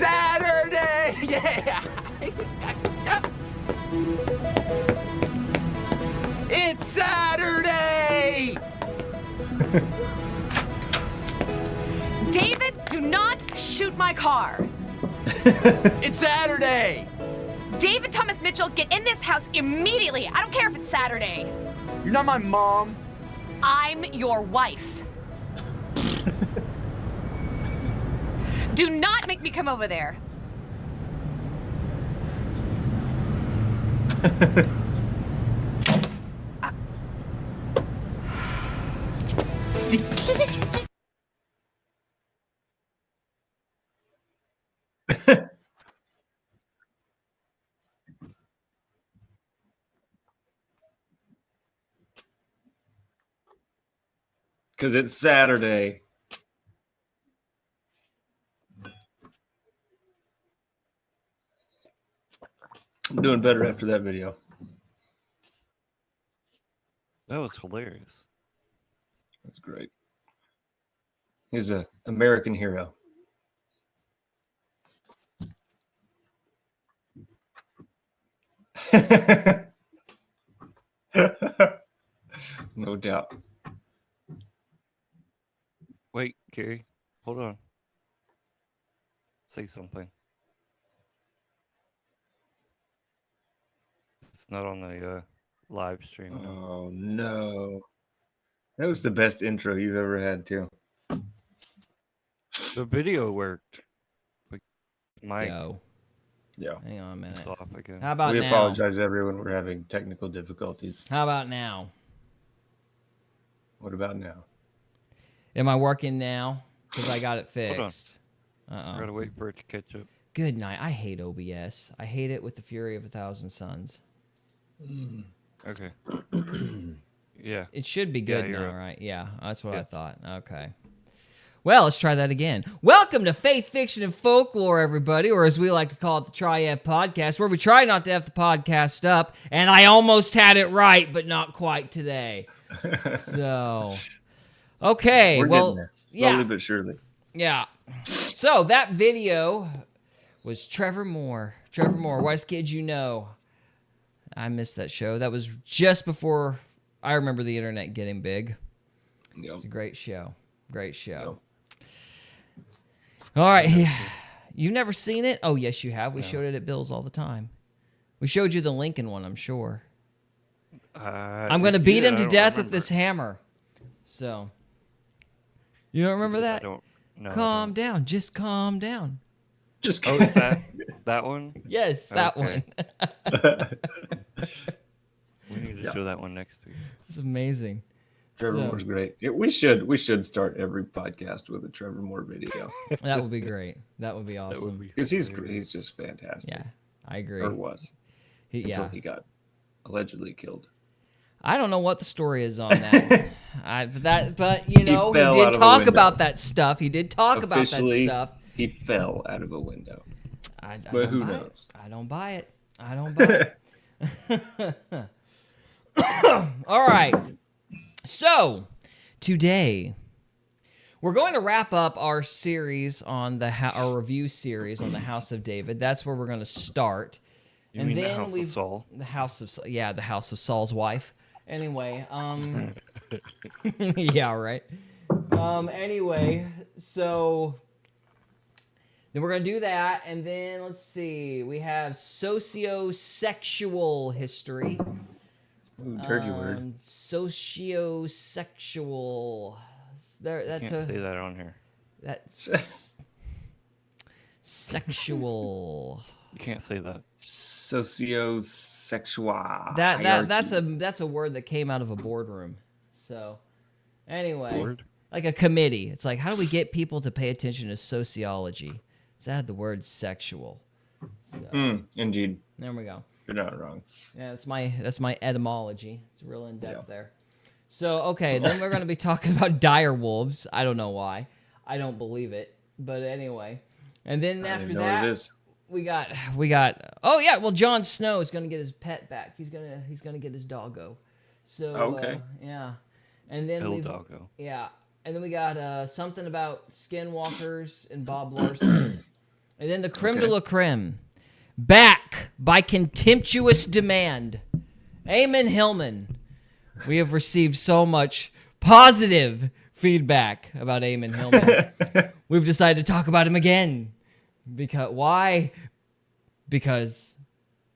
Saturday! Yeah! It's Saturday! David, do not shoot my car. It's Saturday! David Thomas Mitchell, get in this house immediately. I don't care if it's Saturday. You're not my mom. I'm your wife. Do not make me come over there. Because it's Saturday. I'm doing better after that video. That was hilarious. That's great. He's an American hero. No doubt. Wait, Gary, hold on. Say something. It's not on the live stream. Oh, no. That was the best intro you've ever had, too. The video worked. But my Yeah. Hang on a minute. off again. How about we now? apologize, everyone. We're having technical difficulties. How about now? What about now? Am I working now? Because I got it fixed. I gotta wait for it to catch up. Good night. I hate OBS. I hate it with the fury of 1,000 suns. Okay. Yeah. It should be good you're now, up. right? Yeah, that's what I thought. Okay. Well, let's try that again. Welcome to Faith, Fiction, and Folklore, everybody, or as we like to call it, the Triad Podcast, where we try not to F the podcast up, and I almost had it right, but not quite today. So, okay. We're well, getting there. Slowly but surely. Yeah. So, that video was Trevor Moore. Trevor Moore, Wise Kids You Know. I missed that show. That was just before I remember the internet getting big. Yep. It's a great show. Great show. All right. You've never seen it? Oh, yes, you have. We showed it at Bill's all the time. We showed you the Lincoln one, I'm sure. I'm going to beat him to death with this hammer. So, you don't remember that? I don't. No, Calm down. Just calm down. Just Oh, is that one? Yes, that Okay. one. We need to show that one next week. It's amazing. Trevor Moore's great. Yeah, we should start every podcast with a Trevor Moore video. That would be great. That would be awesome. That would be Because he's just fantastic. Yeah, I agree. Or was. Until he got allegedly killed. I don't know what the story is on that. But you know, he fell out did of a talk window. about that stuff. He did talk about that Officially, stuff. He fell out of a window. I But don't who buy knows? It. I don't buy it. I don't buy it. All right. So, today we're going to wrap up our series on our review series on the House of David. That's where we're going to start. You mean the House of Saul? The House of the House of Saul's wife. Anyway, yeah, right. Anyway, so then we're gonna do that, and then let's see. We have sociosexual history. Ooh, dirty word. Sociosexual. You can't say that on here. That's sexual. You can't say that. Sociosexual. That's a word that came out of a boardroom. So, anyway, Board? like a committee. It's like, how do we get people to pay attention to sociology? Let's add the word sexual. So, Indeed. there we go. You're not wrong. Yeah, that's my etymology. It's real in depth there. So, okay, then we're going to be talking about dire wolves. I don't know why. I don't believe it. But anyway. And then after know that, what it is. we got oh yeah, well Jon Snow is going to get his pet back. He's going to get his doggo. So Okay. yeah. And then El Doggo. yeah. And then we got something about Skinwalkers and Bob Larson. And then the creme de la creme. Back by contemptuous demand. Ammon Hillman. We have received so much positive feedback about Ammon Hillman. We've decided to talk about him again. Why? Because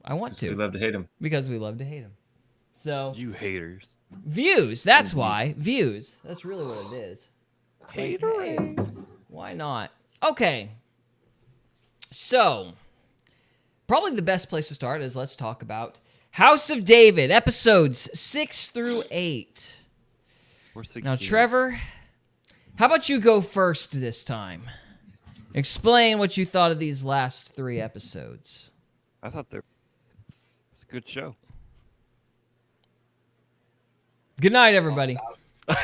I want to. We love to hate him. Because we love to hate him. So, You haters. views. That's why. Views. That's really what it is. Like, Haterade. hey, why not? Okay. So, probably the best place to start is let's talk about House of David, episodes 6 through 8. We're 16. Now, Trevor, how about you go first this time? Explain what you thought of these last 3 episodes. I thought it was a good show. Good night, everybody. Sorry,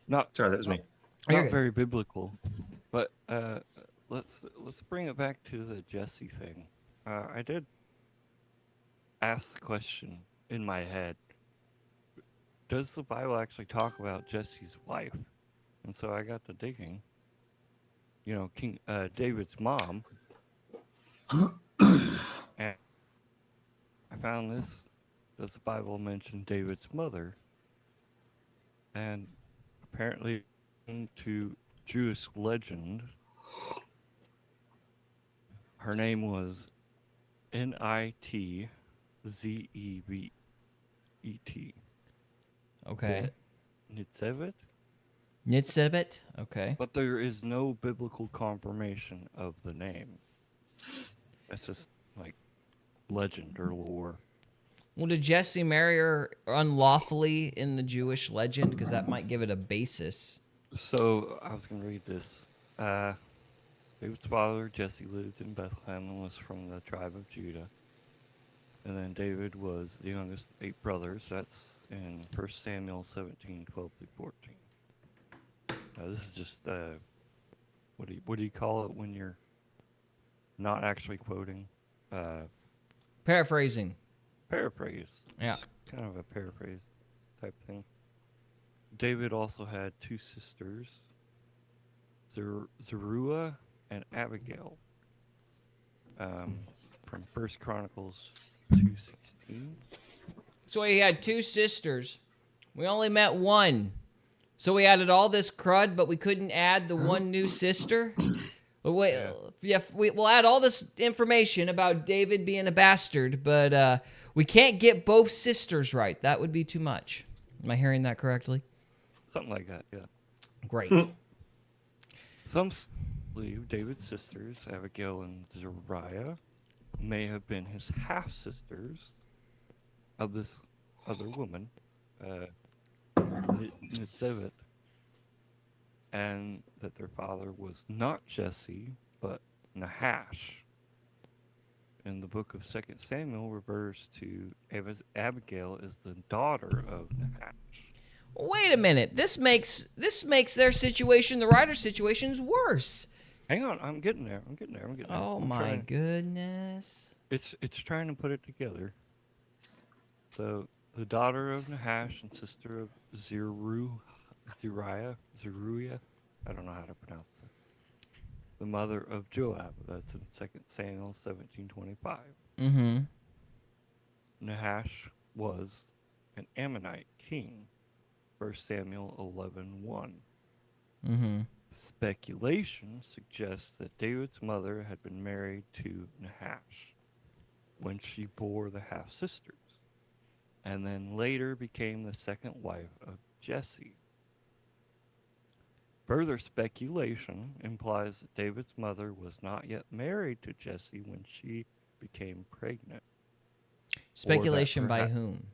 that was me. You're Not good. very biblical, but let's bring it back to the Jesse thing. I did ask the question in my head: does the Bible actually talk about Jesse's wife? And so I got to digging. You know, King David's mom, and I found this. Does the Bible mention David's mother? And apparently, to Jewish legend, her name was Nitzevet. Okay. Nitzevet? Nitzebet? Okay. But there is no biblical confirmation of the name. That's just like legend or lore. Well, did Jesse marry her unlawfully in the Jewish legend? Because that might give it a basis. So I was going to read this. David's father, Jesse, lived in Bethlehem and was from the tribe of Judah. And then David was the youngest of 8 brothers. That's in 1 Samuel 17, 12 through 14. This is just, what do you call it when you're not actually quoting? Paraphrasing. Paraphrase. Yeah. It's kind of a paraphrase type thing. David also had 2 sisters, Zeruiah and Abigail, from 1 Chronicles 2:16. So he had 2 sisters. We only met one. So we added all this crud, but we couldn't add the one new sister? We'll add all this information about David being a bastard, but we can't get both sisters right. That would be too much. Am I hearing that correctly? Something like that, yeah. Great. Some believe David's sisters, Abigail and Zeruiah, may have been his half-sisters of this other woman, Nitzevet, and that their father was not Jesse, but Nahash. In the book of 2 Samuel refers to Abigail as the daughter of Nahash. Wait a minute. This makes their situation, the writer's situations, worse. Hang on, I'm getting there. Oh I'm my trying- goodness. It's trying to put it together. So the daughter of Nahash and sister of Zeruiah. I don't know how to pronounce that. The mother of Joab. That's in 2 Samuel 17:25. Mm-hmm. Nahash was an Ammonite king. 1 Samuel 11:1. Mm-hmm. Speculation suggests that David's mother had been married to Nahash when she bore the half-sisters, and then later became the second wife of Jesse. Further speculation implies that David's mother was not yet married to Jesse when she became pregnant. Speculation by perhaps- whom?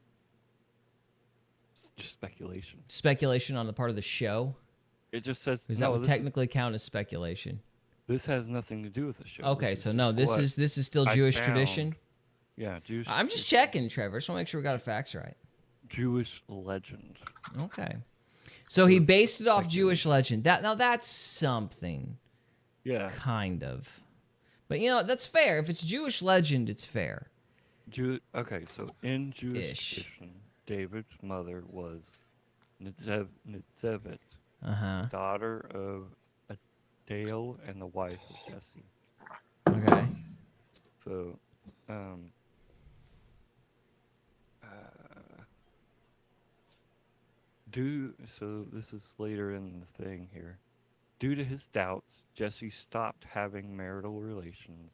It's just speculation. Speculation on the part of the show? It just says Because that would this technically count as speculation. this has nothing to do with the show. Okay, This is so no, just this what is still I Jewish found. tradition. Yeah, Jewish. I'm just checking, Trevor. Just want to make sure we got the facts right. Jewish legend. Okay. So he based it off Jewish legend. That's something, Yeah, kind of. But that's fair. If it's Jewish legend, it's fair. Okay, so in Jewish Ish. tradition, David's mother was Nitzevet, Uh-huh. daughter of Dale and the wife of Jesse. Okay. So, so this is later in the thing here. Due to his doubts, Jesse stopped having marital relations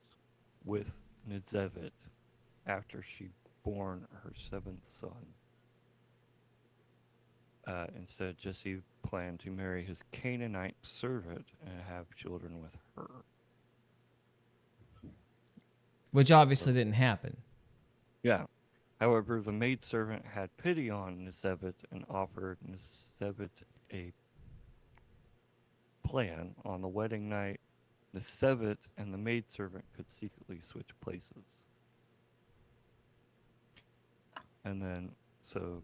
with Nizevit after she born her seventh son. Instead, Jesse planned to marry his Canaanite servant and have children with her. Which obviously didn't happen. Yeah. However, the maidservant had pity on Nizevit and offered Nizevit a plan. On the wedding night, Nizevit and the maidservant could secretly switch places. And then, so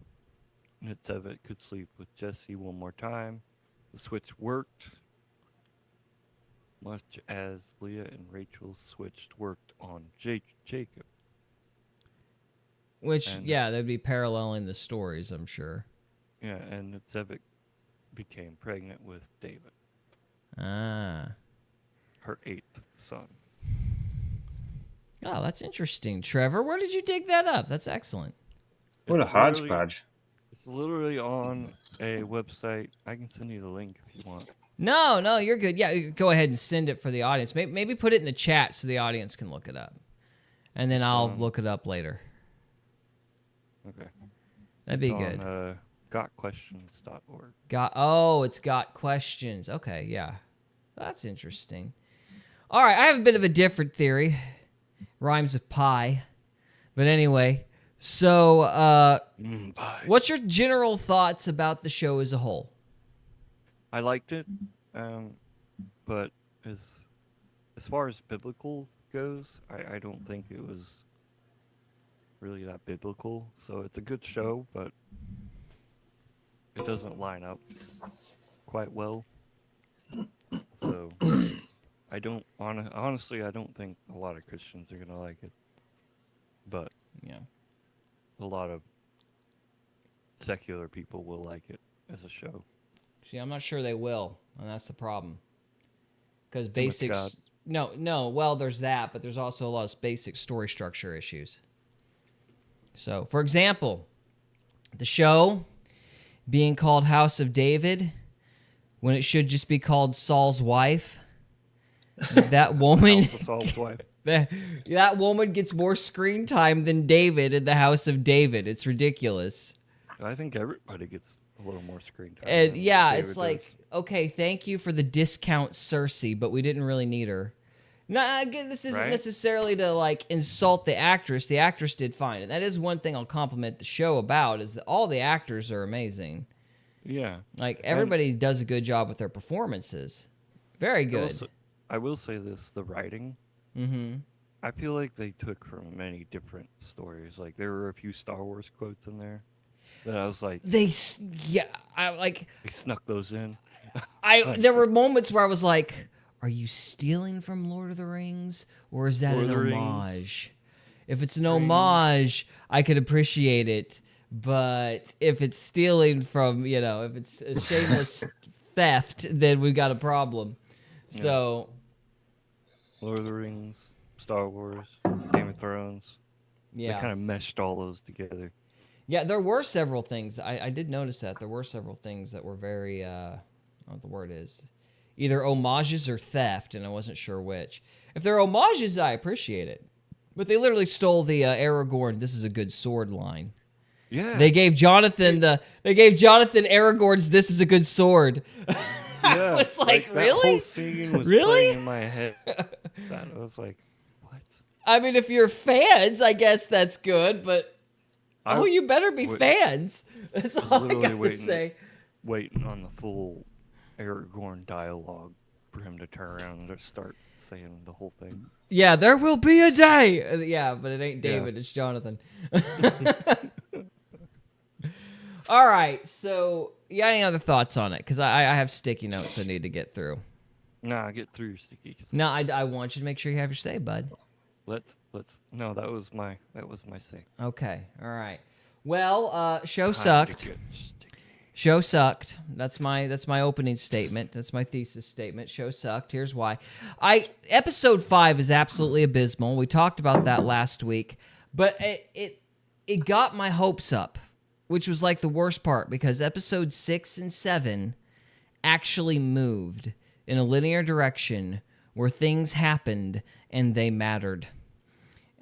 Nizevit could sleep with Jesse one more time. The switch worked, much as Leah and Rachel's worked on Jacob. Which, And yeah, they'd be paralleling the stories, I'm sure. Yeah, and Nizevit became pregnant with David, Ah. her 8th son. Oh, that's interesting. Trevor, where did you dig that up? That's excellent. What a It's literally- hodgepodge. It's literally on a website. I can send you the link if you want. No, you're good. Yeah, go ahead and send it for the audience. Maybe put it in the chat so the audience can look it up. And then I'll look it up later. Okay. That'd be It's good. on gotquestions.org. It's got questions. Okay, yeah. That's interesting. All right, I have a bit of a different theory. Rhymes with pie. But anyway, so Bye. what's your general thoughts about the show as a whole? I liked it, but as far as biblical goes, I don't think it was really that biblical. So it's a good show, but it doesn't line up quite well. So I don't honestly, I don't think a lot of Christians are gonna like it, but Yeah. a lot of secular people will like it as a show. See, I'm not sure they will, and that's the problem. Because much basics... God. No, well, there's that, but there's also a lot of basic story structure issues. So, for example, the show being called House of David when it should just be called Saul's wife. That woman... House of Saul's wife. that woman gets more screen time than David in the House of David. It's ridiculous. I think everybody gets a little more screen time. And than yeah, David it's does. like, okay, thank you for the discount Cersei, but we didn't really need her. No, again, this isn't Right? necessarily to like insult the actress. The actress did fine, and that is one thing I'll compliment the show about is that all the actors are amazing. Yeah. Like everybody does a good job with their performances. Very good. I will say this: the writing. Mm-hmm. I feel like they took from many different stories. Like there were a few Star Wars quotes in there that I was like, They snuck those in. there were moments where I was like, are you stealing from Lord of the Rings or is that Lord an of the Rings. homage? If it's an homage, I could appreciate it. But if it's stealing from, if it's a shameless theft, then we got a problem. So, Lord of the Rings, Star Wars, Game of Thrones. They yeah. kind of meshed all those together. Yeah, there were several things. I did notice that. There were several things that were very, I don't know what the word is. Either homages or theft, and I wasn't sure which. If they're homages, I appreciate it. But they literally stole the Aragorn, this is a good sword line. Yeah. They gave Jonathan Aragorn's "This is a good sword." I was like, that really? whole scene was Really? playing in my head. I was like, what? I mean, if you're fans, I guess that's good. But you better be fans. That's all I literally gotta say. waiting on the full Aragorn dialogue for him to turn around and just start saying the whole thing. Yeah, there will be a day. Yeah, but it ain't David, it's Jonathan. All right, so you got any other thoughts on it? Because I have sticky notes I need to get through. Nah, get through your stickies. No, I want you to make sure you have your say, bud. Let's. No, that was my say. Okay, all right. Well, show Time to sucked. get sticky. Show sucked. That's my opening statement. That's my thesis statement. Show sucked. Here's why. Episode 5 is absolutely abysmal. We talked about that last week, but it got my hopes up, which was like the worst part because episode 6 and 7 actually moved in a linear direction where things happened and they mattered.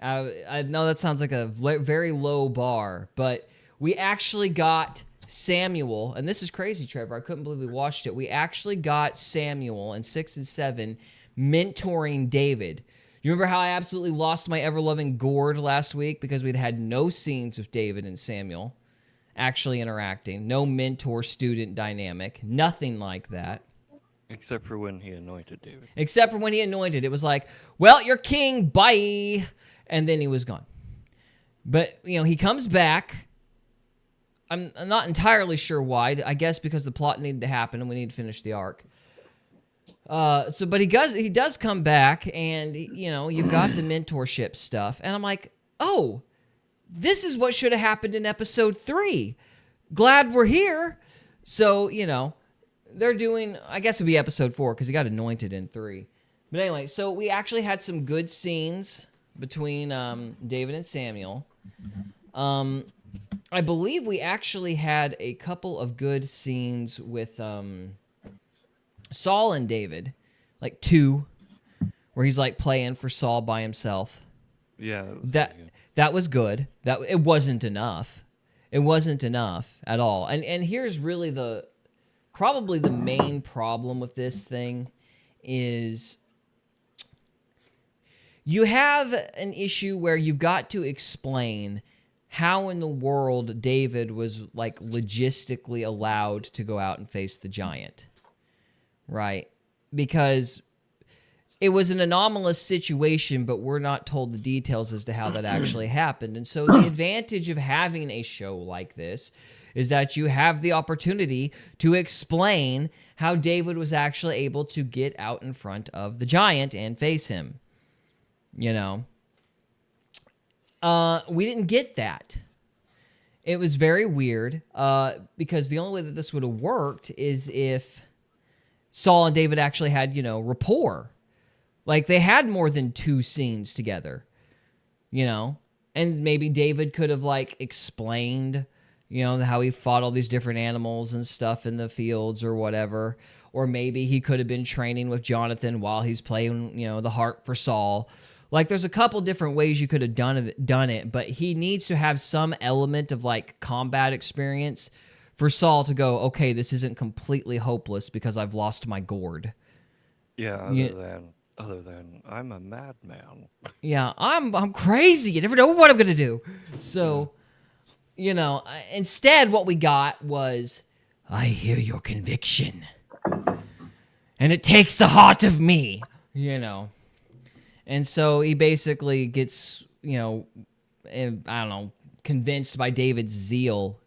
I know that sounds like a very low bar, but we actually got Samuel, and this is crazy, Trevor. I couldn't believe we watched it. We actually got Samuel in 6 and 7 mentoring David. You remember how I absolutely lost my ever-loving gourd last week because we'd had no scenes of David and Samuel actually interacting, no mentor-student dynamic, nothing like that. Except for when he anointed David. Except for when he anointed. It was like, well, you're king, bye. And then he was gone. But, he comes back. I'm not entirely sure why. I guess because the plot needed to happen and we need to finish the arc. But he does come back, and you've got the mentorship stuff, and I'm like, oh, this is what should have happened in episode 3. Glad we're here. So they're doing. I guess it'd be episode 4 because he got anointed in 3. But anyway, so we actually had some good scenes between David and Samuel. I believe we actually had a couple of good scenes with Saul and David, like 2, where he's like playing for Saul by himself. Yeah, that was good. That it wasn't enough. It wasn't enough at all. And here's really probably the main problem with this thing is you have an issue where you've got to explain how in the world David was like logistically allowed to go out and face the giant, right? Because it was an anomalous situation, but we're not told the details as to how that actually happened. And so the advantage of having a show like this is that you have the opportunity to explain how David was actually able to get out in front of the giant and face him. We didn't get that. It was very weird because the only way that this would have worked is if Saul and David actually had, rapport. Like they had more than 2 scenes together, and maybe David could have like explained, how he fought all these different animals and stuff in the fields or whatever. Or maybe he could have been training with Jonathan while he's playing, the harp for Saul. Like, there's a couple different ways you could have done it, but he needs to have some element of, like, combat experience for Saul to go, okay, this isn't completely hopeless because I've lost my gourd. Yeah, other than I'm a madman. Yeah, I'm crazy. You never know what I'm going to do. So, instead what we got was, I hear your conviction. And it takes the heart of me, And so he basically gets, convinced by David's zeal,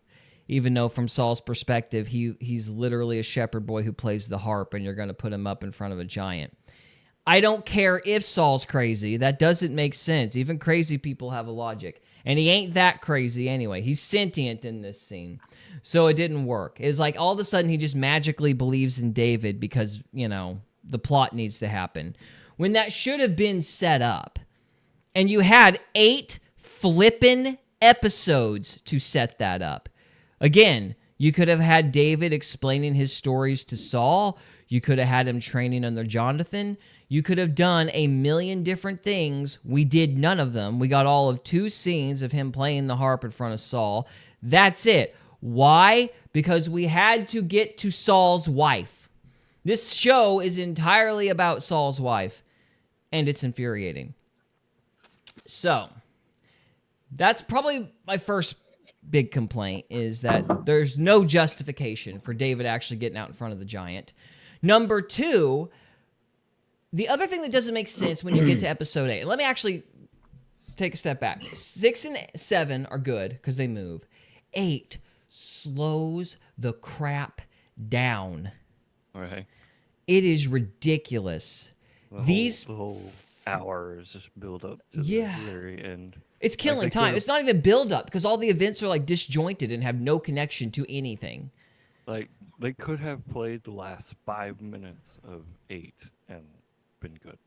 even though from Saul's perspective, he's literally a shepherd boy who plays the harp, and you're going to put him up in front of a giant. I don't care if Saul's crazy. That doesn't make sense. Even crazy people have a logic. And he ain't that crazy anyway. He's sentient in this scene. So it didn't work. It's like all of a sudden he just magically believes in David because, the plot needs to happen. When that should have been set up. And you had 8 flippin' episodes to set that up. Again, you could have had David explaining his stories to Saul. You could have had him training under Jonathan. You could have done a million different things. We did none of them. We got all of 2 scenes of him playing the harp in front of Saul. That's it. Why? Because we had to get to Saul's wife. This show is entirely about Saul's wife, and it's infuriating. So, that's probably my first big complaint, is that there's no justification for David actually getting out in front of the giant. Number 2, the other thing that doesn't make sense when you get to episode 8, let me actually take a step back. 6 and 7 are good because they move. 8 slows the crap down. All right. It is ridiculous. The whole hours just build up to the very end. It's killing time. It's not even build up because all the events are like disjointed and have no connection to anything. Like, they could have played the last 5 minutes of 8 and been good.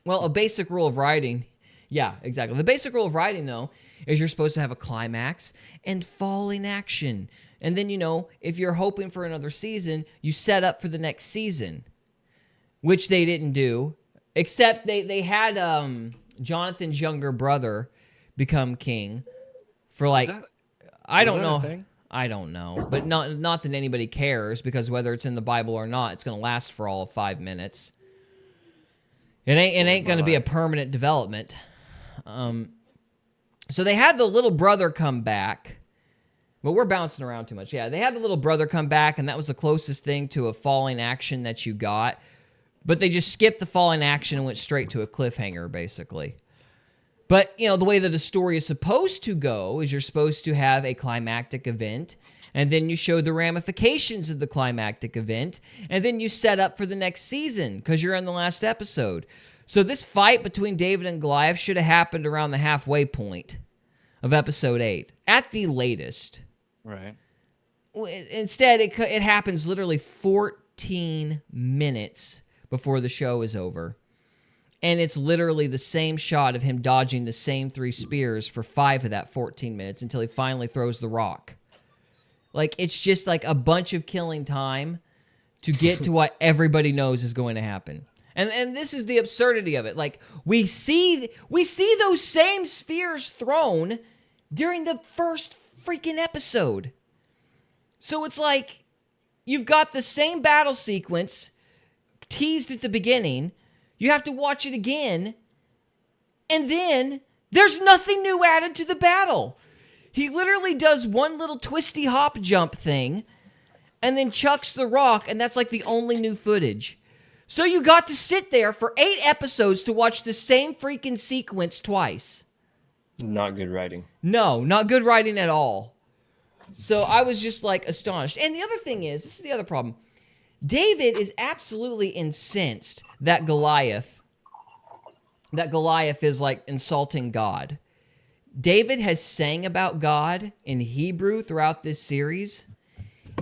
Well, a basic rule of writing, yeah, exactly. The basic rule of writing, though, is you're supposed to have a climax and falling action. And then, if you're hoping for another season, you set up for the next season, which they didn't do, except they had Jonathan's younger brother become king for I don't know. I don't know, but not that anybody cares, because whether it's in the Bible or not, it's going to last for all of 5 minutes. It ain't going to be a permanent development. So they had the little brother come back, but we're bouncing around too much. Yeah, they had the little brother come back, and that was the closest thing to a falling action that you got. But they just skipped the falling action and went straight to a cliffhanger, basically. But, the way that the story is supposed to go is you're supposed to have a climactic event, and then you show the ramifications of the climactic event, and then you set up for the next season because you're in the last episode. So this fight between David and Goliath should have happened around the halfway point of episode 8, at the latest. Right. Instead, it happens literally 14 minutes before the show is over. And it's literally the same shot of him dodging the same 3 spears for 5 of that 14 minutes until he finally throws the rock. Like, it's just like a bunch of killing time to get to what everybody knows is going to happen. And this is the absurdity of it. Like, we see those same spears thrown during the first freaking episode. So it's like, you've got the same battle sequence teased at the beginning. You have to watch it again, and then there's nothing new added to the battle. He literally does one little twisty hop jump thing, and then chucks the rock, and that's like the only new footage. So you got to sit there for 8 episodes to watch the same freaking sequence twice. Not good writing. No, not good writing at all. So I was just like astonished. And the other thing is, this is the other problem. David is absolutely incensed that Goliath is like insulting God. David has sang about God in Hebrew throughout this series.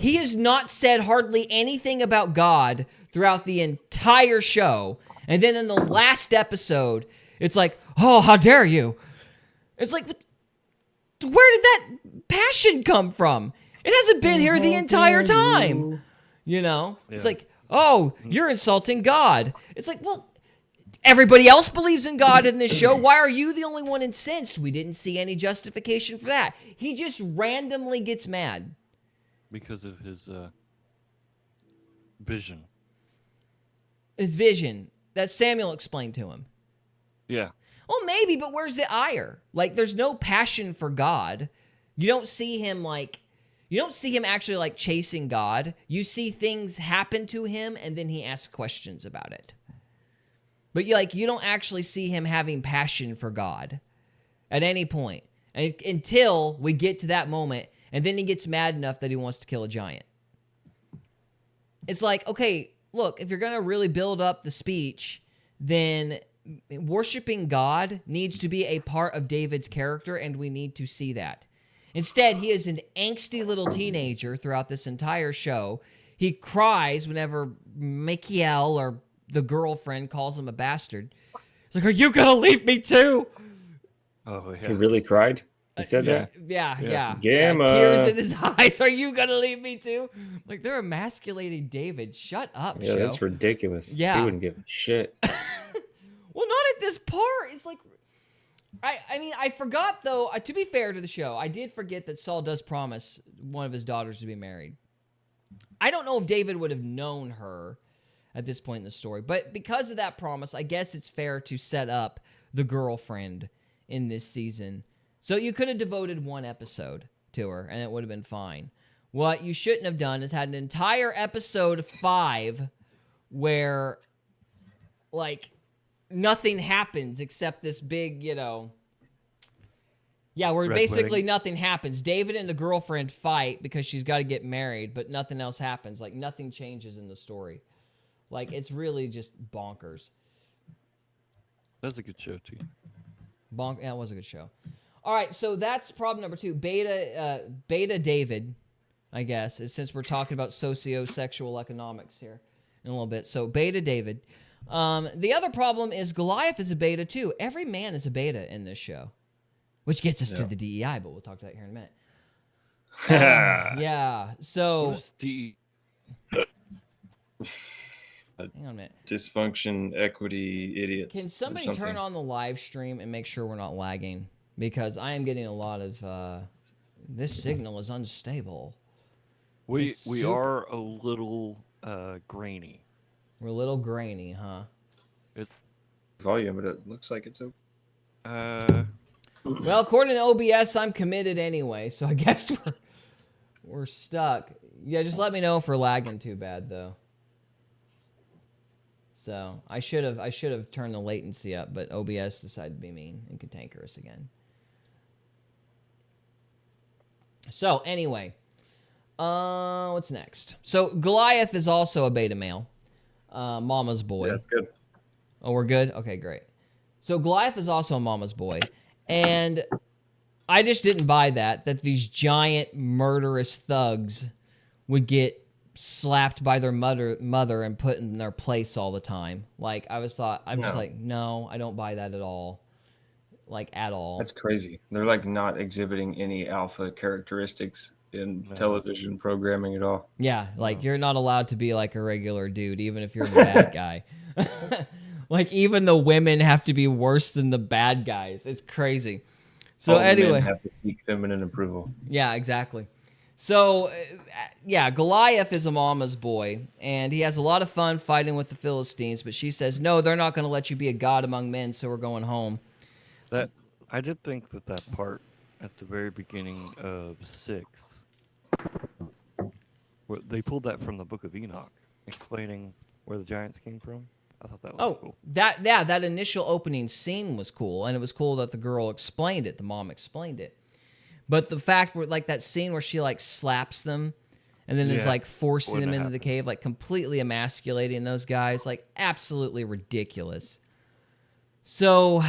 He has not said hardly anything about God throughout the entire show. And then in the last episode, it's like, oh, how dare you? It's like, where did that passion come from? It hasn't been here the entire time. It's like, oh, you're insulting God. It's like, well, everybody else believes in God in this show. Why are you the only one incensed? We didn't see any justification for that. He just randomly gets mad. Because of his vision. His vision that Samuel explained to him. Yeah. Well, maybe, but where's the ire? Like, there's no passion for God. You don't see him actually like chasing God. You see things happen to him, and then he asks questions about it. But you don't actually see him having passion for God at any point until we get to that moment, and then he gets mad enough that he wants to kill a giant. It's like, okay, look, if you're going to really build up the speech, then worshiping God needs to be a part of David's character, and we need to see that. Instead, he is an angsty little teenager throughout this entire show. He cries whenever Michael or the girlfriend calls him a bastard. It's like, are you going to leave me too? Oh, yeah. He really cried? He said that? Yeah. Gamma. Tears in his eyes. Are you going to leave me too? Like, they're emasculating David. Shut up, Yeah, show. that's ridiculous. Yeah. He wouldn't give a shit. Well, not at this part. It's like, I mean, I forgot, though, to be fair to the show, I did forget that Saul does promise one of his daughters to be married. I don't know if David would have known her at this point in the story, but because of that promise, I guess it's fair to set up the girlfriend in this season. So you could have devoted 1 episode to her, and it would have been fine. What you shouldn't have done is had an entire episode 5 where, like, nothing happens except this big, where Red basically wedding. nothing happens. David and the girlfriend fight because she's got to get married, but nothing else happens. Like, nothing changes in the story. Like, it's really just bonkers. That's a good show, too. Yeah, it was a good show. All right, so that's problem number 2. Beta David I guess, since we're talking about socio-sexual economics here in a little bit. So beta David. The other problem is Goliath is a beta too. Every man is a beta in this show, which gets us to the DEI, but we'll talk to that here in a minute. Yeah. So What is DE? hang on a minute. Dysfunction, equity, idiots. Can or somebody something. turn on the live stream and make sure we're not lagging? Because I am getting a lot of this signal is unstable. We It's super- are a little grainy. We're a little grainy, huh? It's volume, but it looks like it's open. Well, according to OBS, I'm committed anyway, so I guess we're stuck. Yeah, just let me know if we're lagging too bad though. So I should have turned the latency up, but OBS decided to be mean and cantankerous again. So anyway, what's next? So Goliath is also a beta male, mama's boy. Yeah, that's good. Oh, we're good? Okay, great. So Goliath is also a mama's boy. And I just didn't buy that these giant murderous thugs would get slapped by their mother and put in their place all the time. Like, I'm just like, no, I don't buy that at all. Like, at all. That's crazy. They're like not exhibiting any alpha characteristics in television programming at all. Yeah, like, you're not allowed to be like a regular dude, even if you're the bad guy. Like, even the women have to be worse than the bad guys. It's crazy. So All anyway, men have to seek feminine approval. yeah, exactly. So, yeah, Goliath is a mama's boy, and he has a lot of fun fighting with the Philistines, but she says, no, they're not going to let you be a god among men, so we're going home. that I did think that part at the very beginning of 6, where they pulled that from the Book of Enoch, explaining where the giants came from. I thought that was cool. that initial opening scene was cool, and it was cool that the girl explained it, the mom explained it. But the fact where, like, that scene where she, like, slaps them and then is, like, forcing them into the cave, like, completely emasculating those guys, like, absolutely ridiculous. So,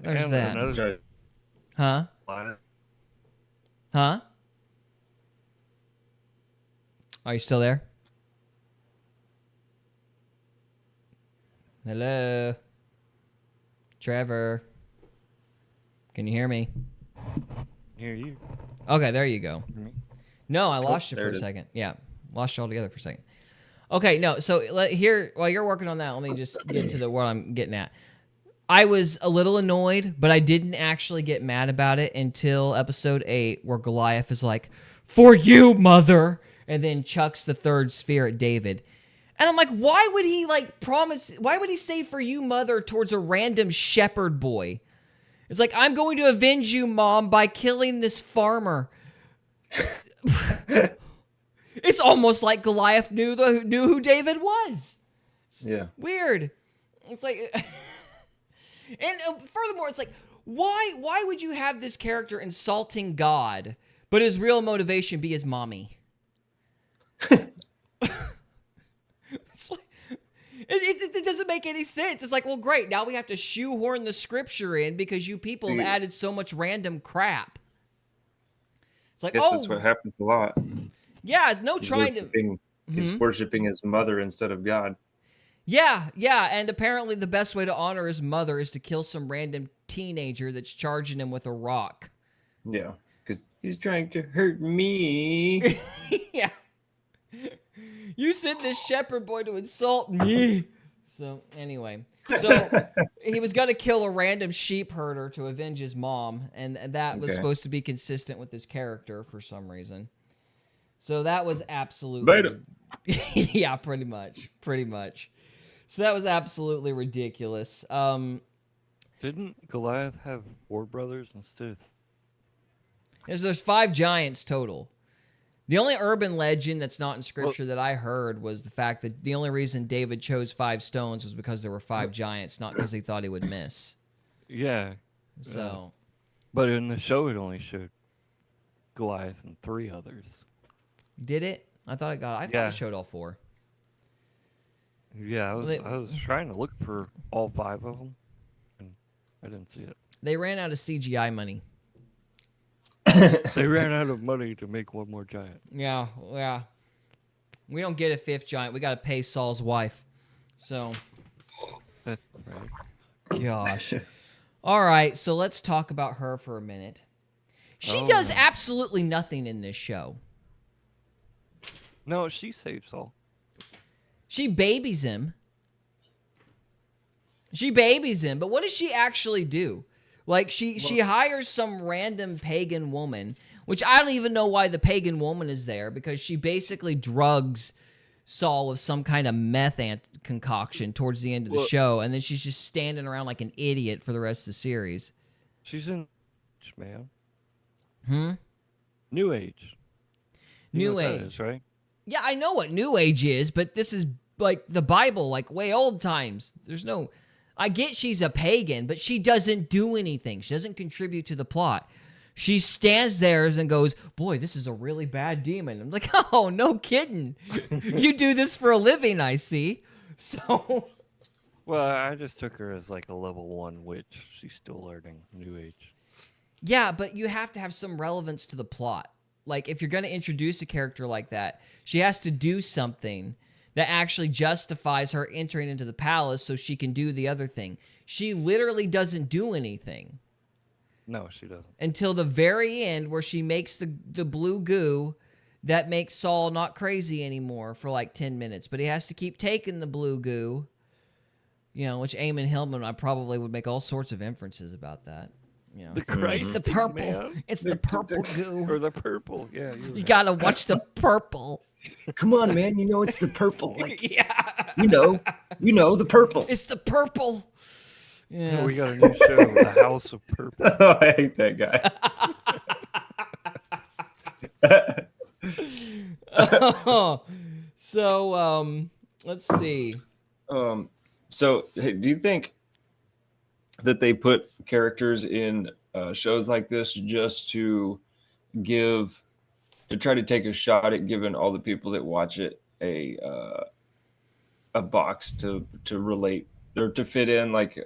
there's And that. another Huh? line- Huh? Are you still there? Hello? Trevor? Can you hear me? Hear you. Okay, there you go. Hear me? No, I lost you there for it a is. second. Yeah, lost you altogether for a second. Okay, no, so here, while you're working on that, let me just get to what I'm getting at. I was a little annoyed, but I didn't actually get mad about it until episode 8, where Goliath is like, "For you, mother," and then chucks the third spear at David. And I'm like, why would he, like, why would he say "for you, mother" towards a random shepherd boy? It's like, I'm going to avenge you, Mom, by killing this farmer. It's almost like Goliath knew who David was. Yeah. Weird. It's like, and furthermore, it's like, why would you have this character insulting God, but his real motivation be his mommy? It's like, it doesn't make any sense. It's like, well, great. Now we have to shoehorn the scripture in because you people have added so much random crap. It's like, Guess that's what happens a lot. yeah, it's no trying to. He's worshiping his mother instead of God. Yeah, and apparently the best way to honor his mother is to kill some random teenager that's charging him with a rock. Yeah, because he's trying to hurt me. Yeah. You sent this shepherd boy to insult me. So, anyway. So, he was going to kill a random sheep herder to avenge his mom, and that was supposed to be consistent with his character for some reason. So, that was absolutely... Beta. Yeah, pretty much. So, that was absolutely ridiculous. Didn't Goliath have 4 brothers instead of... There's 5 giants total. The only urban legend that's not in scripture that I heard was the fact that the only reason David chose 5 stones was because there were 5 giants, not because he thought he would miss. Yeah. So, But in the show, it only showed Goliath and 3 others. did it? I thought it showed all 4. Yeah, Well, I was trying to look for all 5 of them, and I didn't see it. They ran out of CGI money. They ran out of money to make one more giant. Yeah. We don't get a fifth giant. We got to pay Saul's wife. So, That's right. gosh. All right, so let's talk about her for a minute. She does absolutely nothing in this show. No, she saved Saul. She babies him. But what does she actually do? Like, she hires some random pagan woman, which I don't even know why the pagan woman is there, because she basically drugs Saul with some kind of meth concoction towards the end of the show, and then she's just standing around like an idiot for the rest of the series. She's in, man. New New Age. You know Age. what that is, right? Yeah, I know what New Age is, but this is like the Bible, like way old times. I get she's a pagan, but she doesn't do anything. She doesn't contribute to the plot. She stands there and goes, boy, this is a really bad demon. I'm like, oh, no kidding. You do this for a living, I see. So, Well, I just took her as like a level 1 witch. She's still learning New Age. yeah, but you have to have some relevance to the plot. Like, if you're going to introduce a character like that, she has to do something that actually justifies her entering into the palace so she can do the other thing. She literally doesn't do anything. No, she doesn't. Until the very end, where she makes the blue goo that makes Saul not crazy anymore for like 10 minutes. But he has to keep taking the blue goo, which Ammon Hillman, I probably would make all sorts of inferences about that. The Christ It's the purple. man. It's the purple goo. Or the purple. Yeah, You gotta watch the purple. Come on, man. You know it's the purple. Like, Yeah, you know the purple. it's the purple. Yeah, Yes. we got a new show, The House of Purple. Oh, I hate that guy. So, let's see. So, hey, do you think that they put characters in shows like this just to try to take a shot at giving all the people that watch it a box to relate or to fit in, like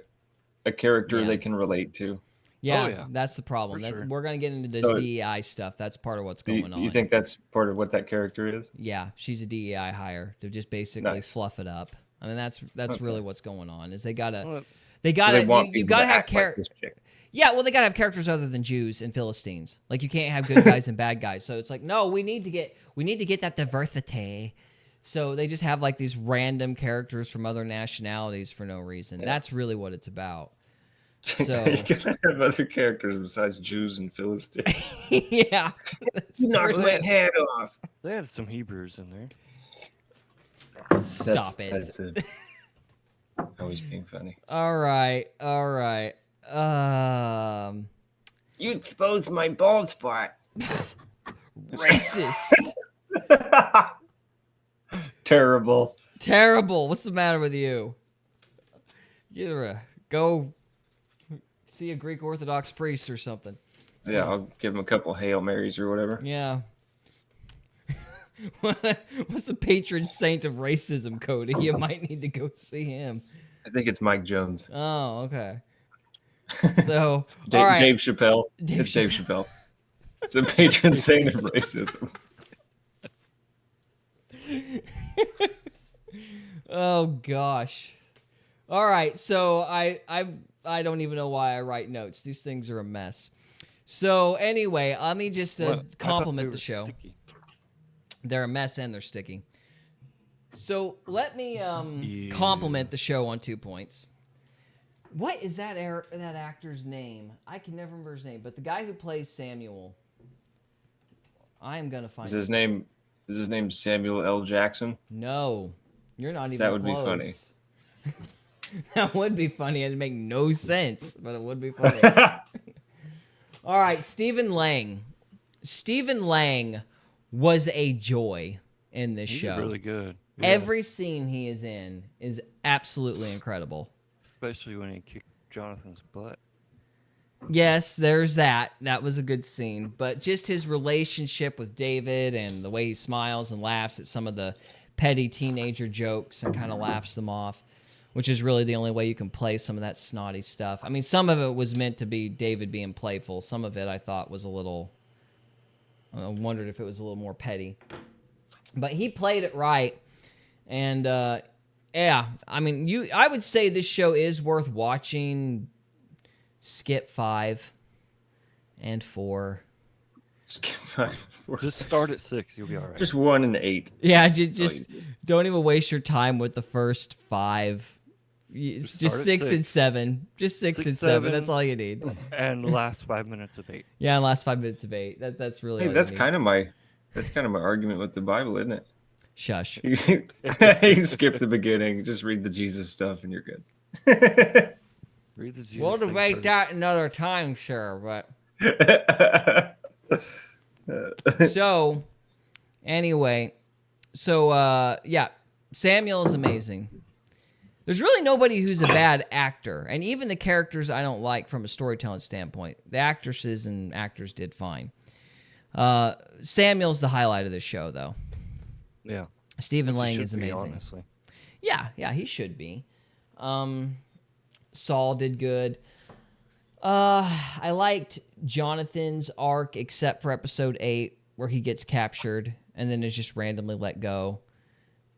a character they can relate to? Yeah, yeah. that's the problem. For sure. We're gonna get into this So- DEI stuff. That's part of what's going on. You think that's part of what that character is? Yeah, she's a DEI hire to just basically Nice. fluff it up. I mean, that's Okay. really what's going on. Is they gotta Well, So they want you people gotta to have act like this chick. Yeah, well, they gotta have characters other than Jews and Philistines. Like, you can't have good guys and bad guys. So it's like, no, we need to get that diversity. So they just have like these random characters from other nationalities for no reason. That's really what it's about. So You gotta have other characters besides Jews and Philistines. yeah, that's You knocked really- my head off. they had some Hebrews in there. Stop it. That's it. Always being funny. All right. You exposed my bald spot. Racist. Terrible. Terrible. What's the matter with you? Go see a Greek Orthodox priest or something. Yeah, I'll give him a couple Hail Marys or whatever. Yeah. What's the patron saint of racism, Cody? You might need to go see him. I think it's Mike Jones. Oh, okay. So, Dave, all right. Dave Chappelle. Dave It's Dave Chappelle. It's a patron saint of racism. Oh gosh. All right, so I don't even know why I write notes. These things are a mess. So anyway, let me just What? I thought compliment they the were show. sticky. They're a mess and they're sticky. So let me Yeah. compliment the show on 2 points. What is that that actor's name? I can never remember his name, but the guy who plays Samuel. I am gonna find. Is his name Samuel L. Jackson? No, you're not even That would be close. That would be funny. It'd make no sense, but it would be funny. All right, Stephen Lang. Stephen Lang was a joy in this He's show. really good. Yeah. Every scene he is in is absolutely incredible. Especially when he kicked Jonathan's butt. Yes, there's that. That was a good scene. But just his relationship with David and the way he smiles and laughs at some of the petty teenager jokes and kind of laughs them off, which is really the only way you can play some of that snotty stuff. I mean, some of it was meant to be David being playful. Some of it I thought was a little I wondered if it was a little more petty. But he played it right. And, yeah, I mean, I would say this show is worth watching. Skip 5 and 4. Skip 5, 4. Just start at 6. You'll be all right. Just 1 and 8. Yeah, just don't even waste your time with the first 5. Just 6 and 7. Just 6 and 7. That's all you need. And the last 5 minutes of 8. Yeah, and last 5 minutes of 8. That's really. Hey, that's kind of my argument with the Bible, isn't it? Shush. You can skip the beginning, just read the Jesus stuff, and you're good. Read the Jesus We'll thing debate first. that another time, sure. But so anyway, yeah, Samuel is amazing. There's really nobody who's a bad actor, and even the characters I don't like from a storytelling standpoint, the actresses and actors did fine. Samuel's the highlight of this show, though. Yeah. Stephen Lang Should is be, amazing. honestly. Yeah, he should be. Saul did good. I liked Jonathan's arc, except for episode 8, where he gets captured and then is just randomly let go.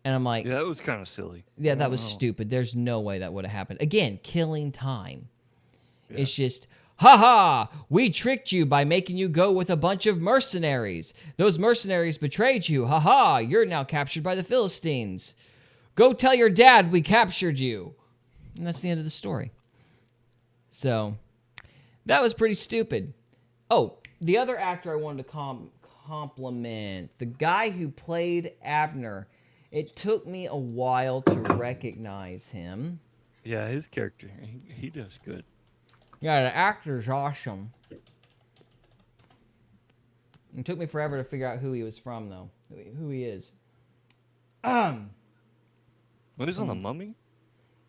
And I'm like, Yeah, that was kind of silly. yeah, that was stupid. There's no way that would have happened. Again, killing time. Yeah. It's just, ha, we tricked you by making you go with a bunch of mercenaries. Those mercenaries betrayed you. Ha, you're now captured by the Philistines. Go tell your dad we captured you. And that's the end of the story. So, that was pretty stupid. Oh, the other actor I wanted to compliment, the guy who played Abner. It took me a while to recognize him. Yeah, his character, he does good. Yeah, the actor's awesome. It took me forever to figure out who he was from, though. Who he is. Well, he's on The Mummy?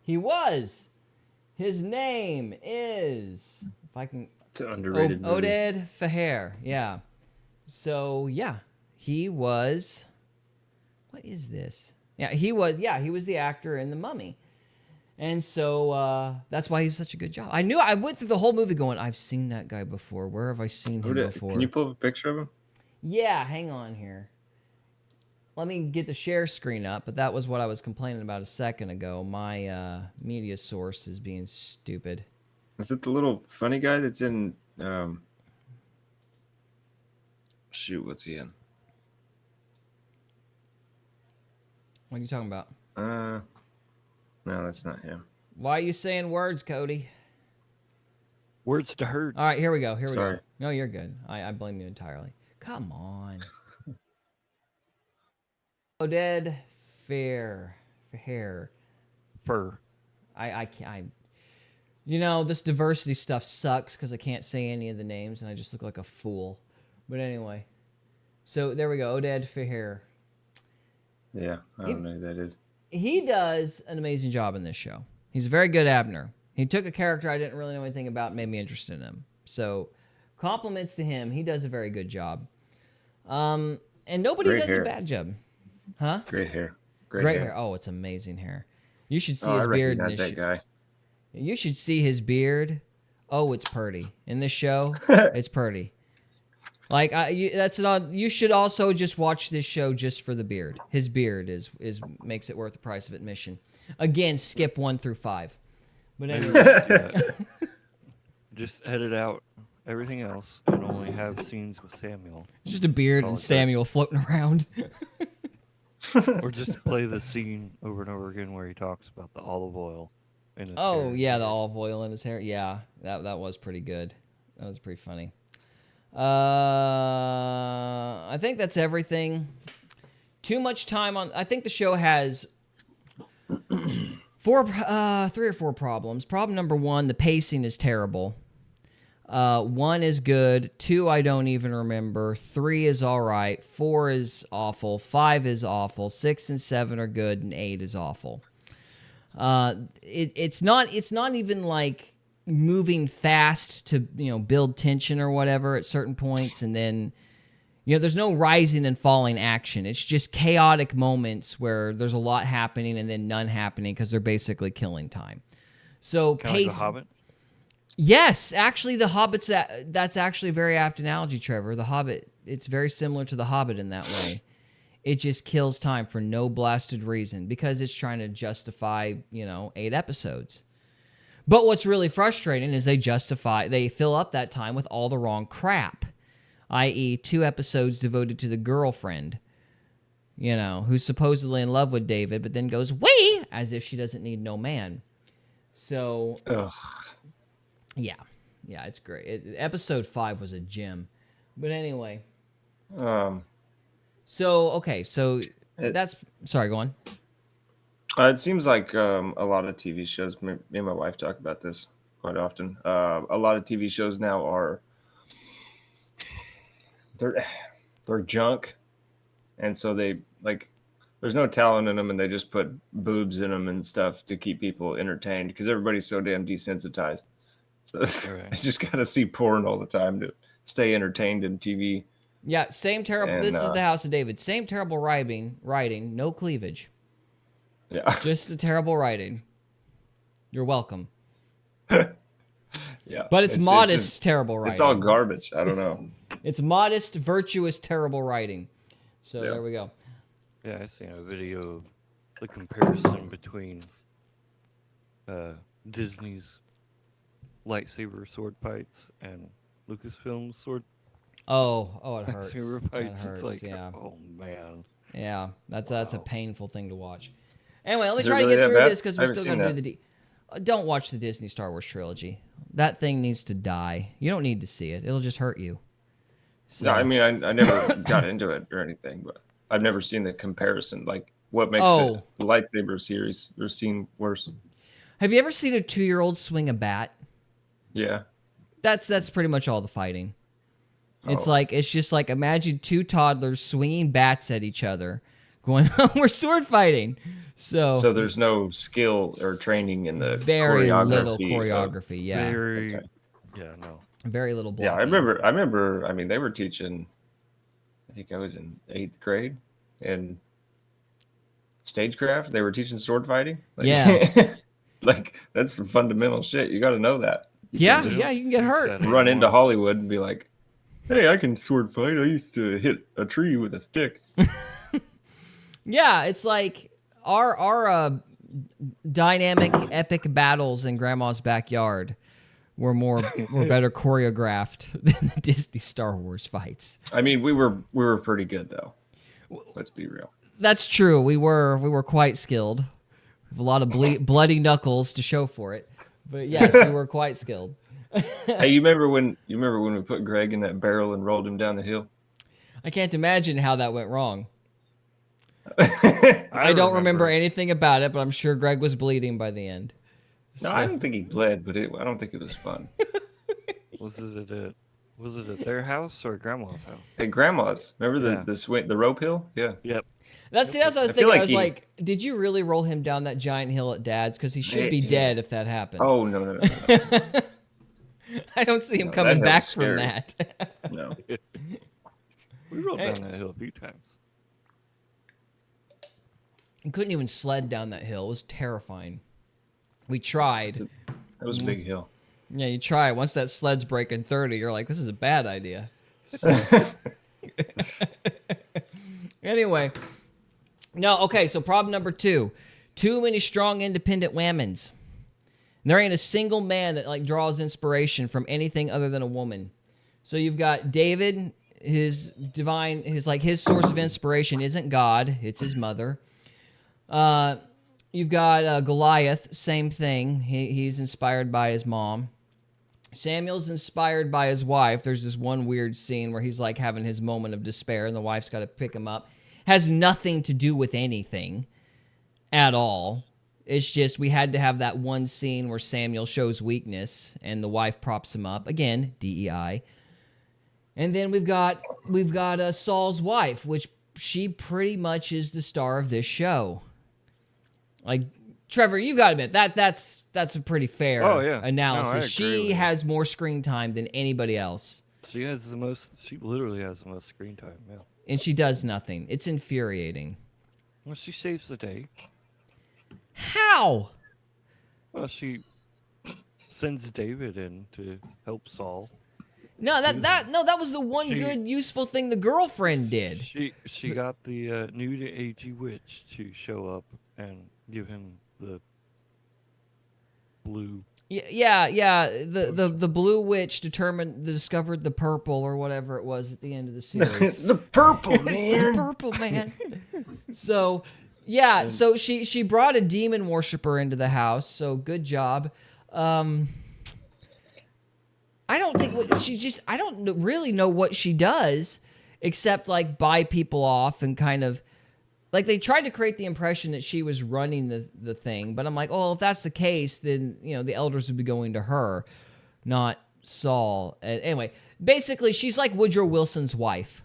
He was. His name is, if I can, It's an underrated movie. Oded Feher. Yeah. So yeah, he was. What is this? Yeah, he was the actor in The Mummy, and so that's why he's such a good job. I went through the whole movie going, I've seen that guy before. Where have I seen him before? Can you pull up a picture of him? Yeah, hang on here. Let me get the share screen up, but that was what I was complaining about a second ago. My media source is being stupid. Is it the little funny guy that's in? Shoot, what's he in? What are you talking about? No, that's not him. Why are you saying words, Cody? Words to hurt. All right, here we go. Here we go. Sorry. No, you're good. I blame you entirely. Come on. Oded Feher. Fur. I can't. You know, this diversity stuff sucks because I can't say any of the names and I just look like a fool. But anyway. So there we go. Oded Feher. Yeah, I don't know who that is. He does an amazing job in this show. He's a very good Abner. He took a character I didn't really know anything about and made me interested in him. So compliments to him. He does a very good job. And nobody Great does hair. a bad job. Huh? Great hair. Great hair. Oh, it's amazing hair. You should see Oh, his I beard in recognize this that guy. You should see his beard. Oh, it's purty. In this show, it's purty. Like that's not. You should also just watch this show just for the beard. His beard is makes it worth the price of admission. Again, skip 1 through 5. But Maybe anyway, let's do that. Just edit out everything else and only have scenes with Samuel. it's just a beard and Samuel floating around. Or just play the scene over and over again where he talks about the olive oil in his Oh hair. yeah, the olive oil in his hair. Yeah, that was pretty good. That was pretty funny. I think that's everything. Too much time on. I think the show has 3 or 4 problems. Problem number 1: the pacing is terrible. 1 is good. 2 I don't even remember. 3 is all right. 4 is awful. 5 is awful. 6 and 7 are good, and 8 is awful. It's not even like moving fast to build tension or whatever at certain points, and then there's no rising and falling action. It's just chaotic moments where there's a lot happening and then none happening because they're basically killing time. So Kind of like pace. The Hobbit. Yes, actually, The Hobbit's that's actually a very apt analogy, Trevor. The Hobbit, it's very similar to The Hobbit in that way. It just kills time for no blasted reason because it's trying to justify, 8 episodes. But what's really frustrating is they fill up that time with all the wrong crap, i.e., 2 episodes devoted to the girlfriend, who's supposedly in love with David, but then goes, "Wee!" as if she doesn't need no man. So, Ugh. yeah, it's great. Episode 5 was a gem. But anyway. So that's... Sorry, go on. It seems like a lot of TV shows, me and my wife talk about this quite often. A lot of TV shows now they're junk. And so they, like, there's no talent in them, and they just put boobs in them and stuff to keep people entertained because everybody's so damn desensitized. So Right. I just got to see porn all the time to stay entertained in TV. Yeah, same terrible... And, this is the House of David. Same terrible writing, no cleavage. Yeah. Just the terrible writing. You're welcome. Yeah. But it's modest, just, terrible writing. It's all garbage. I don't know. It's modest, virtuous, terrible writing. So Yeah. there we go. Yeah, I seen a video of the comparison between Disney's lightsaber sword fights and Lucasfilm's sword Oh, it hurts. lightsaber That fights. hurts, It's like, yeah. oh man. Yeah, that's a painful thing to watch. Anyway, let me Is it try to really get that through bad? this because I we're haven't still going to seen do the... Don't watch the Disney Star Wars trilogy. That thing needs to die. You don't need to see it. It'll just hurt you. So, No, I mean, I never got into it or anything, but I've never seen the comparison. Like, what makes Oh. it the lightsaber series or seen worse? have you ever seen a 2-year-old swing a bat? Yeah. That's pretty much all the fighting. It's Oh. it's just like, imagine 2 toddlers swinging bats at each other, going, we're sword fighting. So So there's no skill or training in the very choreography. little choreography. Yeah, Very. Okay. Yeah, no. very little blocking. Yeah, I remember. I mean, they were teaching. I think I was in 8th grade, in stagecraft. They were teaching sword fighting. Like, Yeah. like that's some fundamental shit. You got to know that. Yeah, just you can get hurt. Exactly. Run into Hollywood and be like, "Hey, I can sword fight. I used to hit a tree with a stick." Yeah, it's like our dynamic epic battles in Grandma's backyard were better choreographed than the Disney Star Wars fights. I mean, we were pretty good though. Let's be real. That's true. We were quite skilled. With a lot of bloody knuckles to show for it. But yes, we were quite skilled. Hey, you remember when we put Greg in that barrel and rolled him down the hill? I can't imagine how that went wrong. I don't remember anything about it, but I'm sure Greg was bleeding by the end. No, I don't think he bled, but I don't think it was fun. Was it at their house or grandma's house? Hey, grandma's. Remember Yeah. the rope hill? Yeah. Yep. That's what I was I feel thinking. like I was he- like, did you really roll him down that giant hill at Dad's? Because he should be Yeah. dead if that happened. Oh no. I don't see him No, coming that back was from scary. that. No. We rolled down that hill a few times. You couldn't even sled down that hill. It was terrifying. We tried. That was a big hill. Yeah, you try. Once that sled's breaking 30, you're like, this is a bad idea. So. Anyway. No, okay, so problem number 2. Too many strong, independent women's. There ain't a single man that draws inspiration from anything other than a woman. So you've got David, his source of inspiration isn't God, it's his mother. You've got Goliath, same thing. He's inspired by his mom. Samuel's inspired by his wife. There's this one weird scene where he's having his moment of despair and the wife's got to pick him up. Has nothing to do with anything at all. It's just we had to have that one scene where Samuel shows weakness and the wife props him up. Again, DEI. And then we've got Saul's wife, which she pretty much is the star of this show. Trevor, you got to admit that's a pretty fair analysis. No, I agree She with you. has more screen time than anybody else, She literally has the most screen time, yeah. and she does nothing. It's infuriating. Well, she saves the day. How? Well, she sends David in to help Saul. No, that was the one She- good, useful thing the girlfriend did. She got the new to agey witch to show up and give him the blue. Yeah. The blue witch discovered the purple or whatever it was at the end of the series. It's the purple, It's the man. purple man. So yeah, so she brought a demon worshiper into the house. So good job. I don't think I don't really know what she does except like buy people off and kind of like they tried to create the impression that she was running the thing, but I'm like, oh, if that's the case, then the elders would be going to her, not Saul. Anyway, basically, she's like Woodrow Wilson's wife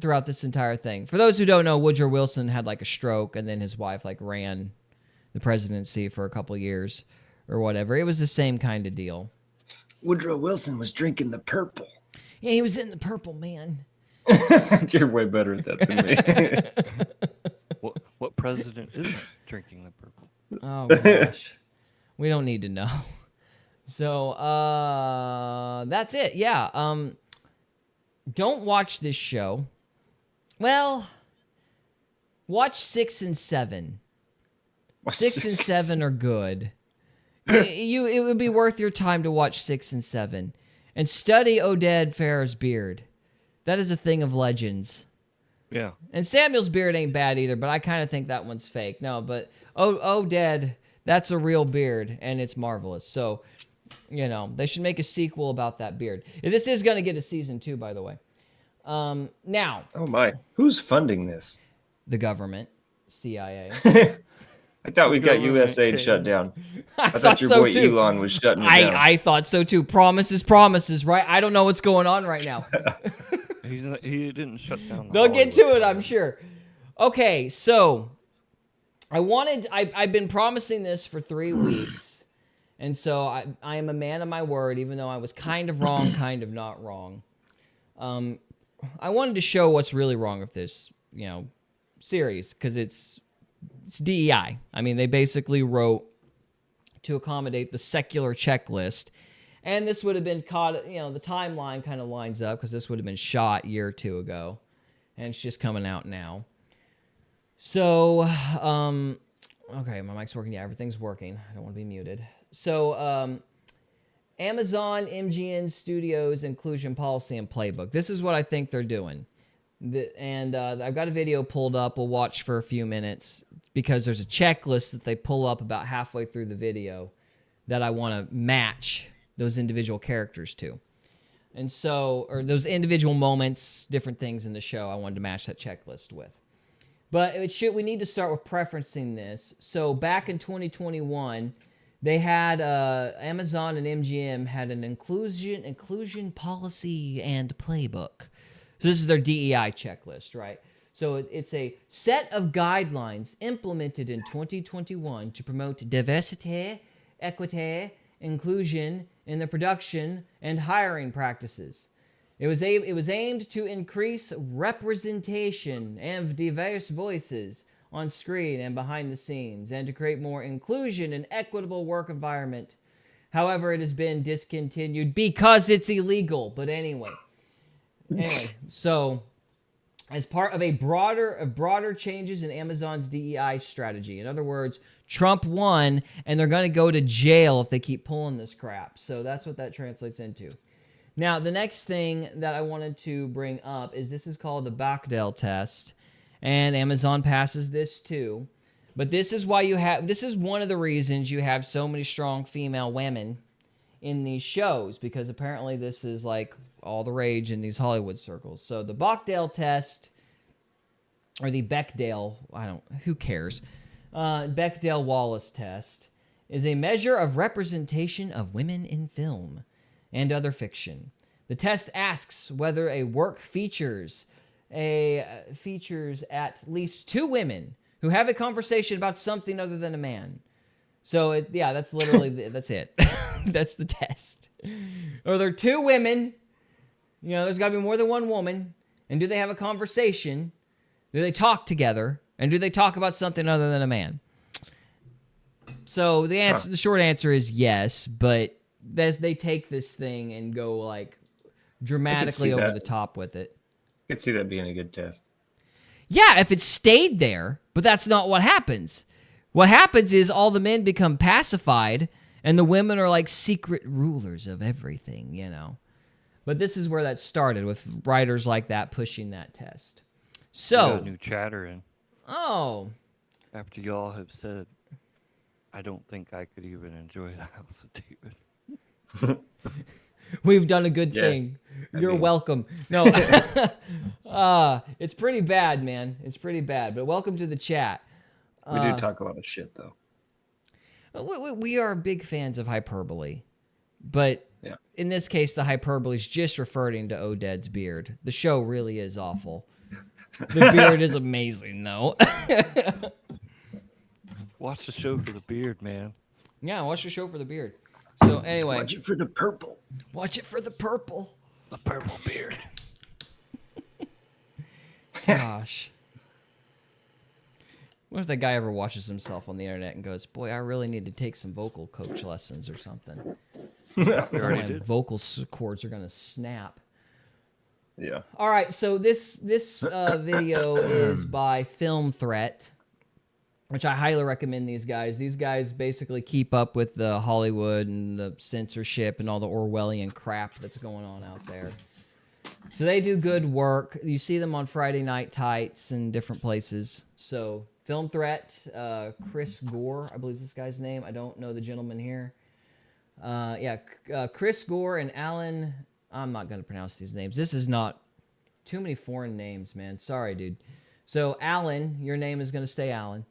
throughout this entire thing. For those who don't know, Woodrow Wilson had like a stroke, and then his wife like ran the presidency for a couple years or whatever. It was the same kind of deal. Woodrow Wilson was drinking the purple. Yeah, he was in the purple, man. You're way better at that than me. What president isn't drinking the purple? Oh gosh, we don't need to know. So that's it. Yeah. Don't watch this show. Well, watch 6 and 7. 6 and 7 are good. It would be worth your time to watch 6 and 7 and study Oded Farr's beard. That is a thing of legends. Yeah. And Samuel's beard ain't bad either, but I kind of think that one's fake. No, but Oded, that's a real beard, and it's marvelous. So, they should make a sequel about that beard. This is going to get a season 2, by the way. Now. Oh my, who's funding this? The government, CIA. I thought we got Government USAID came. shut down. I thought thought your so boy too. Elon was shutting it down. I thought so too. Promises, right? I don't know what's going on right now. He didn't shut down. They'll get to it, I'm sure. Okay, so I've been promising this for 3 weeks, and so I am a man of my word, even though I was kind of wrong, kind of not wrong. I wanted to show what's really wrong with this, series, because it's DEI. I mean, they basically wrote to accommodate the secular checklist. And this would have been caught, the timeline kind of lines up because this would have been shot a year or 2 ago. And it's just coming out now. So, okay, my mic's working. Yeah, everything's working. I don't want to be muted. So, Amazon MGN Studios Inclusion Policy and Playbook. This is what I think they're doing. I've got a video pulled up. We'll watch for a few minutes because there's a checklist that they pull up about halfway through the video that I want to match those individual characters to. And so, or those individual moments, different things in the show, I wanted to match that checklist with. But we need to start with preferencing this. So back in 2021, they had Amazon and MGM had an inclusion policy and playbook. So this is their DEI checklist, right? So it's a set of guidelines implemented in 2021 to promote diversity, equity, inclusion in the production and hiring practices. It was aimed to increase representation of diverse voices on screen and behind the scenes, and to create more inclusion and equitable work environment. However, it has been discontinued because it's illegal. But anyway, so as part of broader changes in Amazon's DEI strategy. In other words, Trump won, and they're going to go to jail if they keep pulling this crap. So that's what that translates into. Now, the next thing that I wanted to bring up is this is called the Bechdel test, and Amazon passes this too. But this is one of the reasons you have so many strong female women in these shows, because apparently this is like all the rage in these Hollywood circles. So the Bechdel test, or the Bechdel, who cares? Bechdel-Wallace test is a measure of representation of women in film and other fiction. The test asks whether a work features at least 2 women who have a conversation about something other than a man. So that's literally that's it. That's the test. Or there are 2 women. There's got to be more than one woman. And do they have a conversation? Do they talk together? And do they talk about something other than a man? So the short answer is yes, but they take this thing and go like dramatically over the top with it. I could see that being a good test. Yeah, if it stayed there, but that's not what happens. What happens is all the men become pacified, and the women are like secret rulers of everything, you know. But this is where that started, with writers like that pushing that test. So, We got a new chatter in. oh, After y'all have said, I don't think I could even enjoy the House of David. we've done a good Yeah, thing. You're mean- welcome. No, it's pretty bad, man. It's pretty bad. But welcome to the chat. We do talk a lot of shit, though. We are big fans of hyperbole, but Yeah. in this case, the hyperbole is just referring to Oded's beard. The show really is awful. The beard is amazing, though. Watch the show for the beard, man. Yeah, watch the show for the beard. So anyway, Watch it for the purple. watch it for the purple. The purple beard. Gosh. What if that guy ever watches himself on the internet and goes, "Boy, I really need to take some vocal coach lessons or something." My vocal cords are gonna snap. Yeah. All right, so this video is by Film Threat, which I highly recommend these guys. These guys basically keep up with the Hollywood and the censorship and all the Orwellian crap that's going on out there. So they do good work. You see them on Friday Night Tights and different places. So Film Threat, Chris Gore, I believe is this guy's name. I don't know the gentleman here. Chris Gore and Alan. I'm not going to pronounce these names. This is not too many foreign names, man. Sorry, dude. So Alan, your name is going to stay Alan.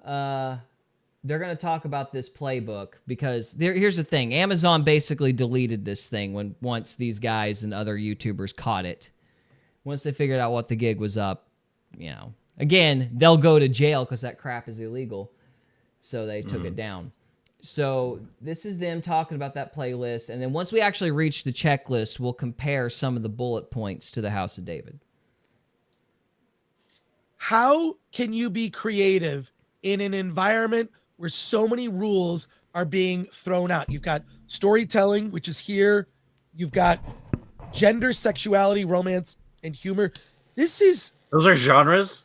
They're going to talk about this playbook because here's the thing. Amazon basically deleted this thing once these guys and other YouTubers caught it. Once they figured out what the gig was up, you know. Again, they'll go to jail because that crap is illegal. So they took it down. So this is them talking about that playlist. And then once we actually reach the checklist, we'll compare some of the bullet points to the House of David. How can you be creative in an environment where so many rules are being thrown out? You've got storytelling, which is here. You've got gender, sexuality, romance, and humor. This is Those are genres.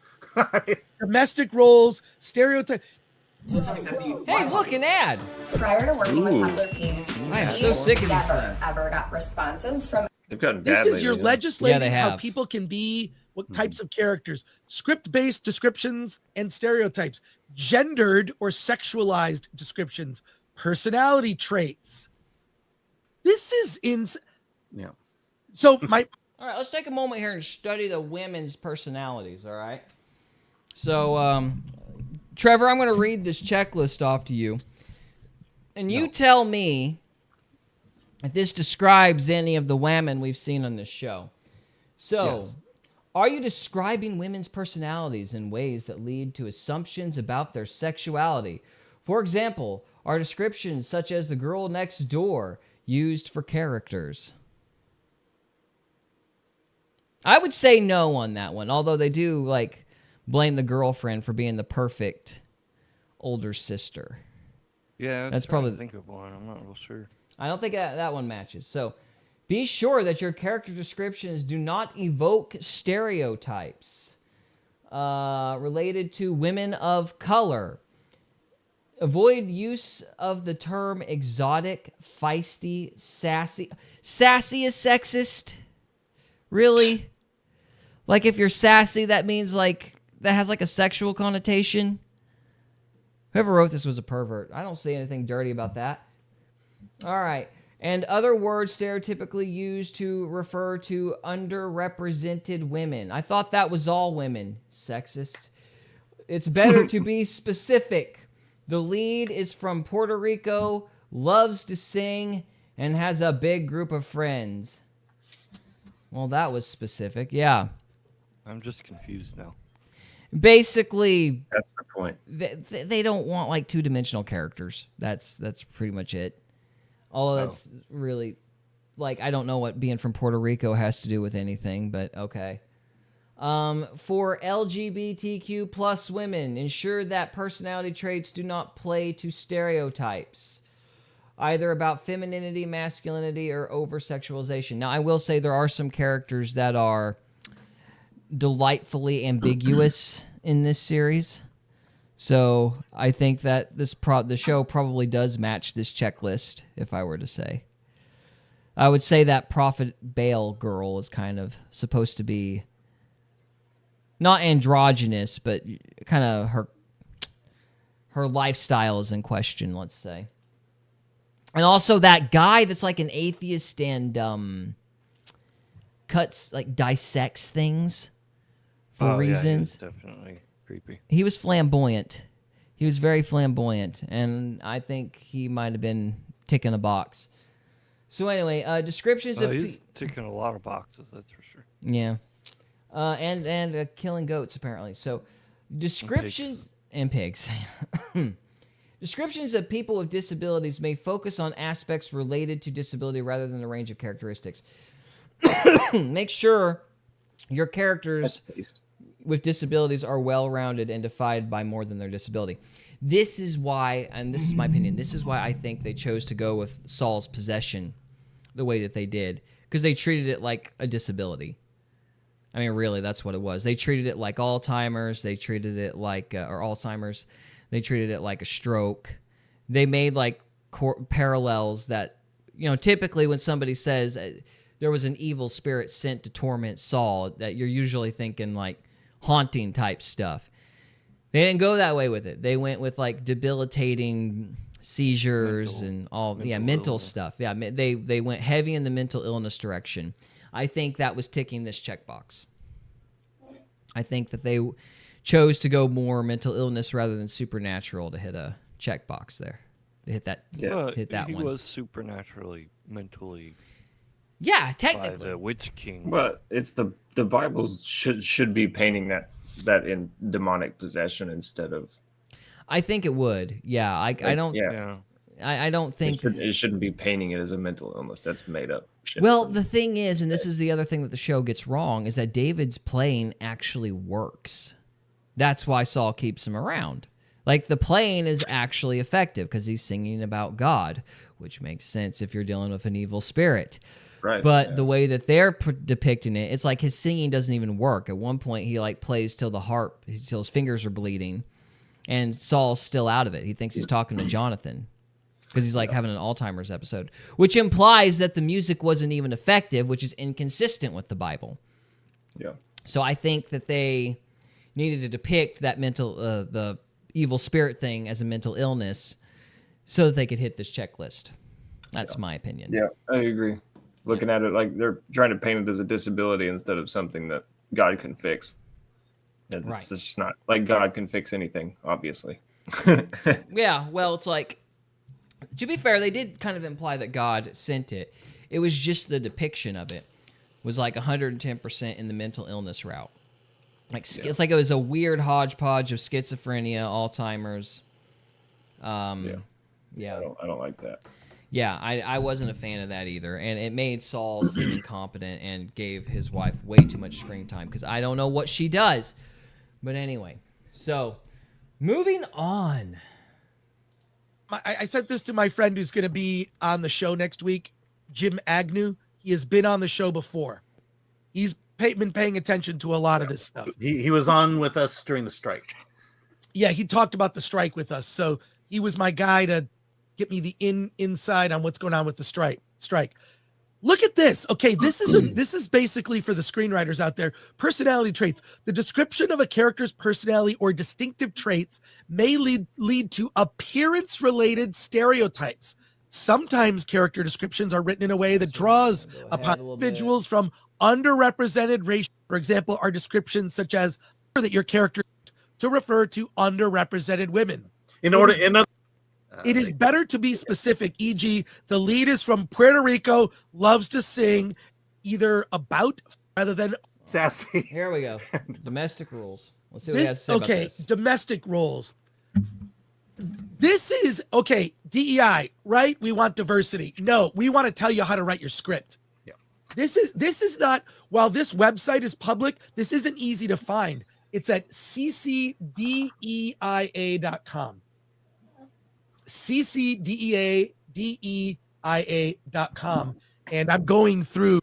domestic roles, stereotype. Hey, look, an ad. Prior to working with other teams, I am so sick of these never things. ever got responses from They've gotten This bad is lately, your though. legislating Yeah, they how have. people can be, what types of characters, script-based descriptions and stereotypes, gendered or sexualized descriptions, personality traits. This is Yeah. So my All right, let's take a moment here and study the women's personalities, all right? So, Trevor, I'm going to read this checklist off to you. And you tell me if this describes any of the women we've seen on this show. So, Yes. are you describing women's personalities in ways that lead to assumptions about their sexuality? For example, are descriptions such as the girl next door used for characters? I would say no on that one, although they do like blame the girlfriend for being the perfect older sister. Yeah, That's that's probably probably- think of one. I'm not real sure. I don't think that one matches. So be sure that your character descriptions do not evoke stereotypes related to women of color. Avoid use of the term exotic, feisty, sassy. Sassy is sexist? Really? Like if you're sassy, that means like, that has like a sexual connotation? Whoever wrote this was a pervert. I don't see anything dirty about that. All right. And other words stereotypically used to refer to underrepresented women. I thought that was all women. Sexist. It's better to be specific. The lead is from Puerto Rico, loves to sing, and has a big group of friends. Well, that was specific. Yeah. I'm just confused now. Basically, That's the point. they don't want like two-dimensional characters. That's pretty much it. Although that's really, like, I don't know what being from Puerto Rico has to do with anything, but okay. For LGBTQ plus women, ensure that personality traits do not play to stereotypes, either about femininity, masculinity, or over-sexualization. Now, I will say there are some characters that are delightfully ambiguous in this series. So I think that the show probably does match this checklist, if I were to say. I would say that Prophet Baal girl is kind of supposed to be not androgynous, but kind of her lifestyle is in question, let's say. And also that guy that's like an atheist and dissects things for reasons. Yeah, definitely creepy. He was flamboyant. He was very flamboyant, and I think he might have been ticking a box. So anyway, descriptions of he's ticking a lot of boxes, that's for sure. yeah, and killing goats apparently. So descriptions and pigs. Descriptions of people with disabilities may focus on aspects related to disability rather than a range of characteristics. Make sure your characters with disabilities are well-rounded and defined by more than their disability. This is why, and this is my opinion, this is why I think they chose to go with Saul's possession the way that they did, because they treated it like a disability. I mean, really, that's what it was. They treated it like Alzheimer's. They treated it like, or Alzheimer's. They treated it like a stroke. They made like parallels that, typically when somebody says there was an evil spirit sent to torment Saul, that you're usually thinking like haunting type stuff. They didn't go that way with it. They went with like debilitating seizures and all, mental stuff. Yeah, they went heavy in the mental illness direction. I think that was ticking this checkbox. I think that they chose to go more mental illness rather than supernatural to hit a checkbox there. To hit that, hit that he one. He was supernaturally, mentally. Yeah, technically. By the Witch King. But it's the Bible should be painting that in demonic possession instead of. I think it would. Yeah, I don't. Yeah. I don't think it shouldn't be painting it as a mental illness. That's made up shit. Well, the thing is, and this is the other thing that the show gets wrong, is that David's playing actually works. That's why Saul keeps him around. Like, the playing is actually effective because he's singing about God, which makes sense if you're dealing with an evil spirit. Right. But the way that they're depicting it, it's like his singing doesn't even work. At one point, he like plays till his fingers are bleeding, and Saul's still out of it. He thinks he's talking to Jonathan because he's like having an Alzheimer's episode, which implies that the music wasn't even effective, which is inconsistent with the Bible. Yeah. So I think that they needed to depict that the evil spirit thing as a mental illness so that they could hit this checklist. That's my opinion. Yeah, I agree. Looking at it like they're trying to paint it as a disability instead of something that God can fix. It's just not like God can fix anything, obviously. Yeah, well, it's like, to be fair, they did kind of imply that God sent it. It was just the depiction of it was like 110% in the mental illness route. Like it's like it was a weird hodgepodge of schizophrenia, Alzheimer's. Yeah. I don't like that. Yeah, I wasn't a fan of that either, and it made Saul seem incompetent and gave his wife way too much screen time because I don't know what she does. But anyway, so moving on. I sent this to my friend who's going to be on the show next week, Jim Agnew. He has been on the show before. He's been paying attention to a lot of this stuff. He was on with us during the strike. Yeah, he talked about the strike with us. So he was my guy to get me the inside on what's going on with the strike. Look at this. Okay, this is basically for the screenwriters out there. Personality traits. The description of a character's personality or distinctive traits may lead to appearance-related stereotypes. Sometimes character descriptions are written in a way that draws upon individuals from underrepresented race. For example, are descriptions such as that your character to refer to underrepresented women. It is better to be specific, e.g., the lead is from Puerto Rico, loves to sing, either about rather than sassy. Here we go. Domestic rules. Let's see what he has to say about this. Domestic roles. This is, DEI, right? We want diversity. No, we want to tell you how to write your script. Yeah. This is not, while this website is public, this isn't easy to find. It's at ccdeia.com. ccdeia.com. And I'm going through.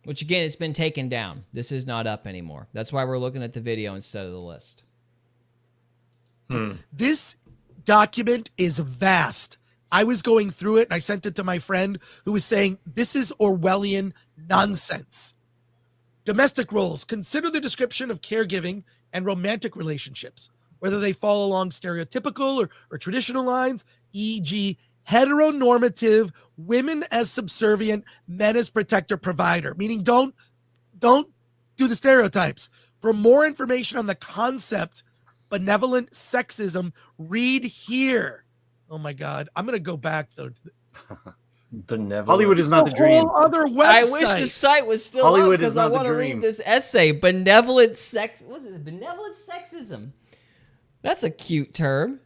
Which again, it's been taken down. This is not up anymore. That's why we're looking at the video instead of the list. This document is vast. I was going through it and I sent it to my friend who was saying, this is Orwellian nonsense. Domestic roles. Consider the description of caregiving and romantic relationships, whether they fall along stereotypical or traditional lines, e.g., heteronormative, women as subservient, men as protector, provider, meaning don't do the stereotypes. For more information on the concept, benevolent sexism, read here. Oh my God. I'm going to go back though. Benevolent. Hollywood is not the dream. Whole other website. I wish the site was still up Hollywood because is I not the want to dream. read this essay. Benevolent sex. What's it? Benevolent sexism. That's a cute term.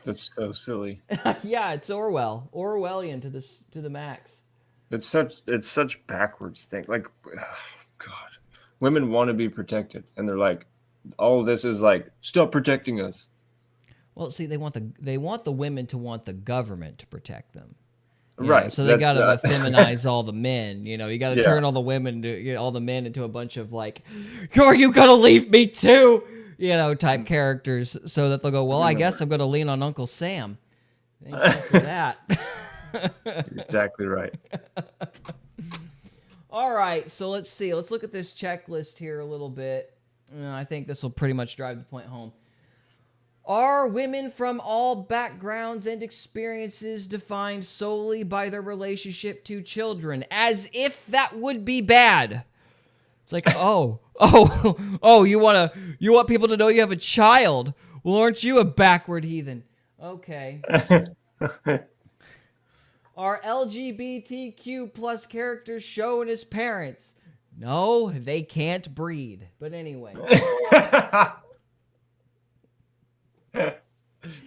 That's so silly. Yeah, it's Orwellian to the max. It's such backwards thing. Like, God, women want to be protected, and they're like, all of this is like, stop protecting us. Well, see, they want the women to want the government to protect them. Right. So they got to that's, feminize all the men. You know, you got to Yeah. turn all the women, all the men into a bunch of like, are you gonna leave me too? You know, type characters, so that they'll go, well, I guess I'm gonna lean on Uncle Sam. Thank you for that. exactly right. All right, so let's see. Let's look at this checklist here a little bit. I think this will pretty much drive the point home. Are women from all backgrounds and experiences defined solely by their relationship to children? As if that would be bad. It's like, you want people to know you have a child. Well, aren't you a backward heathen? Okay. Are LGBTQ plus characters shown as parents? No, they can't breed. But anyway. That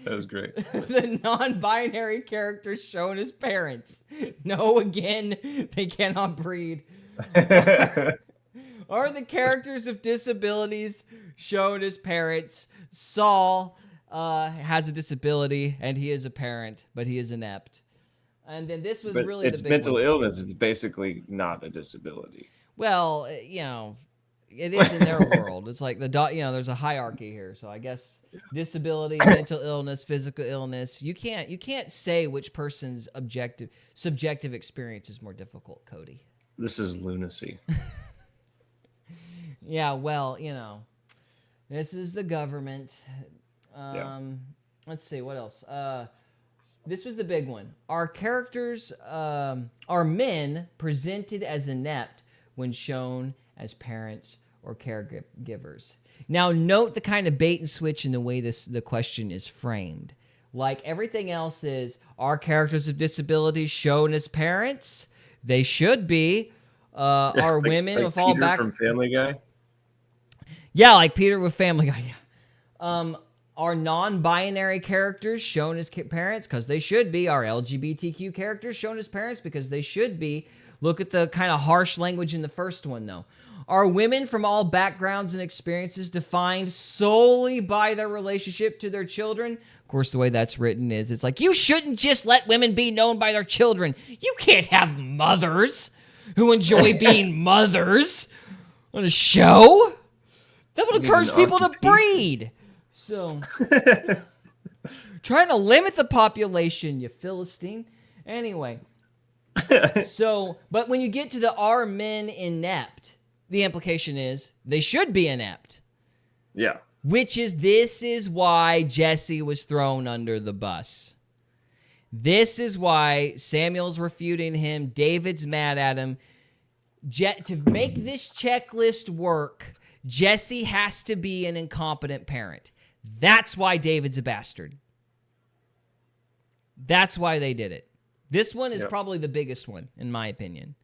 was great. The non-binary characters shown as parents. No, again, they cannot breed. Are the characters of disabilities shown as parents? Saul has a disability, and he is a parent, but he is inept. And then this was But really it's the big mental one. illness. It's basically not a disability. Well, it is in their world. It's like there's a hierarchy here. So I guess disability, mental illness, physical illness. You can't say which person's subjective experience is more difficult, Cody. This is lunacy. Yeah, well, this is the government. Let's see what else. This was the big one. Are characters are men presented as inept when shown as parents or caregivers? Now, note the kind of bait and switch in the way the question is framed. Like everything else is, are characters of disabilities shown as parents? They should be. Are women like with all Peter back from Family Guy? Yeah, like Peter with Family Guy. Yeah. Are non-binary characters shown as parents? Because they should be. Are LGBTQ characters shown as parents? Because they should be. Look at the kind of harsh language in the first one, though. Are women from all backgrounds and experiences defined solely by their relationship to their children? Of course, the way that's written is, it's like, you shouldn't just let women be known by their children. You can't have mothers who enjoy being mothers on a show. That would encourage people to breed. So, trying to limit the population, you Philistine. Anyway, but when you get to the are men inept, the implication is they should be inept. Yeah. This is why Jesse was thrown under the bus. This is why Samuel's refuting him. David's mad at him. To make this checklist work, Jesse has to be an incompetent parent. That's why David's a bastard. That's why they did it. This one is probably the biggest one, in my opinion.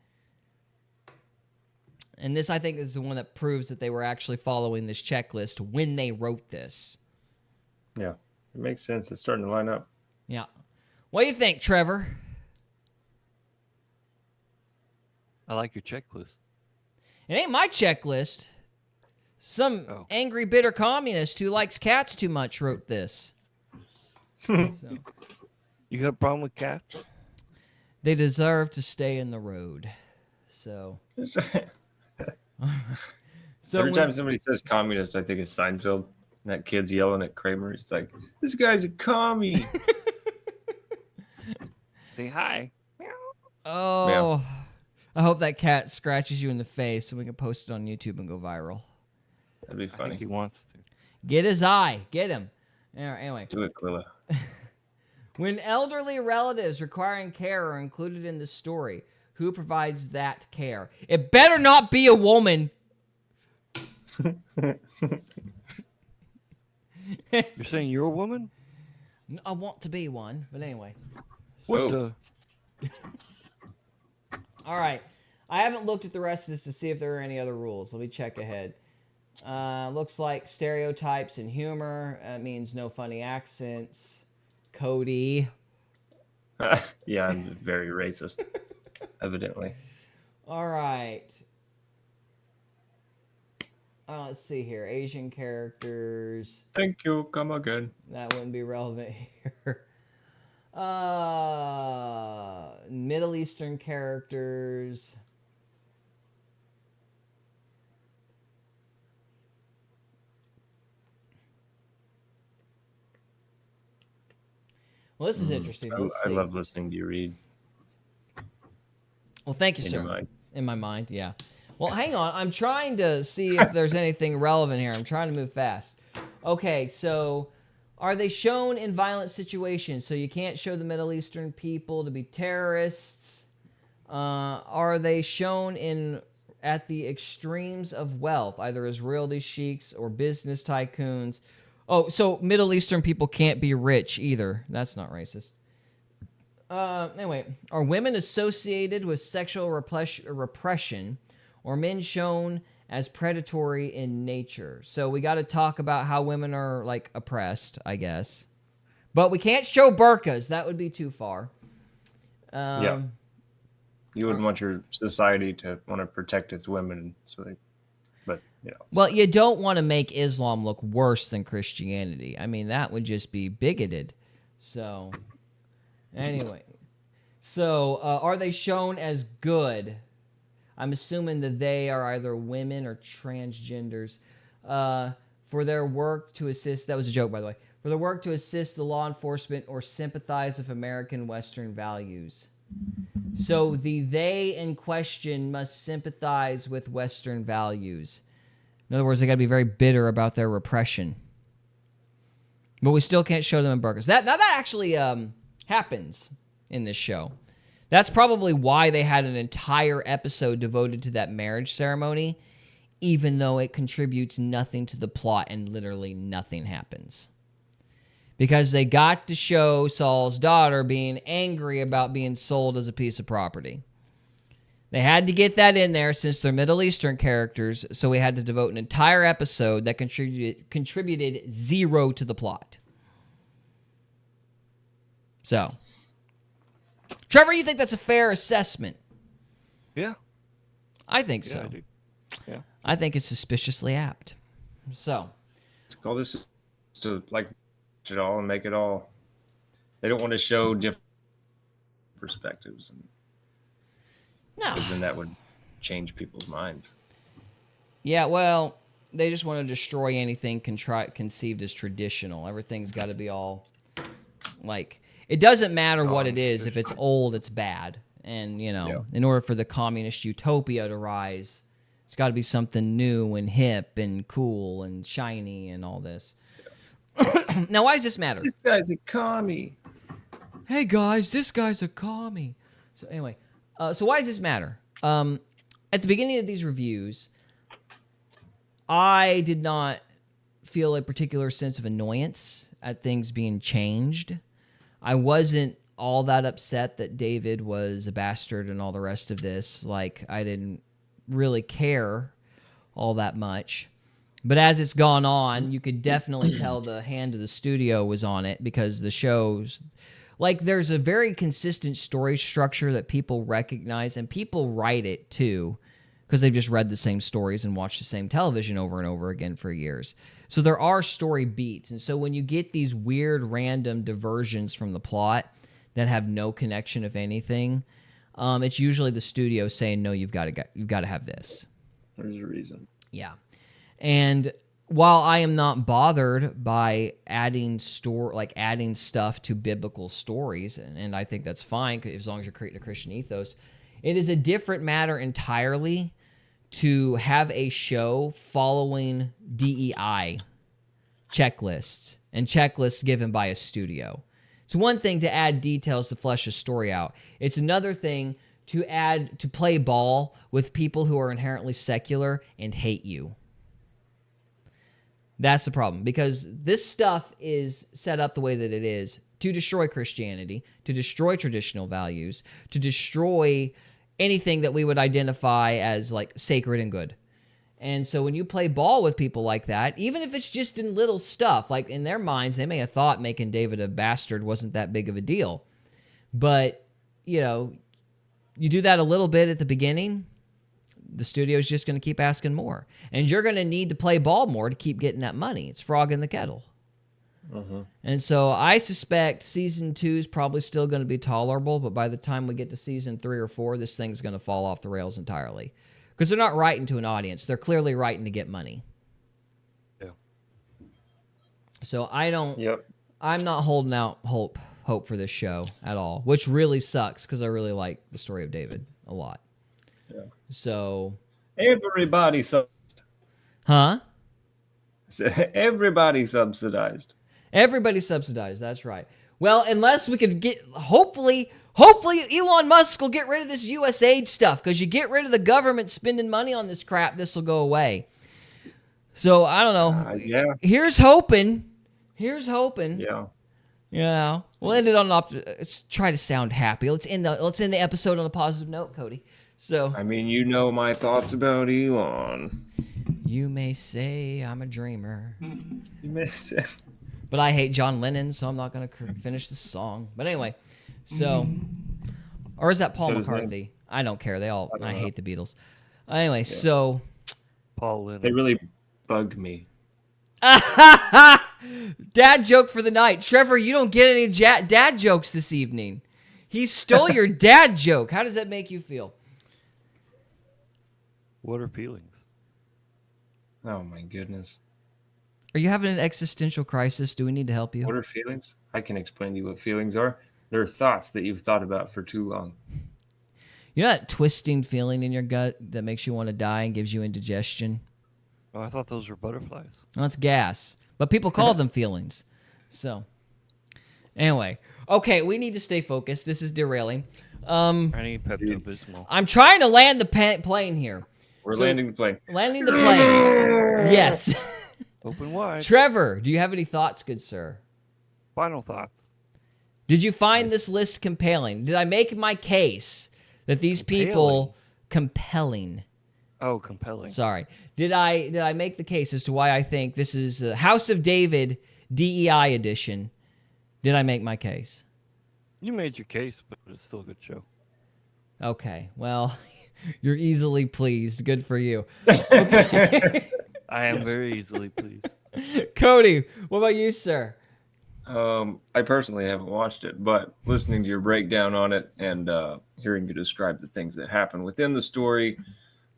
And this, I think, is the one that proves that they were actually following this checklist when they wrote this. Yeah. It makes sense. It's starting to line up. Yeah. What do you think, Trevor? I like your checklist. It ain't my checklist. Some Oh. angry, bitter communist who likes cats too much wrote this. So, You got a problem with cats? they deserve to stay in the road. So, Every when- time somebody says communist, I think it's Seinfeld. And that kid's yelling at Kramer. He's like, "This guy's a commie." Say hi. oh, I hope that cat scratches you in the face so we can post it on YouTube and go viral. That'd be I think funny. he wants to. Get his eye. Get him. All right, anyway. Do it, Quilla. When elderly relatives requiring care are included in the story, who provides that care? It better not be a woman. You're saying you're a woman? I want to be one, but anyway. What Whoa. the? All right. I haven't looked at the rest of this to see if there are any other rules. Let me check ahead. Looks like stereotypes and humor. Means no funny accents. Cody. Yeah, I'm very racist. Evidently. All right. Let's see here. Asian characters. Thank you. Come again. That wouldn't be relevant here. Middle Eastern characters. Well, this is interesting. Let's I see. love listening to you read. Well, thank you, In sir. your mind. In my mind, yeah. Well, hang on. I'm trying to see if there's anything relevant here. I'm trying to move fast. Okay, so are they shown in violent situations? So you can't show the Middle Eastern people to be terrorists. Are they shown at the extremes of wealth, either as realty sheiks or business tycoons? Oh, so Middle Eastern people can't be rich either. That's not racist. Anyway, are women associated with sexual repression or men shown as predatory in nature? So we got to talk about how women are, like, oppressed, I guess. But we can't show burqas. That would be too far. Yeah. You wouldn't want your society to want to protect its women, but you know. Well, you don't want to make Islam look worse than Christianity. I mean, that would just be bigoted. So, anyway. So, are they shown as good? I'm assuming that they are either women or transgenders. For their work to assist, that was a joke, by the way, for their work to assist the law enforcement or sympathize with American Western values. So the they in question must sympathize with Western values. In other words, they got to be very bitter about their repression. But we still can't show them in burqas. That actually happens in this show. That's probably why they had an entire episode devoted to that marriage ceremony, even though it contributes nothing to the plot and literally nothing happens. Because they got to show Saul's daughter being angry about being sold as a piece of property. They had to get that in there since they're Middle Eastern characters, so we had to devote an entire episode that contributed zero to the plot. So, Trevor, you think that's a fair assessment? Yeah. I think Yeah, so. I do. Yeah. I think it's suspiciously apt. So, Let's call this to like it all and make it all. They don't want to show different perspectives, no. because then that would change people's minds. Yeah, well, they just want to destroy anything conceived as traditional. Everything's got to be all, like, it doesn't matter what it is. If it's old, it's bad. And, you know, in order for the communist utopia to rise, it's got to be something new and hip and cool and shiny and all this. Now, why does this matter? This guy's a commie. Hey, guys, this guy's a commie. So, anyway, so why does this matter? At the beginning of these reviews, I did not feel a particular sense of annoyance at things being changed. I wasn't all that upset that David was a bastard and all the rest of this. Like, I didn't really care all that much. But as it's gone on, you could definitely tell the hand of the studio was on it, because the shows, like there's a very consistent story structure that people recognize, and people write it too, because they've just read the same stories and watched the same television over and over again for years. So there are story beats. And so when you get these weird random diversions from the plot that have no connection, if anything, it's usually the studio saying, no, you've got to have this. There's a reason. Yeah. And while I am not bothered by adding stuff to biblical stories, and I think that's fine as long as you're creating a Christian ethos, it is a different matter entirely to have a show following DEI checklists and checklists given by a studio. It's one thing to add details to flesh a story out. It's another thing to play ball with people who are inherently secular and hate you. That's the problem, because this stuff is set up the way that it is to destroy Christianity, to destroy traditional values, to destroy anything that we would identify as like sacred and good. And so when you play ball with people like that, even if it's just in little stuff, like in their minds, they may have thought making David a bastard wasn't that big of a deal. But, you know, you do that a little bit at the beginning, the studio's just going to keep asking more. And you're going to need to play ball more to keep getting that money. It's frog in the kettle. And so I suspect season 2 is probably still going to be tolerable, but by the time we get to season 3 or 4, this thing's going to fall off the rails entirely. Because they're not writing to an audience. They're clearly writing to get money. Yeah. So I'm not holding out hope for this show at all, which really sucks because I really like the story of David a lot. Yeah. So. Everybody subsidized. Huh? Everybody subsidized. Everybody's subsidized, that's right. Well, unless we could get, hopefully Elon Musk will get rid of this USAID stuff, because you get rid of the government spending money on this crap, this will go away. So, I don't know. Yeah. Here's hoping. Yeah. You know, we'll end it on let's try to sound happy. Let's end the episode on a positive note, Cody. So, I mean, you know my thoughts about Elon. You may say I'm a dreamer. You may say. But I hate John Lennon, so I'm not going to finish the song. But anyway, so... Or is that Paul McCartney? I don't care. I hate the Beatles. Anyway, so... Paul Lennon. They really bug me. Dad joke for the night. Trevor, you don't get any dad jokes this evening. He stole your dad joke. How does that make you feel? What are feelings? Oh, my goodness. Are you having an existential crisis? Do we need to help you? What are feelings? I can explain to you what feelings are. They're thoughts that you've thought about for too long. You know that twisting feeling in your gut that makes you want to die and gives you indigestion? Oh, I thought those were butterflies. Well, it's gas. But people call them feelings. So, anyway. Okay, we need to stay focused. This is derailing. I need Pepto-Bismol. I'm trying to land the plane here. We're landing the plane. Landing the plane. Yes. Open wide. Trevor, do you have any thoughts, good sir? Final thoughts. Did you find this list compelling? Did I make my case that these people compelling? Oh, compelling. Sorry. Did I make the case as to why I think this is House of David DEI edition? Did I make my case? You made your case, but it's still a good show. Okay. Well, you're easily pleased. Good for you. Okay. I am very easily pleased. Cody, what about you, sir? I personally haven't watched it, but listening to your breakdown on it and hearing you describe the things that happen within the story,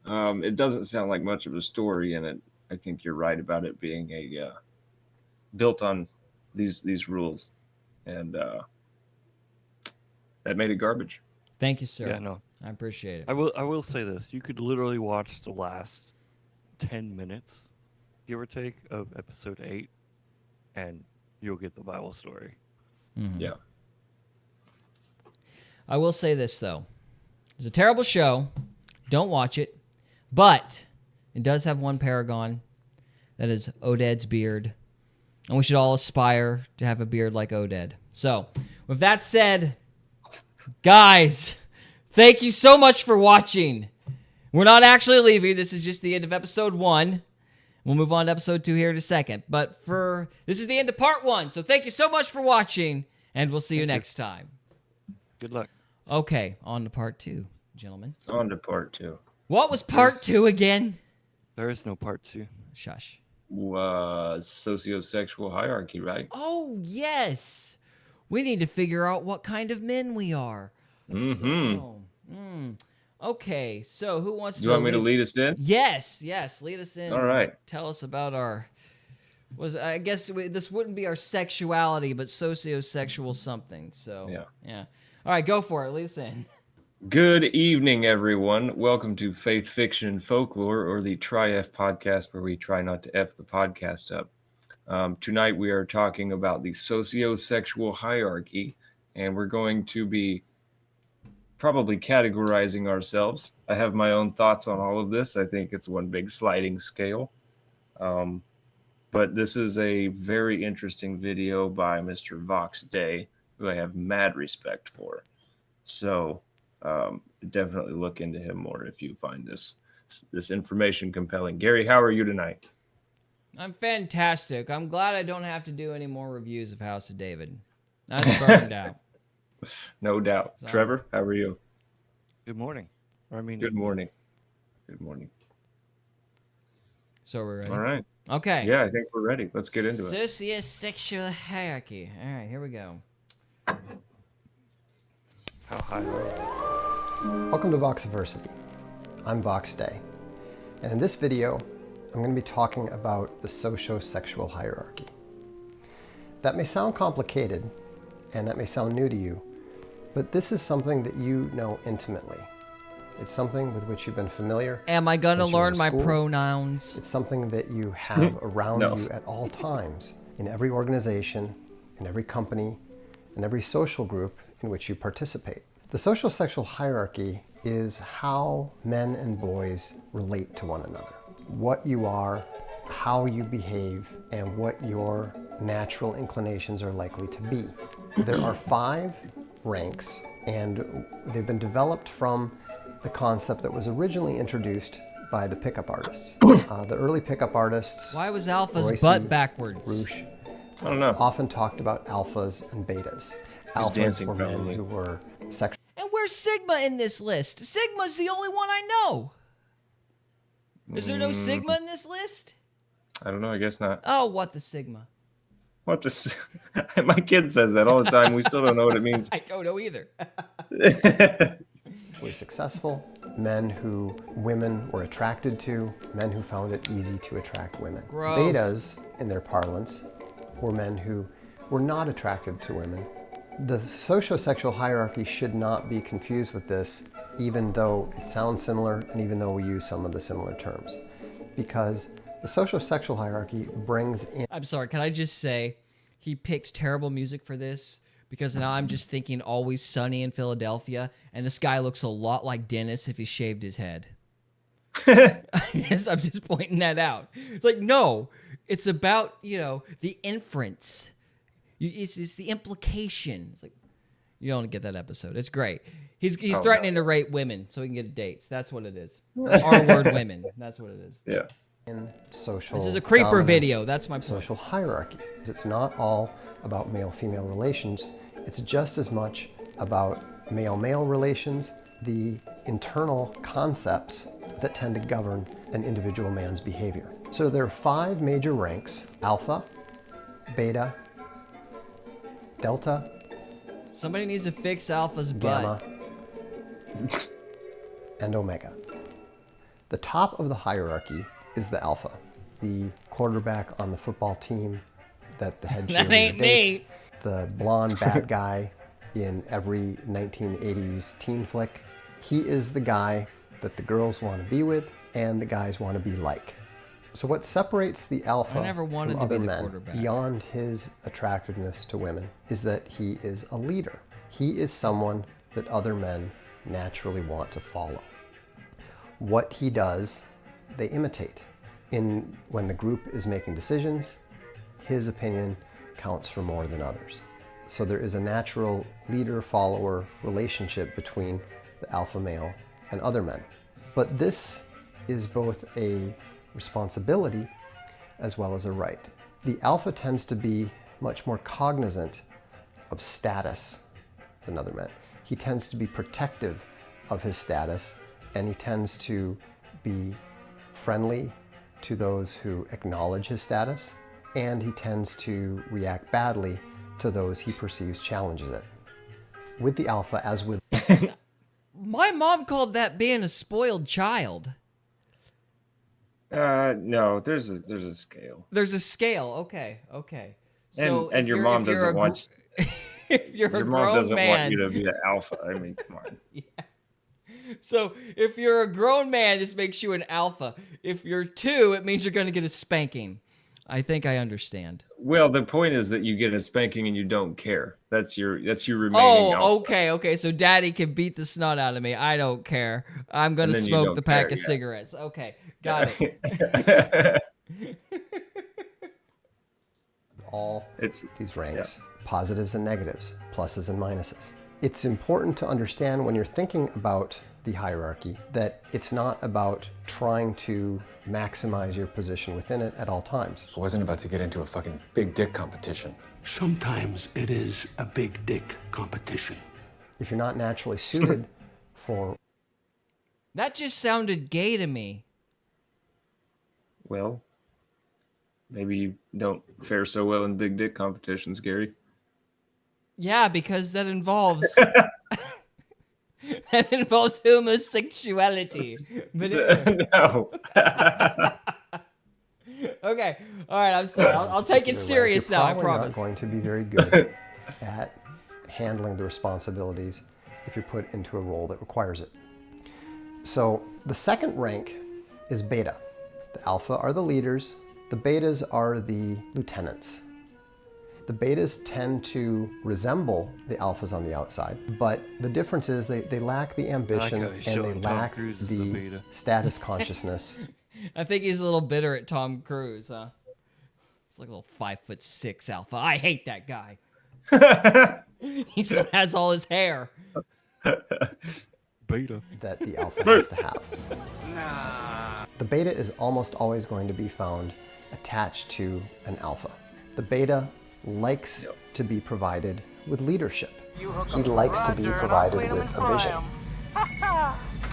it doesn't sound like much of a story, and I think you're right about it being a built on these rules, and that made it garbage. Thank you, sir. Yeah, no. I appreciate it. I will say this. You could literally watch the last 10 minutes, give or take, of episode 8, and you'll get the Bible story. Mm-hmm. Yeah. I will say this, though. It's a terrible show. Don't watch it. But it does have one paragon. That is Oded's beard. And we should all aspire to have a beard like Oded. So, with that said, guys, thank you so much for watching. We're not actually leaving. This is just the end of episode 1. We'll move on to episode 2 here in a second. But this is the end of part 1. So thank you so much for watching, And we'll see you next time. Good luck. Okay, on to part 2, gentlemen. On to part 2. What was part 2 again? There is no part 2. Shush. Sociosexual hierarchy, right? Oh, yes. We need to figure out what kind of men we are. Okay, so who wants to You want me to lead us in? Yes, lead us in. All right. Tell us about our... I guess this wouldn't be our sexuality, but sociosexual something. So, yeah. All right, go for it. Lead us in. Good evening, everyone. Welcome to Faith, Fiction, and Folklore, or the Tri-F podcast, where we try not to F the podcast up. Tonight, we are talking about the sociosexual hierarchy, and we're going to be probably categorizing ourselves. I have my own thoughts on all of this. I think it's one big sliding scale. But this is a very interesting video by Mr. Vox Day, who I have mad respect for. So definitely look into him more if you find this information compelling. Gary, how are you tonight? I'm fantastic. I'm glad I don't have to do any more reviews of House of David. That's burned out. No doubt. Sorry. Trevor, how are you? Good morning. Good morning. Good morning. So we're ready? All right. Okay. Yeah, I think we're ready. Let's get into it. Sociosexual hierarchy. All right, here we go. How high are you? Welcome to Voxiversity. I'm Vox Day, and in this video, I'm going to be talking about the sociosexual hierarchy. That may sound complicated, and that may sound new to you, but this is something that you know intimately. It's something with which you've been familiar. Am I going to since you were learn in my school. pronouns? It's something that you have around No. you at all times, in every organization, in every company, in every social group in which you participate. The sociosexual hierarchy is how men and boys relate to one another. What you are, how you behave, and what your natural inclinations are likely to be. There are 5 ranks, and they've been developed from the concept that was originally introduced by the pickup artists. The early pickup artists, Why was Alpha's Royce, butt backwards? Roosh, I don't know. often talked about alphas and betas. Alphas dancing, were men probably. who were sexually And where's Sigma in this list? Sigma's the only one I know. Is there no Sigma in this list? I don't know. I guess not. Oh, what the Sigma? What the? My kid says that all the time. We still don't know what it means. I don't know either. successful, men who women were attracted to, men who found it easy to attract women. Gross. Betas, in their parlance, were men who were not attracted to women. The sociosexual hierarchy should not be confused with this, even though it sounds similar and even though we use some of the similar terms. Because the sociosexual hierarchy brings in... I'm sorry, can I just say, he picked terrible music for this, because now I'm just thinking Always Sunny in Philadelphia, and this guy looks a lot like Dennis if he shaved his head. I guess I'm just pointing that out. It's like, no, it's about, the inference. It's the implication. It's like, you don't get that episode. It's great. He's threatening to rape women so he can get dates. That's what it is. R-word women. That's what it is. Yeah. in social This is a creeper dominance, video. That's my point. social hierarchy. It's not all about male-female relations. It's just as much about male-male relations, the internal concepts that tend to govern an individual man's behavior. So there are 5 major ranks: alpha, beta, delta, Somebody needs to fix Alpha's butt. gamma, and omega. The top of the hierarchy is the alpha, the quarterback on the football team that the head That cheerleader ain't dates, me. the blonde bad guy in every 1980s teen flick. He is the guy that the girls want to be with and the guys want to be like. So what separates the alpha I never wanted from to be other the men quarterback. beyond his attractiveness to women is that he is a leader. He is someone that other men naturally want to follow. What he does, they imitate. When the group is making decisions, his opinion counts for more than others. So there is a natural leader-follower relationship between the alpha male and other men. But this is both a responsibility as well as a right. The alpha tends to be much more cognizant of status than other men. He tends to be protective of his status, and he tends to be friendly to those who acknowledge his status, and he tends to react badly to those he perceives challenges it. With the alpha, as with... My mom called that being a spoiled child. No, there's a scale. There's a scale. Okay. So And your mom doesn't want if you're your a mom grown doesn't man, want you to be an alpha. I mean, come on. yeah. So if you're a grown man, this makes you an alpha. If you're 2, it means you're going to get a spanking. I think I understand. Well, the point is that you get a spanking and you don't care. That's your remaining alpha. Okay. So daddy can beat the snot out of me. I don't care. I'm going to And then you smoke don't the pack care, of yeah. cigarettes. Okay. Got it. all It's these ranks, positives and negatives, pluses and minuses. It's important to understand when you're thinking about the hierarchy that it's not about trying to maximize your position within it at all times. I wasn't about to get into a fucking big dick competition. Sometimes it is a big dick competition. If you're not naturally suited for... That just sounded gay to me. Well, maybe you don't fare so well in big dick competitions, Gary. Yeah, because that involves that involves homosexuality. But anyway. No. Okay, all right. I'm sorry. I'll take it serious now. I You're promise. probably not going to be very good at handling the responsibilities if you're put into a role that requires it. So the second rank is beta. The alpha are the leaders. The betas are the lieutenants. The betas tend to resemble the alphas on the outside, but the difference is they lack the ambition and they lack the status consciousness. I think he's a little bitter at Tom Cruise, huh? It's like a little 5'6" alpha. I hate that guy. He still has all his hair. Beta. That the alpha has to have. The beta is almost always going to be found attached to an alpha. The beta likes to be provided with leadership. He likes to be provided with a vision.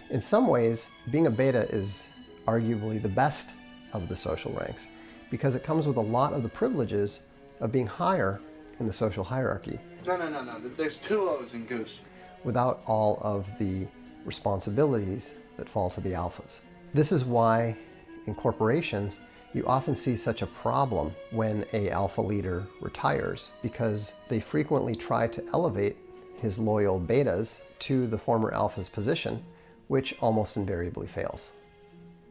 In some ways, being a beta is arguably the best of the social ranks because it comes with a lot of the privileges of being higher in the social hierarchy. No. There's 2 O's in Goose. Without all of the responsibilities that fall to the alphas. This is why in corporations you often see such a problem when an alpha leader retires because they frequently try to elevate his loyal betas to the former alpha's position, which almost invariably fails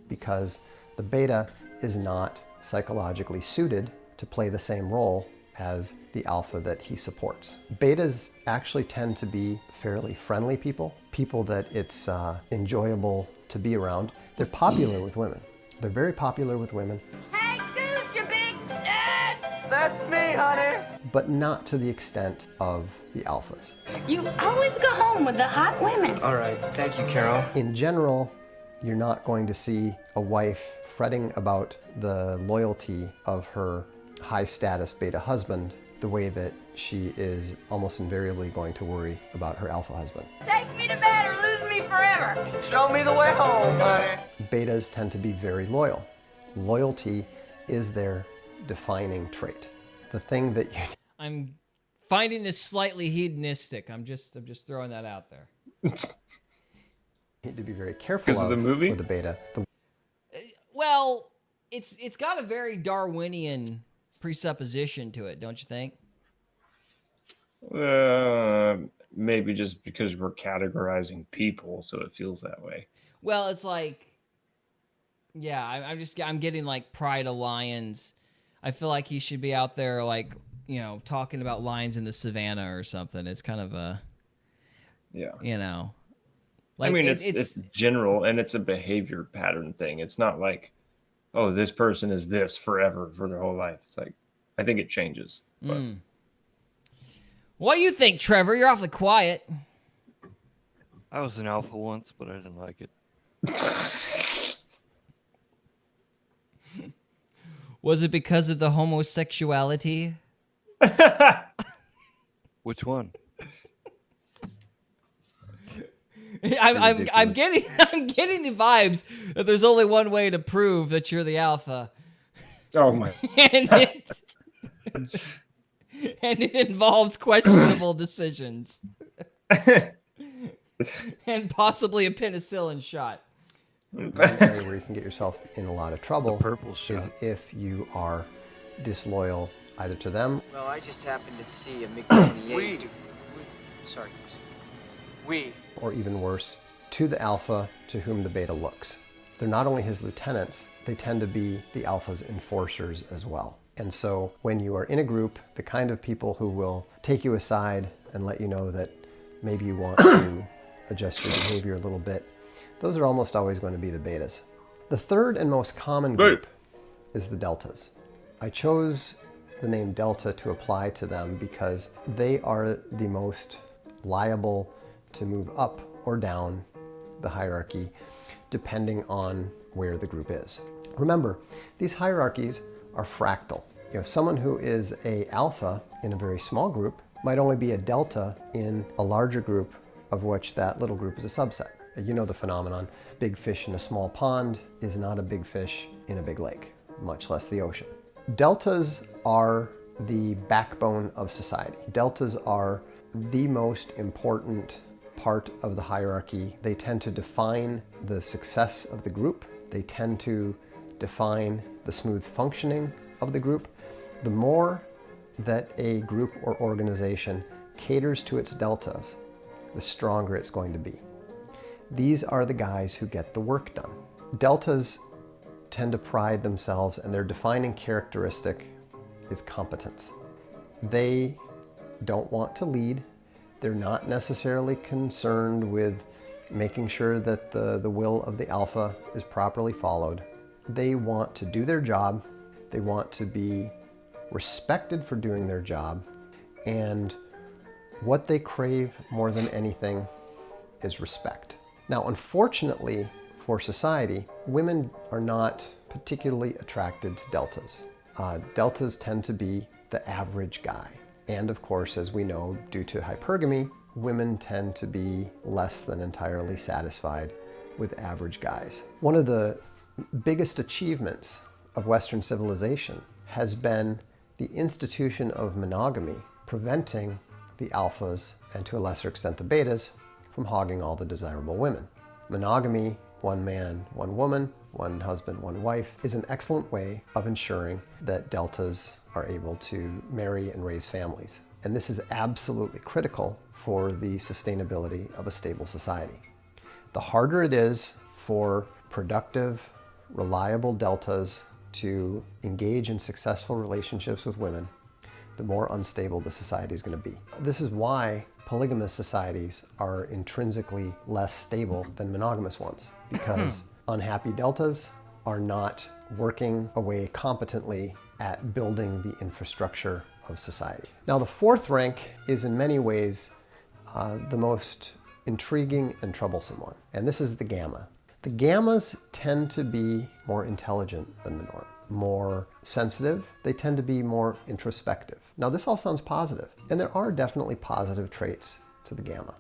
because the beta is not psychologically suited to play the same role as the alpha that he supports. Betas actually tend to be fairly friendly people that it's enjoyable to be around. They're popular with women. They're very popular with women. Hey, Goose, you big stud! That's me, honey. But not to the extent of the alphas. You always go home with the hot women. All right, thank you, Carol. In general, you're not going to see a wife fretting about the loyalty of her high status beta husband the way that she is almost invariably going to worry about her alpha husband. Take me to bed or lose me forever. Show me the way home, honey. Betas tend to be very loyal. Loyalty is their defining trait. The thing that you I'm finding this slightly hedonistic. I'm just throwing that out there. need to be very careful Because of the movie? with the beta. Well, it's got a very Darwinian presupposition to it, don't you think? Maybe just because we're categorizing people, so it feels that way. Well, it's like, yeah, I'm getting like Pride of Lions. I feel like he should be out there, like, you know, talking about lions in the savannah or something. It's kind of a, Yeah. you know, like I mean, it's general and it's a behavior pattern thing. It's not like, oh, this person is this forever for their whole life. It's like, I think it changes. But What do you think, Trevor? You're awfully quiet. I was an alpha once, but I didn't like it. Was it because of the homosexuality? Which one? I'm getting the vibes that there's only one way to prove that you're the alpha. Oh my! and it involves questionable decisions. And possibly a penicillin shot. One area where you can get yourself in a lot of trouble purple shot. is if you are disloyal either to them. Well, I just happened to see a MiG-28. Sorry. Or even worse, to the alpha to whom the beta looks. They're not only his lieutenants, they tend to be the alpha's enforcers as well. And so when you are in a group, the kind of people who will take you aside and let you know that maybe you want to adjust your behavior a little bit, those are almost always going to be the betas. The third and most common group is the deltas. I chose the name delta to apply to them because they are the most liable to move up or down the hierarchy depending on where the group is. Remember, these hierarchies are fractal. You know, someone who is a alpha in a very small group might only be a delta in a larger group of which that little group is a subset. You know the phenomenon, big fish in a small pond is not a big fish in a big lake, much less the ocean. Deltas are the backbone of society. Deltas are the most important part of the hierarchy. They tend to define the success of the group. They tend to define the smooth functioning of the group. The more that a group or organization caters to its deltas, the stronger it's going to be. These are the guys who get the work done. Deltas tend to pride themselves, and their defining characteristic is competence. They don't want to lead. They're not necessarily concerned with making sure that the will of the alpha is properly followed. They want to do their job. They want to be respected for doing their job. And what they crave more than anything is respect. Now, unfortunately for society, women are not particularly attracted to deltas. Deltas tend to be the average guy. And of course, as we know, due to hypergamy, women tend to be less than entirely satisfied with average guys. One of the biggest achievements of Western civilization has been the institution of monogamy, preventing the alphas, and to a lesser extent the betas, from hogging all the desirable women. Monogamy, one man, one woman, one husband, one wife, is an excellent way of ensuring that deltas are able to marry and raise families. And this is absolutely critical for the sustainability of a stable society. The harder it is for productive, reliable deltas to engage in successful relationships with women, the more unstable the society is going to be. This is why polygamous societies are intrinsically less stable than monogamous ones, because unhappy deltas are not working away competently at building the infrastructure of society. Now, the fourth rank is in many ways the most intriguing and troublesome one, and this is the gamma. The gammas tend to be more intelligent than the norm, more sensitive. They tend to be more introspective. Now, this all sounds positive, and there are definitely positive traits to the gamma.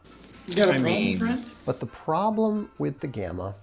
You got a problem, friend? But the problem with the gamma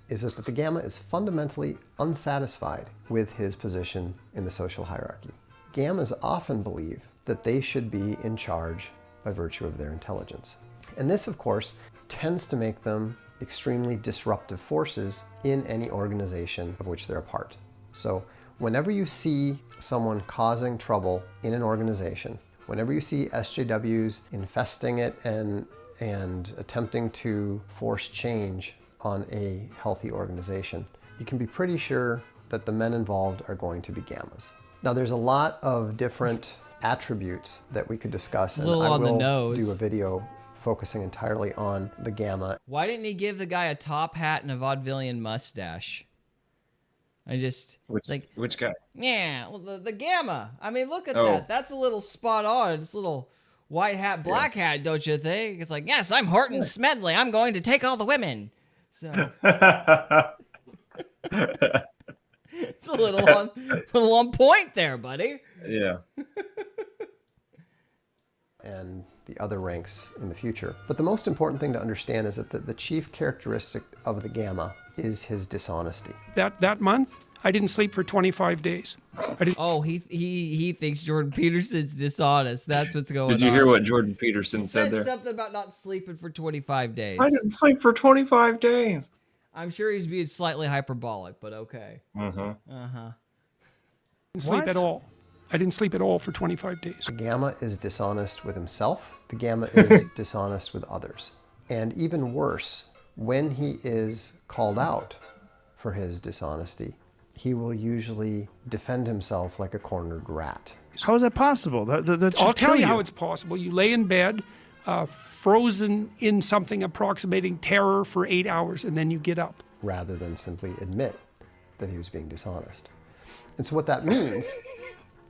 is that the gamma is fundamentally unsatisfied with his position in the social hierarchy. Gammas often believe that they should be in charge by virtue of their intelligence. And this, of course, tends to make them extremely disruptive forces in any organization of which they're a part. So whenever you see someone causing trouble in an organization, whenever you see SJWs infesting it and attempting to force change on a healthy organization, you can be pretty sure that the men involved are going to be gammas. Now, there's a lot of different attributes that we could discuss, and I will do a video focusing entirely on the gamma. Why didn't he give the guy a top hat and a vaudevillian mustache? Which guy? Yeah, well, the gamma. I mean, look at that. That's a little spot on. It's a little white hat, black hat, don't you think? It's like, yes, I'm Horton Smedley. I'm going to take all the women. So it's a little on point there, buddy. Yeah. and the other ranks in the future. But the most important thing to understand is that the chief characteristic of the Gamma is his dishonesty. That month, I didn't sleep for 25 days. Oh, he thinks Jordan Peterson's dishonest. That's what's going on. Did you hear what Jordan Peterson He said there? something about not sleeping for 25 days. I didn't sleep for 25 days. I'm sure he's being slightly hyperbolic, but okay. Didn't sleep at all. I didn't sleep at all for 25 days. The Gamma is dishonest with himself. The Gamma is dishonest with others. And even worse, when he is called out for his dishonesty, he will usually defend himself like a cornered rat. How is that possible? I'll tell you how it's possible. You lay in bed, frozen in something approximating terror for 8 hours, and then you get up. Rather than simply admit that he was being dishonest. And so what that means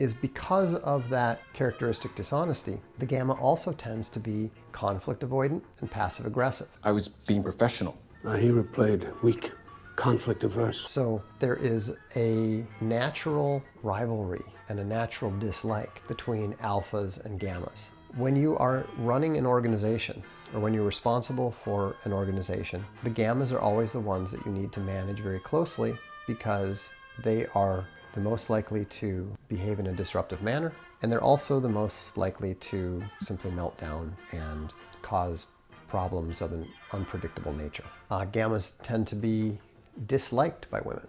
is because of that characteristic dishonesty, the Gamma also tends to be conflict avoidant and passive aggressive. I was being professional. He replayed weak, conflict averse. So there is a natural rivalry and a natural dislike between alphas and gammas. When you are running an organization, or when you're responsible for an organization, the gammas are always the ones that you need to manage very closely because they are the most likely to behave in a disruptive manner, and they're also the most likely to simply melt down and cause problems of an unpredictable nature. Gammas tend to be disliked by women,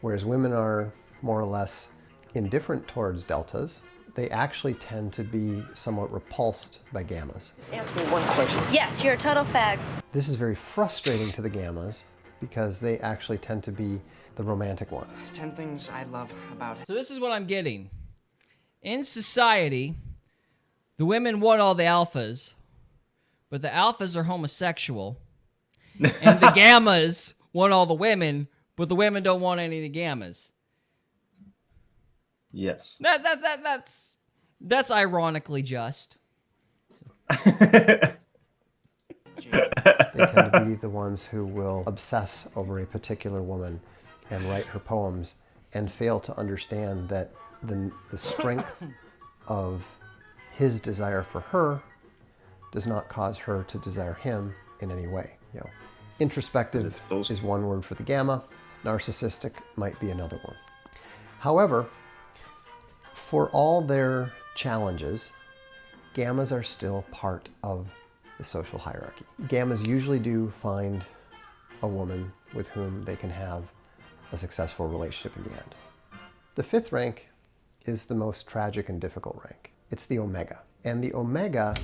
whereas women are more or less indifferent towards deltas. They actually tend to be somewhat repulsed by gammas. Answer me one question. Yes, you're a total fag. This is very frustrating to the gammas because they actually tend to be the romantic ones. 10 things I love about it. So this is what I'm getting. In society, the women want all the alphas, but the alphas are homosexual, and the gammas want all the women, but the women don't want any of the gammas. Yes. That's ironically just. They tend to be the ones who will obsess over a particular woman and write her poems and fail to understand that the strength of his desire for her does not cause her to desire him in any way. Introspective is one word for the gamma. Narcissistic might be another one. However, for all their challenges, gammas are still part of the social hierarchy. Gammas usually do find a woman with whom they can have a successful relationship in the end. The fifth rank is the most tragic and difficult rank. It's the Omega. And the Omega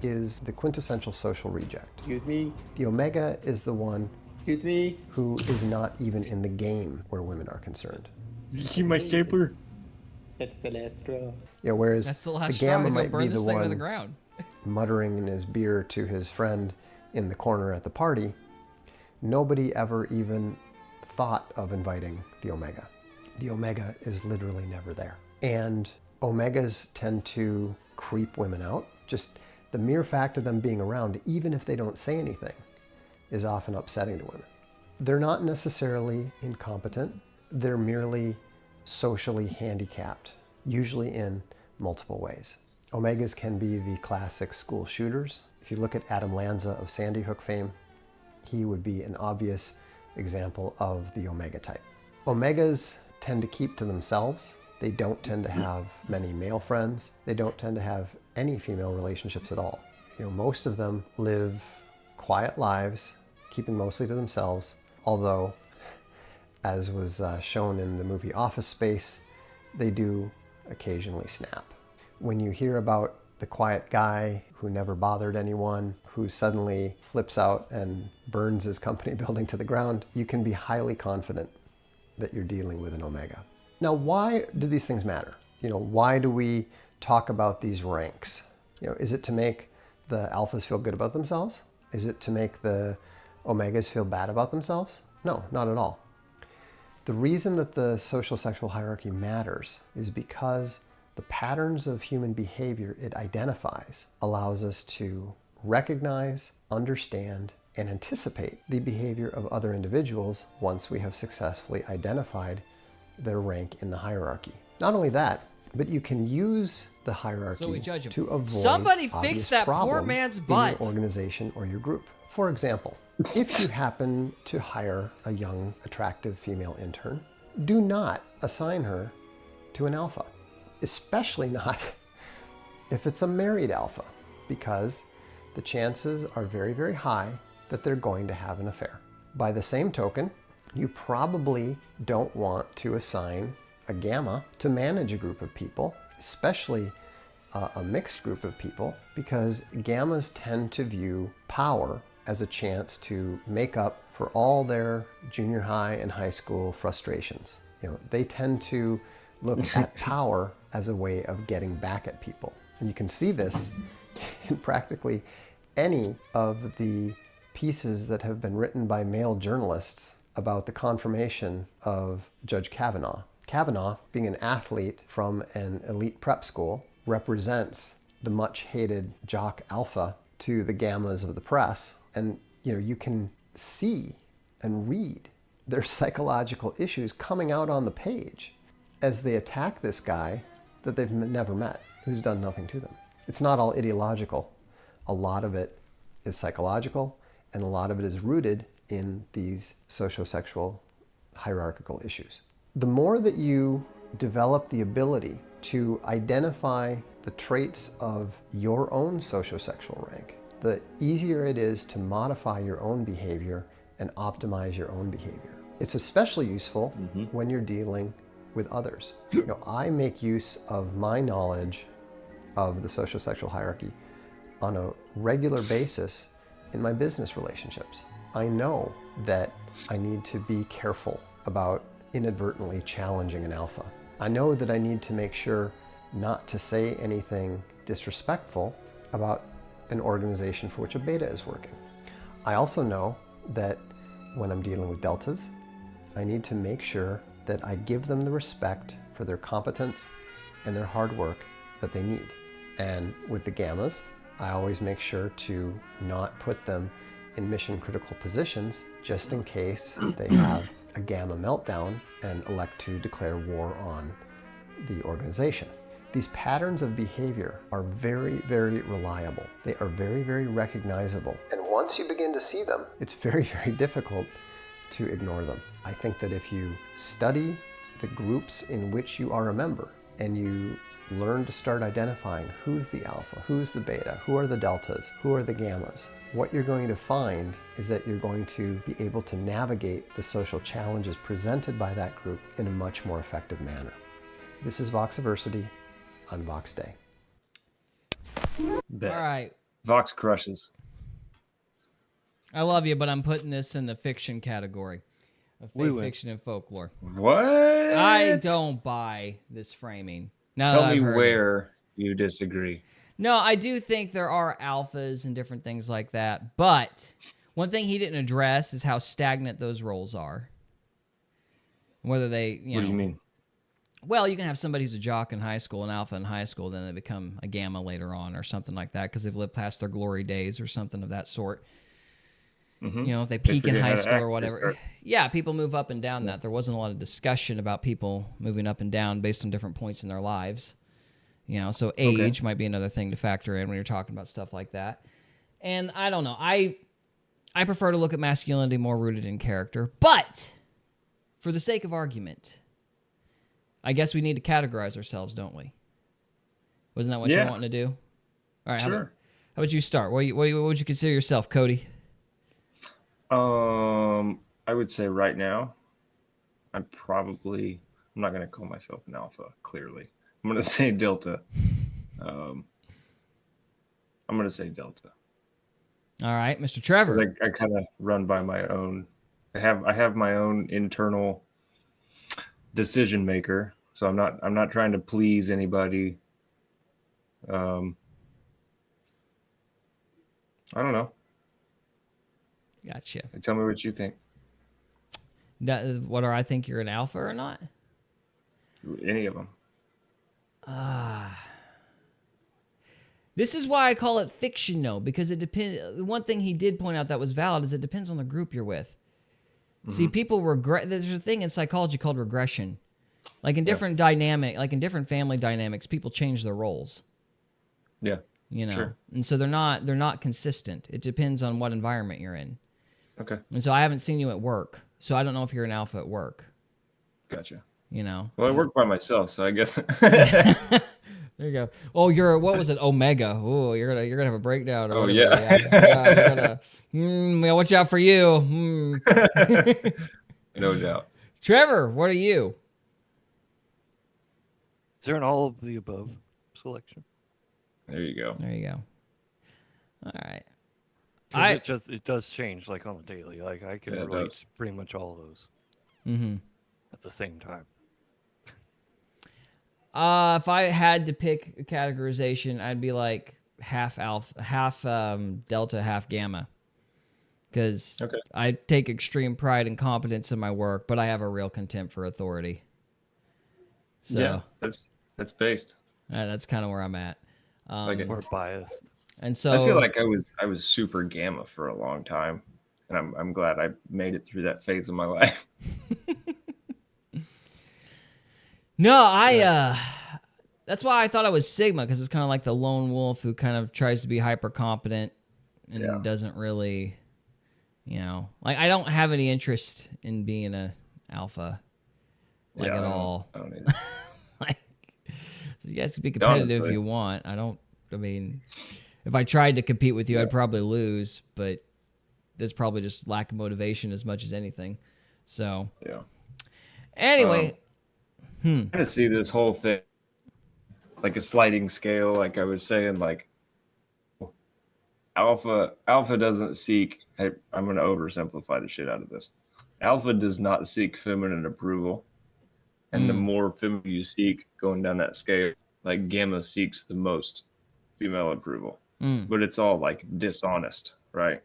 is the quintessential social reject. Excuse me? The Omega is the one Excuse me? who is not even in the game where women are concerned. You see my stapler? That's the last straw. Yeah, whereas That's the the last straw. Gamma He's gonna might burn be this the thing to one the ground. muttering in his beer to his friend in the corner at the party, nobody ever even thought of inviting the Omega. The Omega is literally never there. And Omegas tend to creep women out. Just the mere fact of them being around, even if they don't say anything, is often upsetting to women. They're not necessarily incompetent. They're merely socially handicapped, usually in multiple ways. Omegas can be the classic school shooters. If you look at Adam Lanza of Sandy Hook fame, he would be an obvious example of the Omega type. Omegas tend to keep to themselves. They don't tend to have many male friends. They don't tend to have any female relationships at all. Most of them live quiet lives, keeping mostly to themselves, although, as was shown in the movie Office Space, they do occasionally snap. When you hear about the quiet guy who never bothered anyone, who suddenly flips out and burns his company building to the ground, you can be highly confident that you're dealing with an Omega. Now, why do these things matter? Why do we talk about these ranks? Is it to make the alphas feel good about themselves? Is it to make the Omegas feel bad about themselves? No, not at all. The reason that the social sexual hierarchy matters is because the patterns of human behavior it identifies allows us to recognize, understand, and anticipate the behavior of other individuals once we have successfully identified their rank in the hierarchy. Not only that, but you can use the hierarchy So we judge 'em. to avoid Somebody fix obvious that poor problems man's in butt. your organization or your group. For example, if you happen to hire a young, attractive female intern, do not assign her to an alpha, especially not if it's a married alpha, because the chances are very, very high that they're going to have an affair. By the same token, you probably don't want to assign a gamma to manage a group of people, especially a mixed group of people, because gammas tend to view power as a chance to make up for all their junior high and high school frustrations. You know, they tend to look at power as a way of getting back at people. And you can see this in practically any of the pieces that have been written by male journalists about the confirmation of Judge Kavanaugh. Kavanaugh, being an athlete from an elite prep school, represents the much hated jock alpha to the gammas of the press. And you know, you can see and read their psychological issues coming out on the page as they attack this guy that they've never met, who's done nothing to them. It's not all ideological. A lot of it is psychological, and a lot of it is rooted in these sociosexual hierarchical issues. The more that you develop the ability to identify the traits of your own sociosexual rank, the easier it is to modify your own behavior and optimize your own behavior. It's especially useful when you're dealing with others. You know, I make use of my knowledge of the sociosexual hierarchy on a regular basis in my business relationships. I know that I need to be careful about inadvertently challenging an alpha. I know that I need to make sure not to say anything disrespectful about an organization for which a beta is working. I also know that when I'm dealing with deltas, I need to make sure that I give them the respect for their competence and their hard work that they need. And with the gammas, I always make sure to not put them in mission critical positions just in case they have a gamma meltdown and elect to declare war on the organization. These patterns of behavior are very, very reliable. They are very, very recognizable. And once you begin to see them, it's very, very difficult to ignore them. I think that if you study the groups in which you are a member and you learn to start identifying who's the alpha, who's the beta, who are the deltas, who are the gammas, what you're going to find is that you're going to be able to navigate the social challenges presented by that group in a much more effective manner. This is Voxiversity on Vox Day. Bet. All right. Vox crushes. I love you, but I'm putting this in the fiction category of We fake win. fiction and folklore. What? I don't buy this framing. Now Tell that me I've heard it. where you disagree. No, I do think there are alphas and different things like that. But one thing he didn't address is how stagnant those roles are. Whether they, What do you mean? Well, you can have somebody who's a jock in high school, an alpha in high school, then they become a gamma later on or something like that because they've lived past their glory days or something of that sort. Mm-hmm. You know, if they peak in forget high how to school act, or they whatever. start- Yeah, people move up and down that. There wasn't a lot of discussion about people moving up and down based on different points in their lives. You know, so age might be another thing to factor in when you're talking about stuff like that. And I don't know. I prefer to look at masculinity more rooted in character. But for the sake of argument, I guess we need to categorize ourselves, don't we? Wasn't that what you're wanting to do? All right, Sure. how about you start? What would you consider yourself, Cody? I would say right now, I'm not going to call myself an alpha, clearly. I'm going to say delta. I'm going to say delta. All right, Mr. Trevor. I kind of run by my own. I have my own internal decision maker, so I'm not trying to please anybody. I don't know. Gotcha. Tell me what you think. Whether I think you're an alpha or not? Any of them. This is why I call it fiction, though, because it depends. One thing he did point out that was valid is it depends on the group you're with. See, people regret. There's a thing in psychology called regression, Like in different dynamic, like in different family dynamics, people change their roles. Yeah. You know, Sure. and so they're not consistent. It depends on what environment you're in. Okay. And so I haven't seen you at work, so I don't know if you're an alpha at work. Gotcha. You know. Well, I work by myself, so I guess. There you go. Oh, you're what was it? Omega. Oh, you're gonna have a breakdown. Or Oh, whatever. yeah. Yeah, watch out for you. No doubt. Trevor, what are you? Is there an all of the above selection? There you go. There you go. All right. 'Cause it does change like on the daily. Like I can relate to pretty much all of those. Mm-hmm. At the same time. If I had to pick a categorization, I'd be like half alpha, half delta, half gamma. Because I take extreme pride and competence in my work, but I have a real contempt for authority. So yeah, that's based. That's kind of where I'm at. We're biased. And so I feel like I was super gamma for a long time, and I'm glad I made it through that phase of my life. No, that's why I thought I was Sigma, because it's kind of like the lone wolf who kind of tries to be hyper competent and doesn't really, like I don't have any interest in being a alpha, at all. I don't either. Like, so you guys can be competitive if you want. I mean, if I tried to compete with you, I'd probably lose, but there's probably just lack of motivation as much as anything. So anyway. I kind of see this whole thing like a sliding scale, like I was saying, like alpha doesn't seek, I'm going to oversimplify the shit out of this. Alpha does not seek feminine approval. And the more feminine you seek going down that scale, like gamma seeks the most female approval. But it's all like dishonest, right?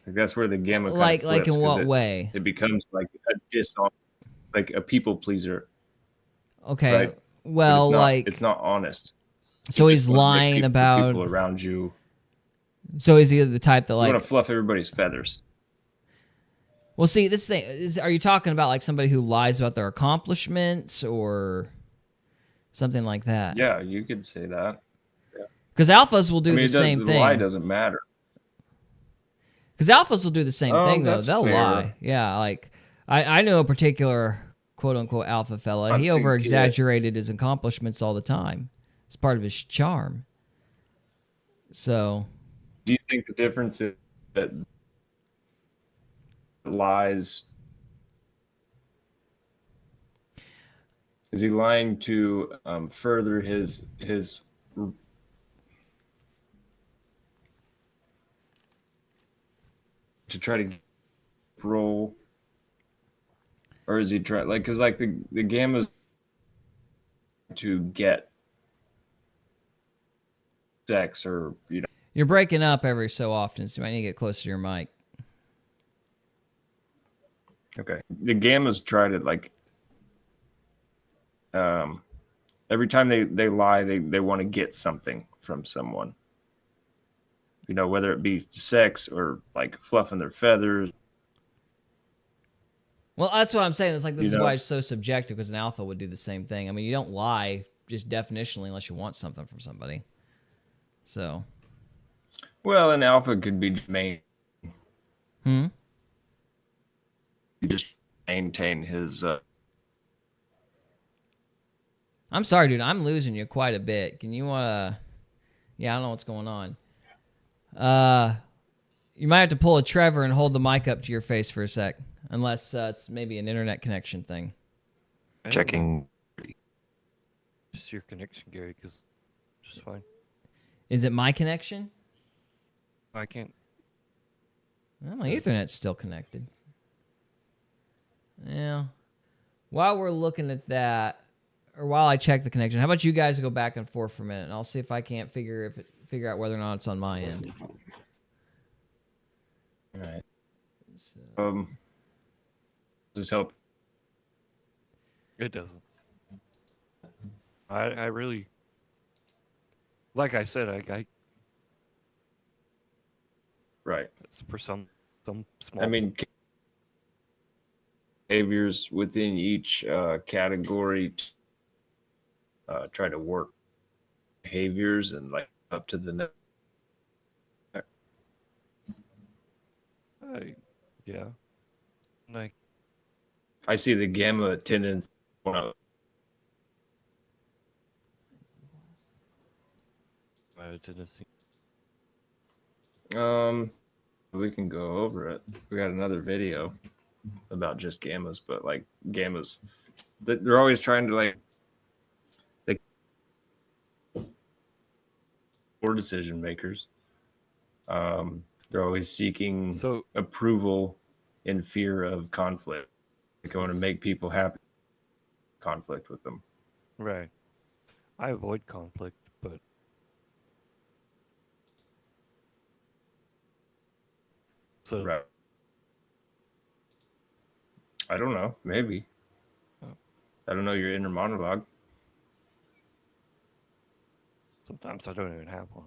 Like that's where the gamma kind of flips, in what way? It becomes like a dishonest, like a people pleaser. Okay. Right? Well, it's not honest. So he's lying about people around you. So is he the type that You want to fluff everybody's feathers? Well, see, this thing is. Are you talking about like somebody who lies about their accomplishments or something like that? Yeah, you could say that. Because alphas will do the same thing. The lie doesn't matter. Because alphas will do the same thing though. They'll fair. lie. Yeah, like I know a particular quote unquote alpha fella. He over exaggerated his accomplishments all the time. It's part of his charm. So, do you think the difference is that lies? Is he lying to further his to try to roll, or is he trying because like the gamma's to get sex, or you're breaking up every so often, so you might need to get closer to your mic. Okay, the gammas try to like every time they lie, they want to get something from someone. Whether it be sex or like fluffing their feathers. Well, that's what I'm saying. It's like this is why it's so subjective, because an alpha would do the same thing. I mean, you don't lie just definitionally unless you want something from somebody. So. Well, an alpha could be main. You just maintain his. I'm sorry, dude. I'm losing you quite a bit. Can you Yeah, I don't know what's going on. You might have to pull a Trevor and hold the mic up to your face for a sec, unless it's maybe an internet connection thing. Checking. Just your connection, Gary, because it's fine. Is it my connection? I can't. Well, my Ethernet's still connected. Yeah. While we're looking at that, or while I check the connection, how about you guys go back and forth for a minute, and I'll see if I can't figure out whether or not it's on my end. All right. Does this help? It doesn't. I really, like I said, I right. For some small. I mean, behaviors within each category. Try to work behaviors and like up to the next. Yeah. Like, I see the gamma attendance. We can go over it. We got another video about just gammas, but like gammas, they're always trying to like or decision makers. They're always seeking approval in fear of conflict. They want to make people happy. Conflict with them. Right. I avoid conflict, but so right. I don't know. Maybe. I don't know your inner monologue. Sometimes I don't even have one.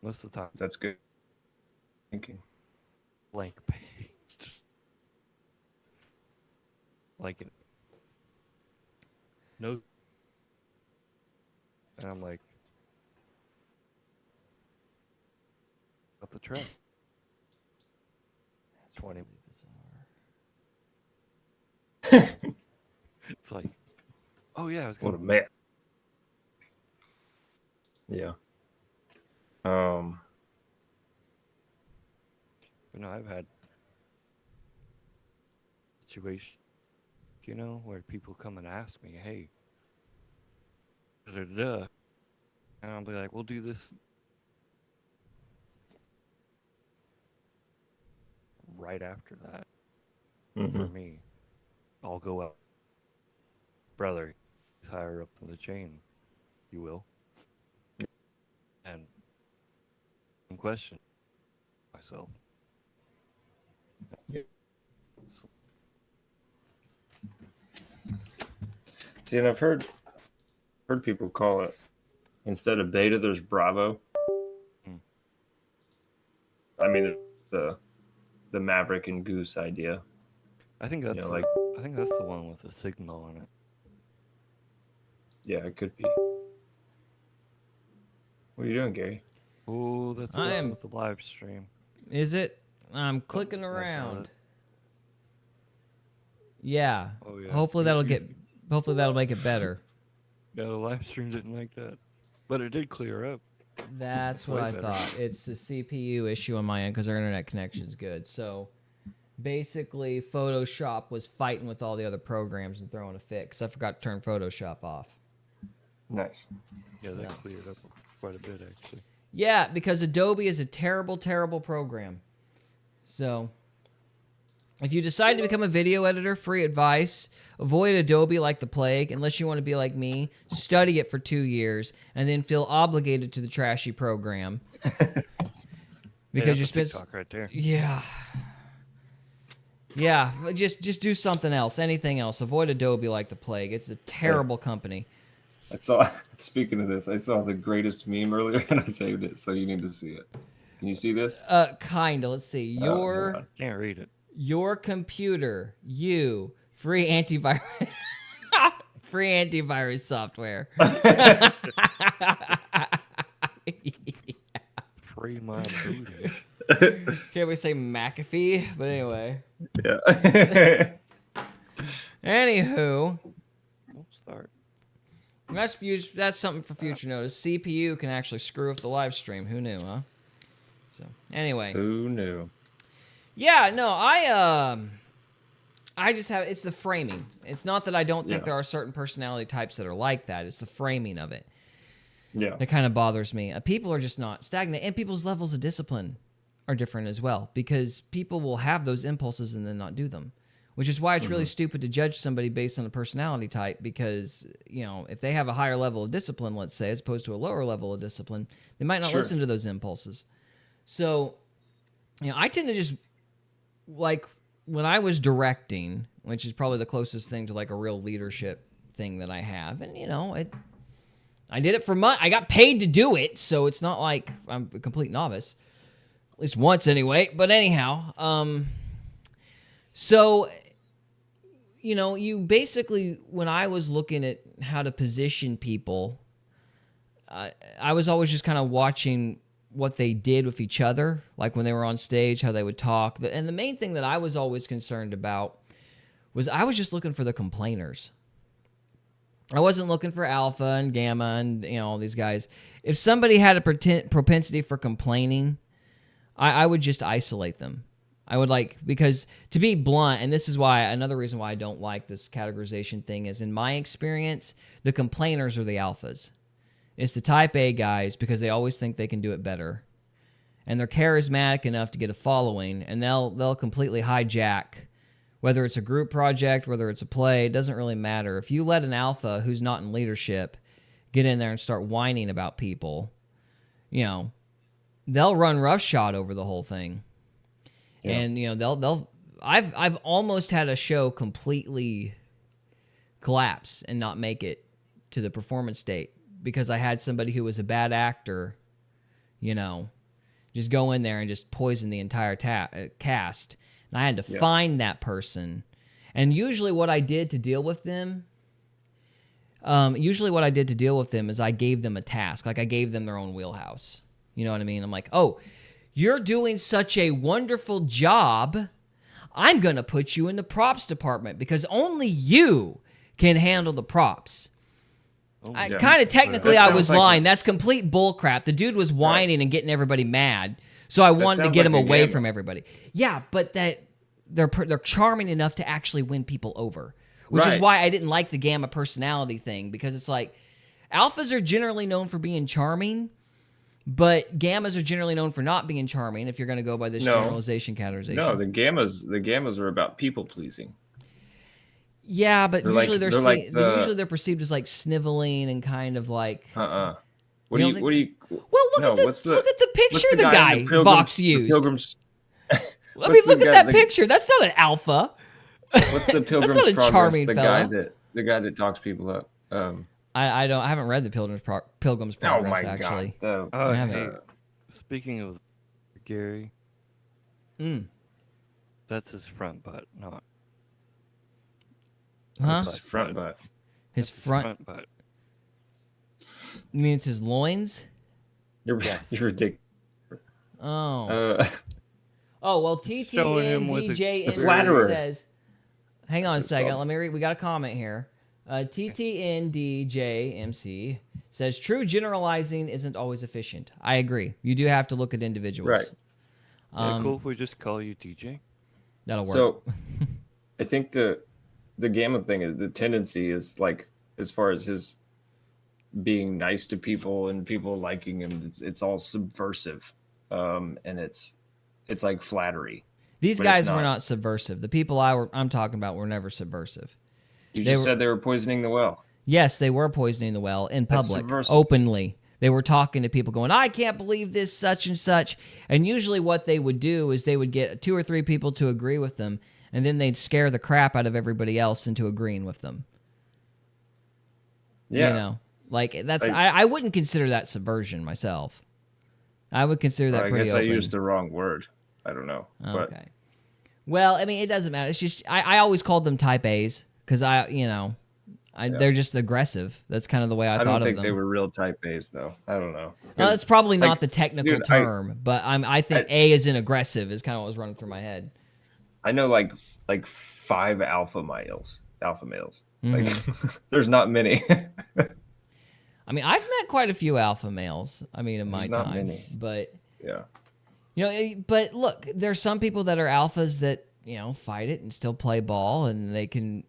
Most of the time. That's good thinking. Blank page. Like it. No. And I'm like, up the track. That's 20. It's like, oh yeah, I was going What a man. Yeah. But no, I've had situations, you know, where people come and ask me, hey, da da da, and I'll be like, we'll do this right after that. For me, I'll go out, brother, he's higher up in the chain, you will, and question myself. See, and I've heard people call it, instead of beta, there's Bravo. I mean, the Maverick and Goose idea. I think that's like I think that's the one with the signal on it. Yeah, it could be. What are you doing, Gary? Oh, that's the one with the live stream. Is it? I'm clicking around. Yeah. Oh, yeah. Hopefully that'll make it better. Yeah, the live stream didn't like that, but it did clear up. That's what I thought. It's a CPU issue on my end because our internet connection's good. So basically, Photoshop was fighting with all the other programs and throwing a fit because I forgot to turn Photoshop off. Nice. Yeah, that cleared up quite a bit, actually. Yeah, because Adobe is a terrible, terrible program. So if you decide to become a video editor, free advice, avoid Adobe like the plague, unless you want to be like me, study it for 2 years, and then feel obligated to the trashy program. Because you spent... TikTok right there. Yeah. Yeah, just do something else, anything else. Avoid Adobe like the plague. It's a terrible company. I saw, speaking of this, I saw the greatest meme earlier and I saved it, so you need to see it. Can you see this? Kinda. Let's see. Can't read it. Your computer, free antivirus, free antivirus software. Free my booty. Can't we say McAfee? But anyway. Yeah. Anywho. We'll start. That's something for future notice. CPU can actually screw up the live stream. Who knew, huh? So anyway. Who knew? Yeah, no, I just have, it's the framing. It's not that I don't think there are certain personality types that are like that. It's the framing of it. Yeah. That kind of bothers me. People are just not stagnant, and people's levels of discipline are different as well, because people will have those impulses and then not do them, which is why it's really stupid to judge somebody based on a personality type, because, you know, if they have a higher level of discipline, let's say, as opposed to a lower level of discipline, they might not listen to those impulses. So, you know, I tend to just, like, when I was directing, which is probably the closest thing to like a real leadership thing that I have, and you know, I did it for money. I got paid to do it, so it's not like I'm a complete novice, at least once anyway. But anyhow, so you know, you basically, when I was looking at how to position people, I was always just kind of watching what they did with each other, like when they were on stage, how they would talk. And the main thing that I was always concerned about was I was just looking for the complainers. I wasn't looking for alpha and gamma and, you know, all these guys. If somebody had a propensity for complaining, I would just isolate them. I would because to be blunt, and this is why, another reason why I don't like this categorization thing is, in my experience, the complainers are the alphas. It's the type A guys because they always think they can do it better. And they're charismatic enough to get a following, and they'll completely hijack, whether it's a group project, whether it's a play, it doesn't really matter. If you let an alpha who's not in leadership get in there and start whining about people, you know, they'll run roughshod over the whole thing. Yeah. And, you know, I've almost had a show completely collapse and not make it to the performance date because I had somebody who was a bad actor, you know, just go in there and just poison the entire cast. And I had to find that person. And usually what I did to deal with them, is I gave them a task. Like I gave them their own wheelhouse. You know what I mean? I'm like, oh, you're doing such a wonderful job. I'm going to put you in the props department because only you can handle the props. Kind of technically, I was lying. That's complete bullcrap. The dude was whining and getting everybody mad, so I wanted to get him away from everybody. Yeah, but they're charming enough to actually win people over, which is why I didn't like the gamma personality thing, because it's like alphas are generally known for being charming, but gammas are generally known for not being charming. If you're going to go by this generalization categorization, no, the gammas are about people pleasing. Yeah, but usually usually they're perceived as like sniveling and kind of like. What do you? Well, look at the picture the guy Vox used. I mean, look at that picture. That's not an alpha. What's the Pilgrim's That's not a Progress? charming fella. The guy that talks people up. I haven't read the Pilgrim's Progress actually. God. Hey, speaking of Gary, that's his front butt, not. Huh? His front butt. His front butt. You mean it's his loins? You're ridiculous. Oh. Well, TTNDJ says. Hang on a second. Let me read. We got a comment here. TTNDJMC says, true generalizing isn't always efficient. I agree. You do have to look at individuals. Right. Is it cool if we just call you TJ? That'll work. So, I think the gamma thing is the tendency is like, as far as his being nice to people and people liking him, it's all subversive, and it's like flattery. These guys were not subversive. The people I'm talking about were never subversive. You just said they were poisoning the well. Yes, they were poisoning the well in public, openly. They were talking to people going, I can't believe this, such and such. And usually what they would do is they would get 2 or 3 people to agree with them, and then they'd scare the crap out of everybody else into agreeing with them. Yeah. You know, like that's, I wouldn't consider that subversion myself. I would consider that pretty open. I guess I used the wrong word. I don't know. Okay. But. Well, I mean, it doesn't matter. It's just, I always called them type A's because they're just aggressive. That's kind of the way I thought of them. I don't think they were real type A's, though. I don't know. Well, it's probably not the technical term, but I think A is in aggressive is kind of what was running through my head. I know like 5 alpha males. Mm-hmm. Like, there's not many. I mean, I've met quite a few alpha males. I mean, in my time, many. But yeah, but look, there's some people that are alphas that fight it and still play ball, and they can,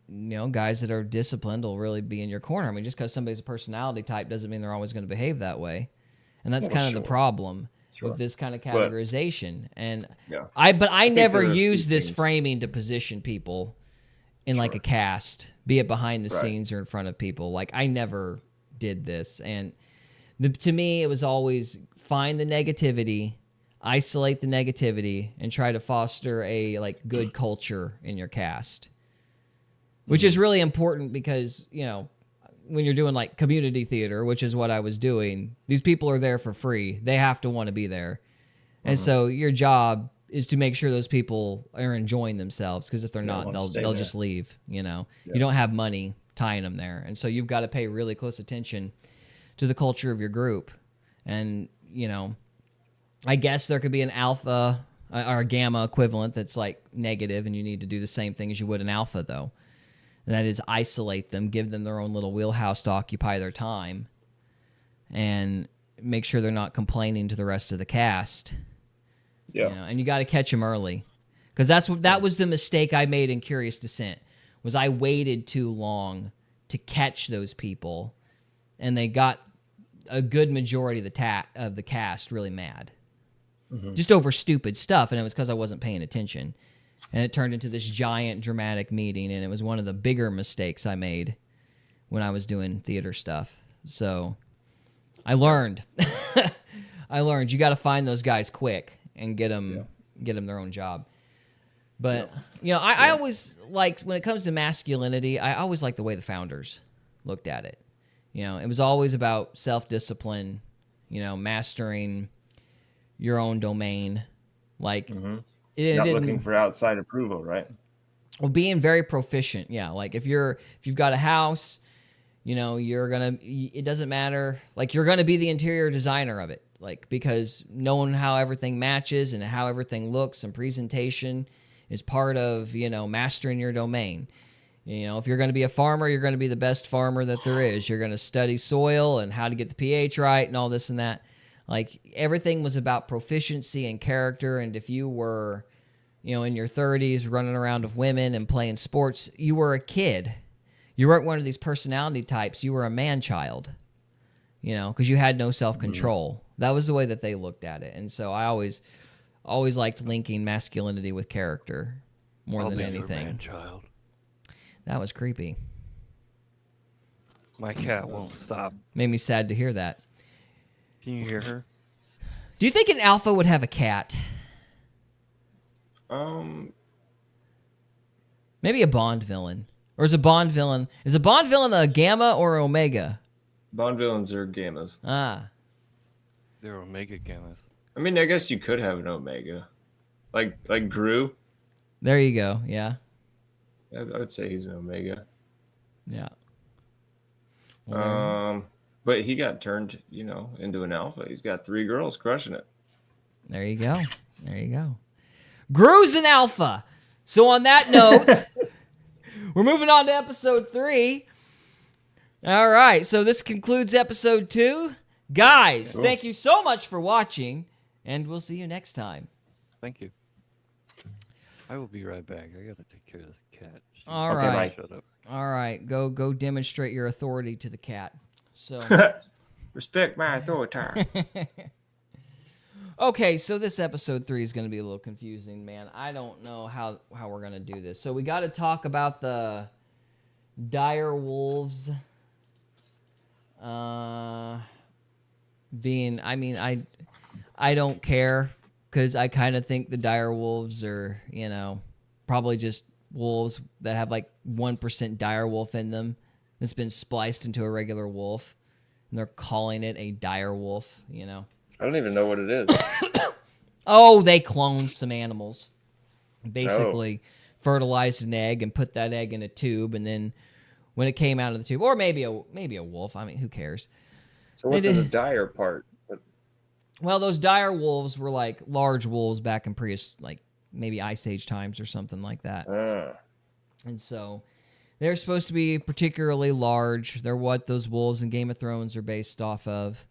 guys that are disciplined will really be in your corner. I mean, just because somebody's a personality type doesn't mean they're always going to behave that way, and that's kind of the problem with this kind of categorization. I never use this framing to position people in like a cast, be it behind the scenes or in front of people. Like I never did this, and to me, it was always find the negativity. Isolate the negativity and try to foster a good culture in your cast, which is really important because when you're doing like community theater, which is what I was doing, these people are there for free. They have to want to be there, and so your job is to make sure those people are enjoying themselves, because if they're not, want to stay they'll there. just leave. You know, Yeah. you don't have money tying them there, and so you've got to pay really close attention to the culture of your group. And you know, I guess there could be an alpha or a gamma equivalent that's like negative, and you need to do the same thing as you would an alpha, though. And that is isolate them, give them their own little wheelhouse to occupy their time, and make sure they're not complaining to the rest of the cast. Yeah. You know, and you got to catch them early, because that was the mistake I made in Curious Descent. Was I waited too long to catch those people, and they got a good majority of the cast really mad, just over stupid stuff, and it was because I wasn't paying attention, and it turned into this giant dramatic meeting, and it was one of the bigger mistakes I made when I was doing theater stuff. So I learned. I learned you got to find those guys quick and get them their own job. But you know, I always liked, when it comes to masculinity, I always liked the way the founders looked at it. You know, it was always about self-discipline, you know, mastering your own domain. Like, Not didn't, looking for outside approval, right? well, being very proficient. Yeah, like if you've got a house, you know, it doesn't matter. Like, you're gonna be the interior designer of it, like, because knowing how everything matches and how everything looks and presentation is part of, you know, mastering your domain. You know, if you're going to be a farmer, you're going to be the best farmer that there is. You're going to study soil and how to get the pH right and all this and that. Like, everything was about proficiency and character. And if you were, you know, in your 30s running around with women and playing sports, you were a kid. You weren't one of these personality types. You were a man-child, you know, because you had no self-control. That was the way that they looked at it. And so I always liked linking masculinity with character more than anything. Man-child. That was creepy. My cat won't stop. Made me sad to hear that. Can you hear her? Do you think an alpha would have a cat? Maybe a Bond villain. Or is a Bond villain a gamma or omega? Bond villains are gammas. Ah. They're omega gammas. I mean, I guess you could have an omega, like Gru. There you go. Yeah. I would say he's an omega. Yeah. But he got turned, you know, into an alpha. He's got 3 girls crushing it. There you go. There you go. Gru's an alpha. So on that note, we're moving on to episode 3. All right. So this concludes episode 2. Guys, thank you so much for watching, and we'll see you next time. Thank you. I will be right back. I gotta take care of this cat. All right. Shut up. All right. Go demonstrate your authority to the cat. So respect my authority. Okay, so this episode 3 is going to be a little confusing, man. I don't know how we're going to do this. So we got to talk about the dire wolves being, I mean, I don't care, because I kind of think the dire wolves are, you know, probably just wolves that have like 1% dire wolf in them that's been spliced into a regular wolf, and they're calling it a dire wolf, you know. I don't even know what it is. Oh, they cloned some animals. Basically fertilized an egg and put that egg in a tube, and then when it came out of the tube, or maybe a wolf, I mean, who cares? So what's in the dire part? Well, those dire wolves were like large wolves back in like maybe Ice Age times or something like that. And so they're supposed to be particularly large. They're what those wolves in Game of Thrones are based off of,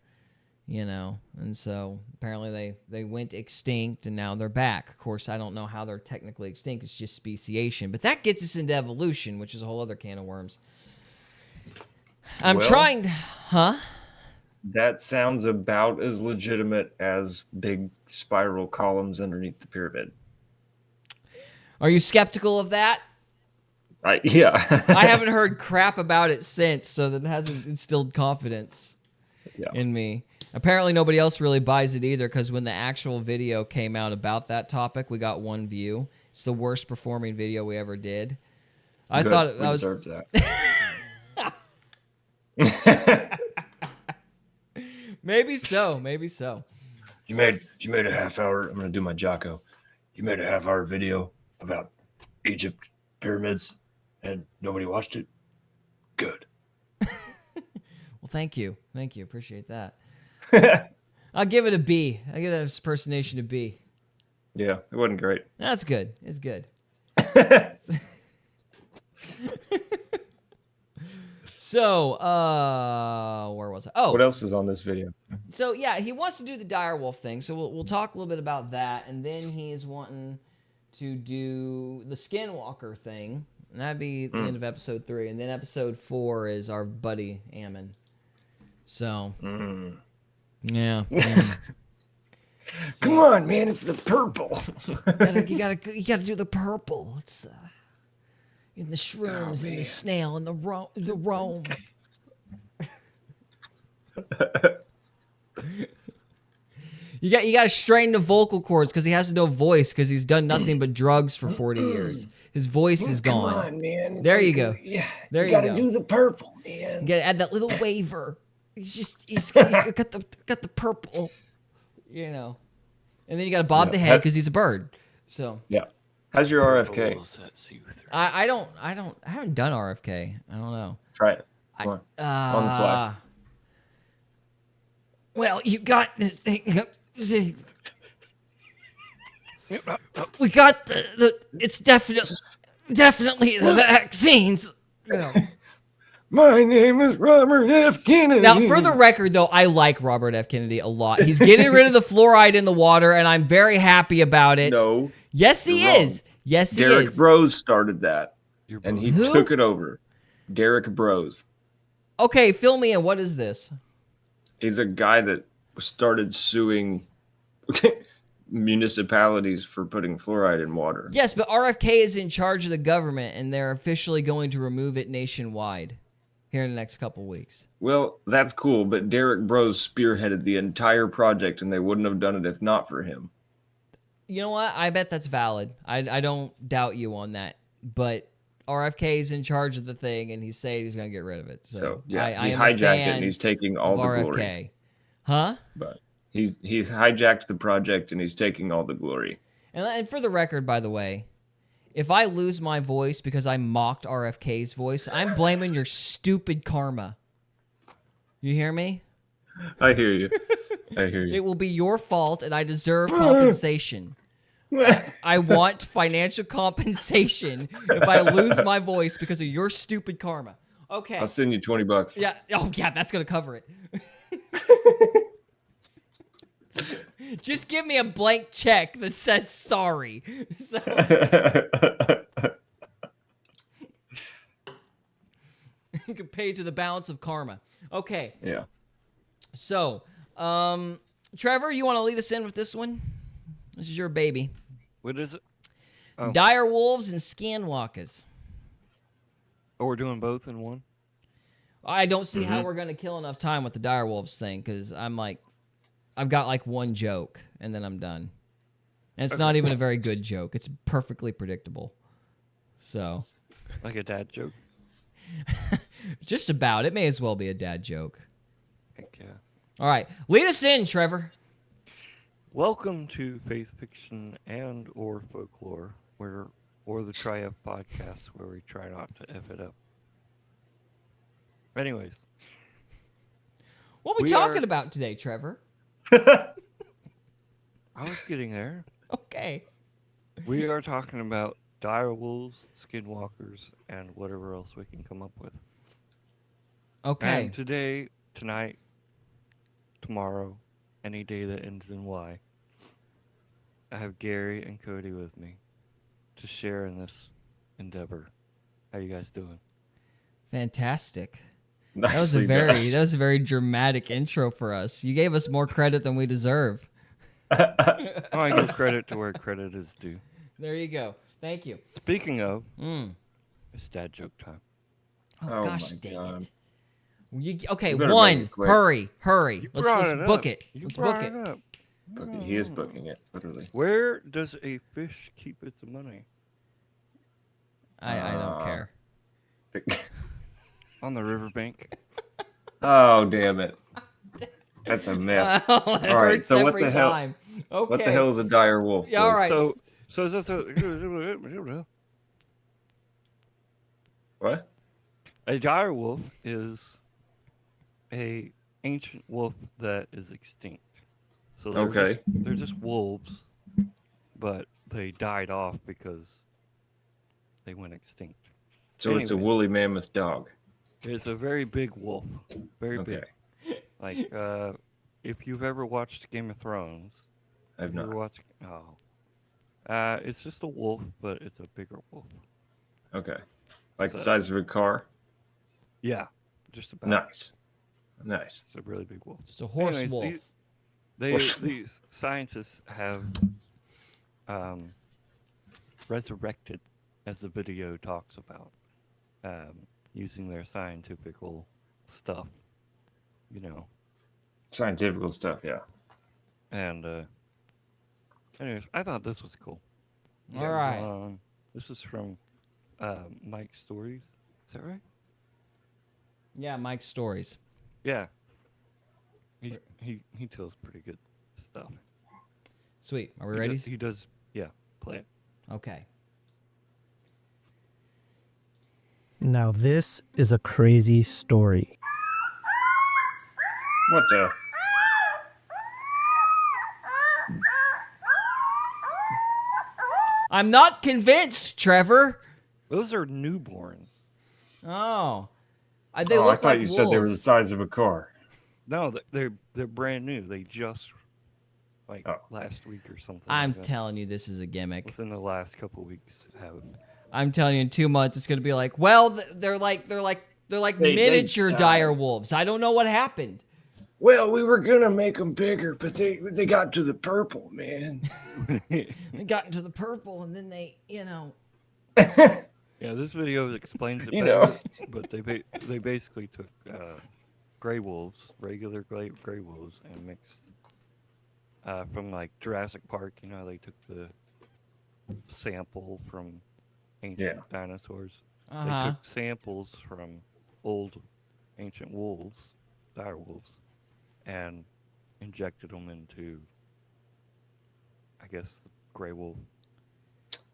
you know. And so apparently they went extinct, and now they're back. Of course, I don't know how they're technically extinct. It's just speciation. But that gets us into evolution, which is a whole other can of worms. That sounds about as legitimate as big spiral columns underneath the pyramid. Are you skeptical of that? Yeah. I haven't heard crap about it since, so that hasn't instilled confidence in me. Apparently nobody else really buys it either, because when the actual video came out about that topic, we got 1 view. It's the worst performing video we ever did. I thought I was deserved that. Maybe so. You made a half hour. I'm gonna do my Jocko. You made a half-hour video about Egypt pyramids, and nobody watched it? Good. Well, thank you. Appreciate that. I'll give it a B. I'll give that impersonation a B. Yeah, it wasn't great. That's good. It's good. So, where was I? Oh, What else is on this video? so yeah, he wants to do the direwolf thing. So we'll talk a little bit about that, and then he's wanting to do the Skinwalker thing. And that'd be the end of episode 3, and then episode 4 is our buddy Ammon. So, yeah. Come on, man, it's the purple. You gotta do the purple. It's in the shrooms, and the snail, and the Rome. You got to strain the vocal cords because he has no voice because he's done nothing but drugs for 40 years. His voice is gone. Come on, man. It's There like you go. There you gotta go. do the purple, man. You gotta add that little waver. He's got the purple, you know. And then you got to bob the head because he's a bird. So yeah. How's your RFK? I haven't done RFK. I don't know. Try it. Come on the fly. Well, you got this thing. We got it's definitely the vaccines. My name is Robert F. Kennedy. Now, for the record, though, I like Robert F. Kennedy a lot. He's getting rid of the fluoride in the water, and I'm very happy about it. No. Yes, he is. Yes, he Derek is. Bros started that, and he took it over. Derek Bros. Okay, fill me in. What is this? He's a guy that started suing municipalities for putting fluoride in water. Yes, but RFK is in charge of the government, and they're officially going to remove it nationwide here in the next couple weeks. Well, that's cool, but Derek Bros spearheaded the entire project, and they wouldn't have done it if not for him. You know what? I bet that's valid. I don't doubt you on that. But RFK is in charge of the thing, and he's saying he's going to get rid of it. So yeah, I he am hijacked a fan it, and he's taking all the of glory. RFK. Huh? But he's hijacked the project, and he's taking all the glory. And for the record, by the way, if I lose my voice because I mocked RFK's voice, I'm blaming your stupid karma. You hear me? I hear you. I hear you. It will be your fault, and I deserve compensation. I want financial compensation if I lose my voice because of your stupid karma. Okay. I'll send you $20. Yeah. Oh, yeah, that's going to cover it. Just give me a blank check that says sorry. So... you can pay to the balance of karma. Okay. Yeah. So, Trevor, you want to lead us in with this one? This is your baby. What is it? Oh. Dire wolves and skinwalkers. Oh, we're doing both in one? I don't see how we're going to kill enough time with the dire wolves thing because I've got like one joke and then I'm done. And it's not even a very good joke. It's perfectly predictable. So. Like a dad joke? Just about. It may as well be a dad joke. Heck yeah. All right. Lead us in, Trevor. Welcome to Faith Fiction and or Folklore, or the Try-F podcast, where we try not to F it up. Anyways. What are we talking about today, Trevor? I was getting there. Okay. We are talking about dire wolves, skinwalkers, and whatever else we can come up with. Okay. And today, tonight, tomorrow, any day that ends in Y, I have Gary and Cody with me to share in this endeavor. How you guys doing? Fantastic. Nicely that was a very dramatic intro for us. You gave us more credit than we deserve. I give credit to where credit is due. There you go. Thank you. Speaking of, it's dad joke time. Oh gosh, dang it. Okay, You better one. make it quick. Hurry. Let's book it. Let's book it. He is booking it, literally. Where does a fish keep its money? I don't care. On the riverbank. Oh, damn it. That's a mess. All right, so what the hell? Okay. What the hell is a dire wolf? Yeah, all right. So So is this a What? A dire wolf is a ancient wolf that is extinct. So they're just wolves, but they died off because they went extinct. So it's a woolly mammoth dog. It's a very big wolf, very big. Like if you've ever watched Game of Thrones, I've not. It's just a wolf, but it's a bigger wolf. Okay. Like the size of a car? Yeah, just about. Nice. It's a really big wolf. It's a horse wolf. These scientists have resurrected, as the video talks about, using their scientifical stuff, Scientifical stuff, yeah. And anyways, I thought this was cool. All right. This is from Mike's Stories. Is that right? Yeah, Mike's Stories. Yeah. He tells pretty good stuff. Sweet. Are we ready? He does. Yeah. Play it. Okay. Now this is a crazy story. What the? I'm not convinced, Trevor. Those are newborns. Oh. They I look thought like you said they were the size of a car. No, they're brand new. They just last week or something. I'm like that. telling you, this is a gimmick. Within the last couple weeks, have. I'm telling you, in 2 months, it's gonna be like, well, they're like miniature dire wolves. I don't know what happened. Well, we were gonna make them bigger, but they got to the purple, man. They got into the purple, and then they, Yeah, this video explains it You better, know. but they basically took gray wolves, regular gray wolves, and mixed from like Jurassic Park. They took the sample from ancient dinosaurs. They took samples from old ancient wolves, dire wolves, and injected them into, I guess, the gray wolf.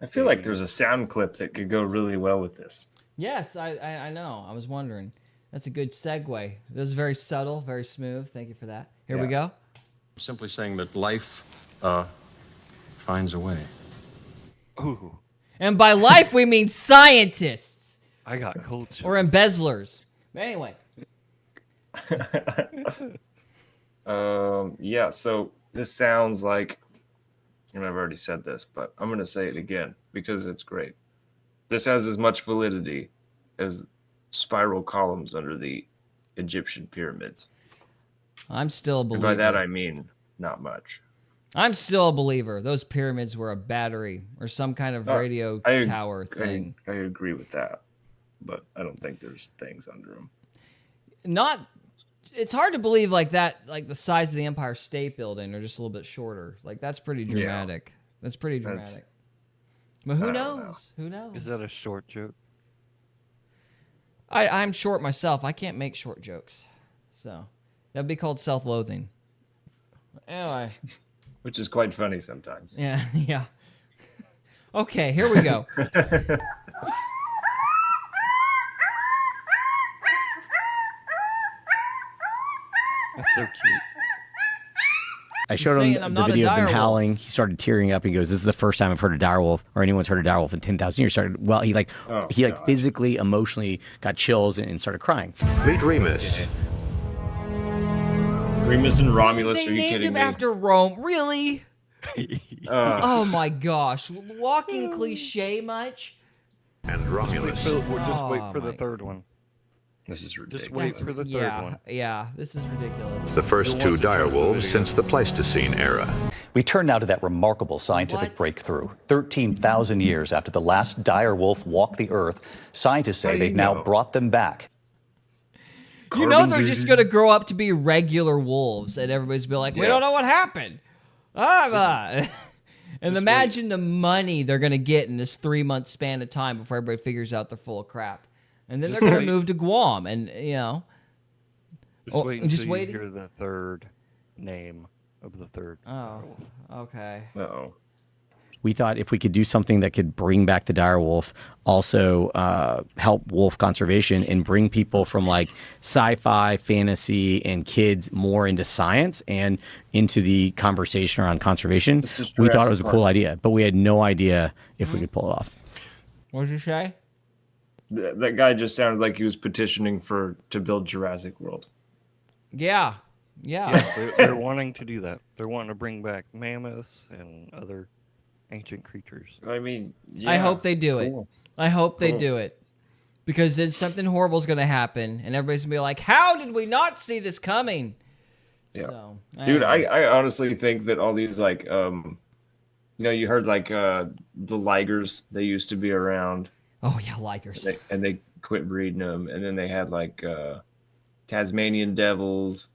I feel like there's a sound clip that could go really well with this. Yes, I know. I was wondering. That's a good segue. This is very subtle, very smooth. Thank you for that. Here we go. Simply saying that life finds a way. Ooh. And by life, we mean scientists. I got cold chills. Or embezzlers. But anyway. Yeah, so this sounds like, and I've already said this, but I'm going to say it again because it's great. This has as much validity as spiral columns under the Egyptian pyramids. I'm still a believer. And by that, I mean not much. I'm still a believer. Those pyramids were a battery or some kind of radio tower thing. I agree with that, but I don't think there's things under them. It's hard to believe like that, like the size of the Empire State Building, or just a little bit shorter. Like that's pretty dramatic. That's pretty dramatic. But who knows? Who knows? Is that a short joke? I'm short myself. I can't make short jokes, so that'd be called self-loathing. Anyway, which is quite funny sometimes. Yeah. Okay, here we go. That's so cute. I showed him the video of them howling. He started tearing up. He goes, "This is the first time I've heard a direwolf, or anyone's heard a direwolf in 10,000 years." He physically, emotionally got chills and started crying. Meet Remus. Remus and Romulus? They are you named kidding him me? after Rome. Really? Oh my gosh! Walking cliche much? And Romulus. Just wait for the third one. This is ridiculous. Just wait for the third one. Yeah, this is ridiculous. The first two direwolves since the Pleistocene era. We turn now to that remarkable scientific breakthrough. 13,000 years after the last dire wolf walked the earth, scientists say they've now brought them back. You know they're just going to grow up to be regular wolves, and everybody's be like, we don't know what happened. And imagine the money they're going to get in this 3-month span of time before everybody figures out they're full of crap. And then they're going to move to Guam, and, Just wait until you hear the third name of the third. Oh, okay. Uh-oh. we thought if we could do something that could bring back the dire wolf, also help wolf conservation and bring people from like sci-fi, fantasy, and kids more into science and into the conversation around conservation, we thought it was a cool idea, but we had no idea if we could pull it off. What did you say? That guy just sounded like he was petitioning to build Jurassic World. Yeah. They're wanting to do that. They're wanting to bring back mammoths and other ancient creatures. I mean, I hope they do it. I hope they do it. Because then something horrible is going to happen, and everybody's going to be like, how did we not see this coming? Yeah. So, Dude, I honestly think that all these, like, you heard, like, the ligers, they used to be around. Oh, yeah, ligers. And they quit breeding them. And then they had, like, Tasmanian devils.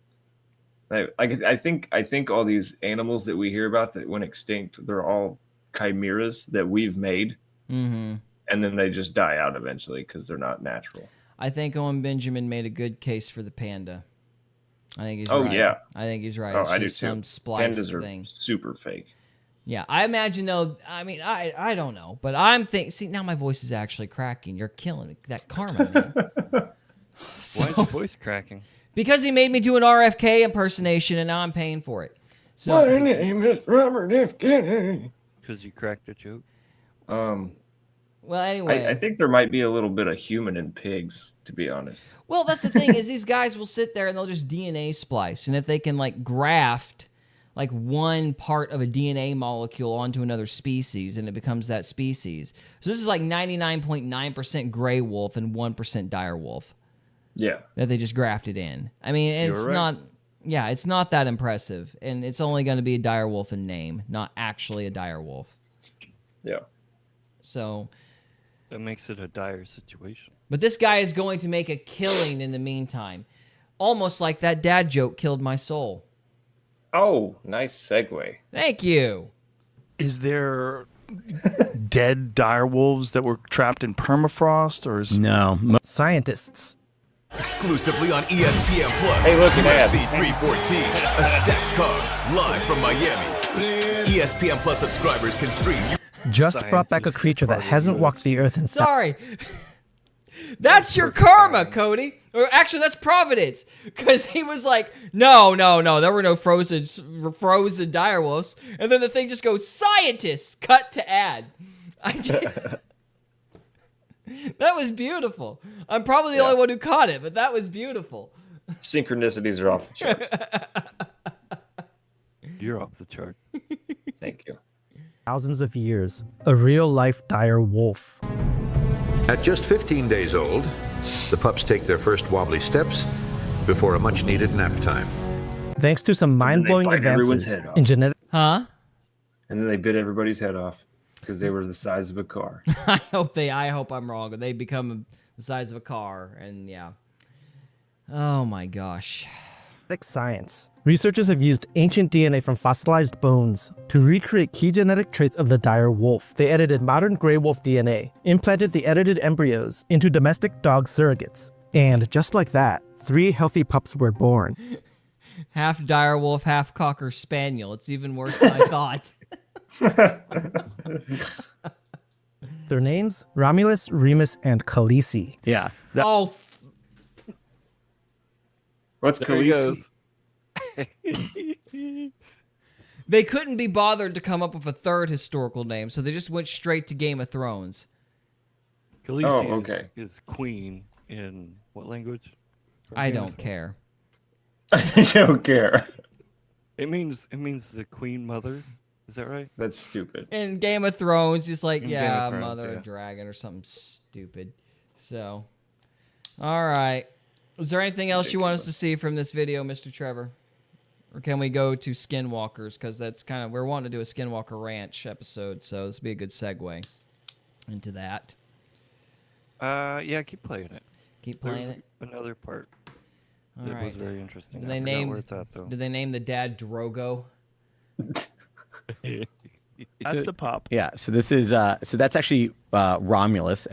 I think all these animals that we hear about that went extinct, they're all chimeras that we've made. Mm-hmm. And then they just die out eventually because they're not natural. I think Owen Benjamin made a good case for the panda. I think he's right. Oh, yeah. I think he's right. Oh, It's I do just too. some spliced Pandas thing. are super fake. Yeah, I imagine though. I mean, I don't know, but I'm thinking. See, now my voice is actually cracking. You're killing it. That karma, man. Why is your voice cracking? Because he made me do an RFK impersonation, and now I'm paying for it. So, my name is Robert F. Kennedy. Because you cracked a joke. Well, anyway, I think there might be a little bit of human in pigs, to be honest. Well, that's the thing is these guys will sit there and they'll just DNA splice, and if they can like graft like one part of a DNA molecule onto another species, and it becomes that species. So this is like 99.9% gray wolf and 1% dire wolf. Yeah, that they just grafted in. I mean, it's not. Yeah, it's not that impressive, and it's only going to be a dire wolf in name, not actually a dire wolf. Yeah. So that makes it a dire situation. But this guy is going to make a killing in the meantime. Almost like that dad joke killed my soul. Oh, nice segue. Thank you. Is there dead dire wolves that were trapped in permafrost, or is no scientists? Exclusively on ESPN Plus. Hey, look at that. UFC 314, a stacked card live from Miami. ESPN Plus subscribers can stream. Just brought back a creature that hasn't walked the earth in. Sorry. That's your karma, Cody. Or actually, that's Providence. Because he was like, no. There were no frozen dire wolves. And then the thing just goes, scientists, cut to ad. That was beautiful. I'm probably the only one who caught it, but that was beautiful. Synchronicities are off the charts. You're off the chart. Thank you. Thousands of years. A real-life dire wolf. At just 15 days old, the pups take their first wobbly steps before a much-needed nap time. Thanks to some mind-blowing advances in genetic... Huh? And then they bit everybody's head off because they were the size of a car. I hope I'm wrong, but they become the size of a car, and yeah. Oh my gosh. Science. Researchers have used ancient DNA from fossilized bones to recreate key genetic traits of the dire wolf. They edited modern gray wolf DNA, implanted the edited embryos into domestic dog surrogates, and just like that, 3 healthy pups were born. Half dire wolf, half cocker spaniel. It's even worse than I thought. Their names? Romulus, Remus, and Khaleesi. Yeah. What's Khaleesi? They couldn't be bothered to come up with a third historical name, so they just went straight to Game of Thrones. Khaleesi is queen in what language? I don't care. I don't care. It means the queen mother. Is that right? That's stupid. In Game of Thrones, just like, In Game of Thrones, mother of dragon or something stupid. So, all right. Is there anything else you want us to see from this video, Mr. Trevor? Or can we go to Skinwalkers? Because that's kind of, we're wanting to do a Skinwalker Ranch episode, so this would be a good segue into that. Yeah, keep playing it. Keep playing it? Another part All that right. was very interesting. Did I they forgot name? where it's at, though. Did they name the dad Drogo? That's the pup. Yeah, so this is so that's actually Romulus.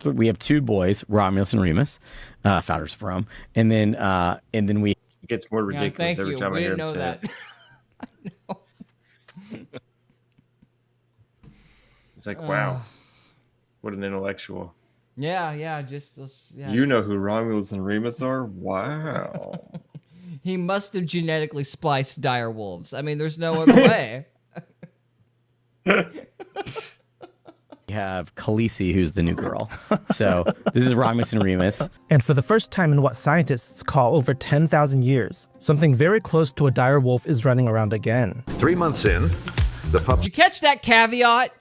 We have 2 boys, Romulus and Remus, founders of Rome, and then we. It gets more ridiculous every time I hear him say it. It's like, wow, what an intellectual. Yeah. You know who Romulus and Remus are? Wow. He must have genetically spliced dire wolves. I mean, there's no other way. We have Khaleesi, who's the new girl. So this is Romulus and Remus. And for the first time in what scientists call over 10,000 years, something very close to a dire wolf is running around again. 3 months in, the pup. Did you catch that caveat?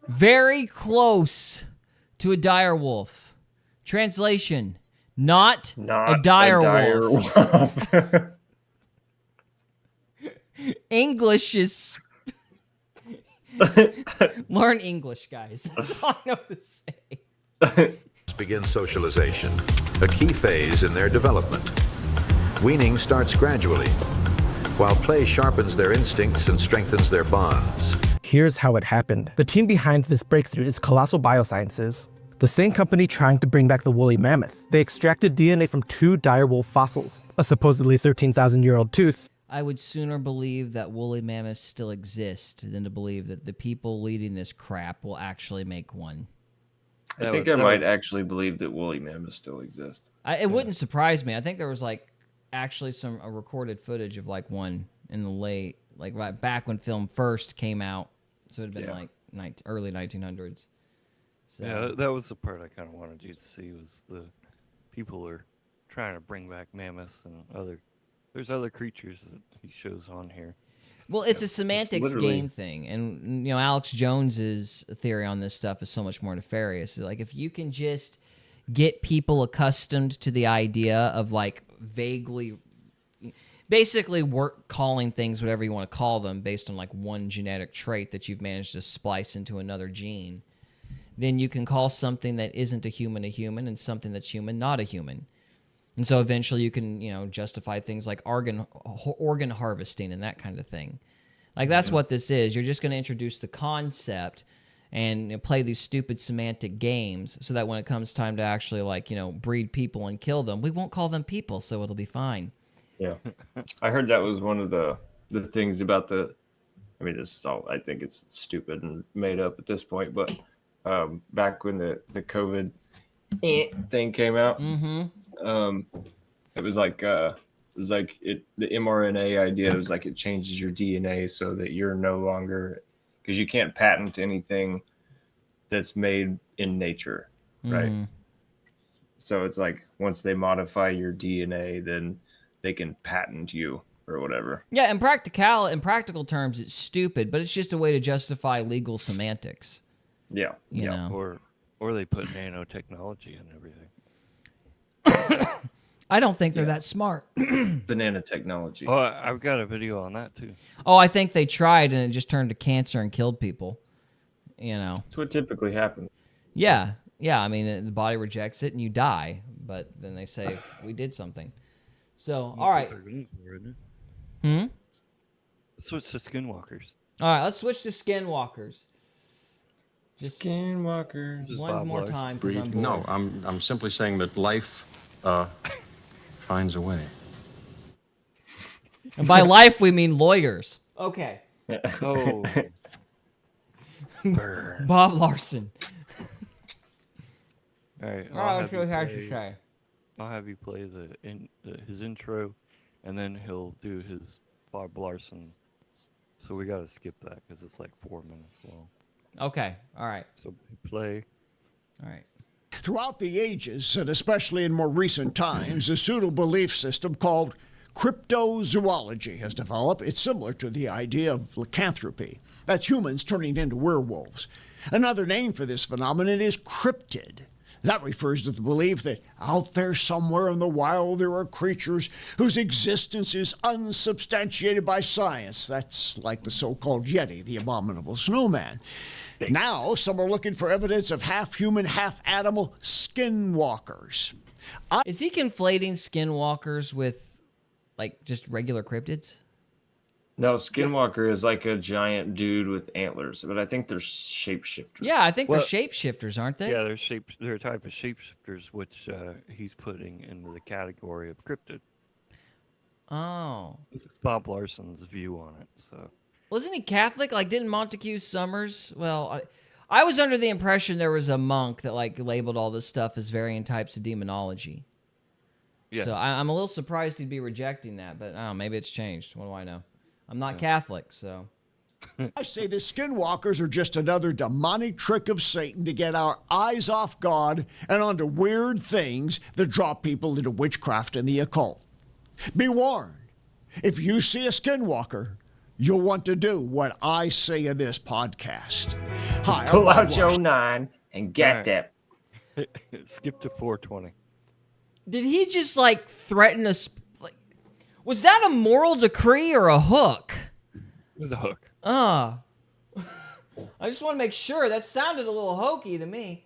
Very close to a dire wolf. Translation: not a dire wolf. English is. Learn English, guys. That's all I know to say. Begin socialization, a key phase in their development. Weaning starts gradually, while play sharpens their instincts and strengthens their bonds. Here's how it happened. The team behind this breakthrough is Colossal Biosciences, the same company trying to bring back the woolly mammoth. They extracted DNA from 2 direwolf fossils, a supposedly 13,000-year-old tooth. I would sooner believe that woolly mammoths still exist than to believe that the people leading this crap will actually make one. I think I might actually believe that woolly mammoths still exist. It wouldn't surprise me. I think there was actually some recorded footage of one in the late, right back when film first came out. So it would have been early 1900s. So. Yeah, that was the part I kind of wanted you to see, was the people are trying to bring back mammoths and there's other creatures that he shows on here. Well, it's a semantics game thing, and Alex Jones's theory on this stuff is so much more nefarious. If you can just get people accustomed to the idea of vaguely, basically calling things whatever you want to call them based on one genetic trait that you've managed to splice into another gene, then you can call something that isn't a human and something that's human not a human. And so eventually you can, justify things like organ harvesting and that kind of thing. That's what this is. You're just going to introduce the concept and play these stupid semantic games so that when it comes time to actually, breed people and kill them, we won't call them people, so it'll be fine. Yeah. I heard that was one of the things about this is all, I think it's stupid and made up at this point, but back when the COVID thing came out, it was the mRNA idea was it changes your DNA so that you're no longer, because you can't patent anything that's made in nature, right? So it's once they modify your DNA, then they can patent you or whatever. Yeah, in practical terms, it's stupid, but it's just a way to justify legal semantics. Yeah, you know? Or they put nanotechnology in everything. I don't think they're that smart. Banana technology. Oh, I've got a video on that too. Oh, I think they tried and it just turned to cancer and killed people. That's what typically happens. Yeah. I mean, the body rejects it and you die, but then they say we did something. So, all right. Let's switch to Skinwalkers. All right, let's switch to Skinwalkers. Skinwalkers. One more time, because I'm bored. No, I'm simply saying that life finds a way. And by life, we mean lawyers. Okay. Oh. Bob Larson. All right. Let's see what he has to say. I'll have you play his intro, and then he'll do his Bob Larson. So we got to skip that because it's 4 minutes long. Okay. All right. So play. All right. Throughout the ages, and especially in more recent times, a pseudo-belief system called cryptozoology has developed. It's similar to the idea of lycanthropy. That's humans turning into werewolves. Another name for this phenomenon is cryptid. That refers to the belief that out there somewhere in the wild there are creatures whose existence is unsubstantiated by science. That's like the so-called Yeti, the abominable snowman. Thanks. Now, some are looking for evidence of half-human, half-animal skinwalkers. Is he conflating skinwalkers with, just regular cryptids? No, Skinwalker is a giant dude with antlers, but I think they're shapeshifters. Yeah, I think they're shapeshifters, aren't they? Yeah, they're a type of shapeshifters, which he's putting into the category of cryptid. Oh. It's Bob Larson's view on it. So. Wasn't he Catholic? Didn't Montague Summers? Well, I was under the impression there was a monk that like labeled all this stuff as varying types of demonology. Yeah. So I'm a little surprised he'd be rejecting that, but I don't know, maybe it's changed. What do I know? I'm not Catholic, so. I say the Skinwalkers are just another demonic trick of Satan to get our eyes off God and onto weird things that draw people into witchcraft and the occult. Be warned, if you see a Skinwalker, you'll want to do what I say in this podcast. Hi, Pull out your 9 and get that. Skip to 420. Did he just like threaten us? Like, was that a moral decree or a hook? It was a hook. I just want to make sure. That sounded a little hokey to me.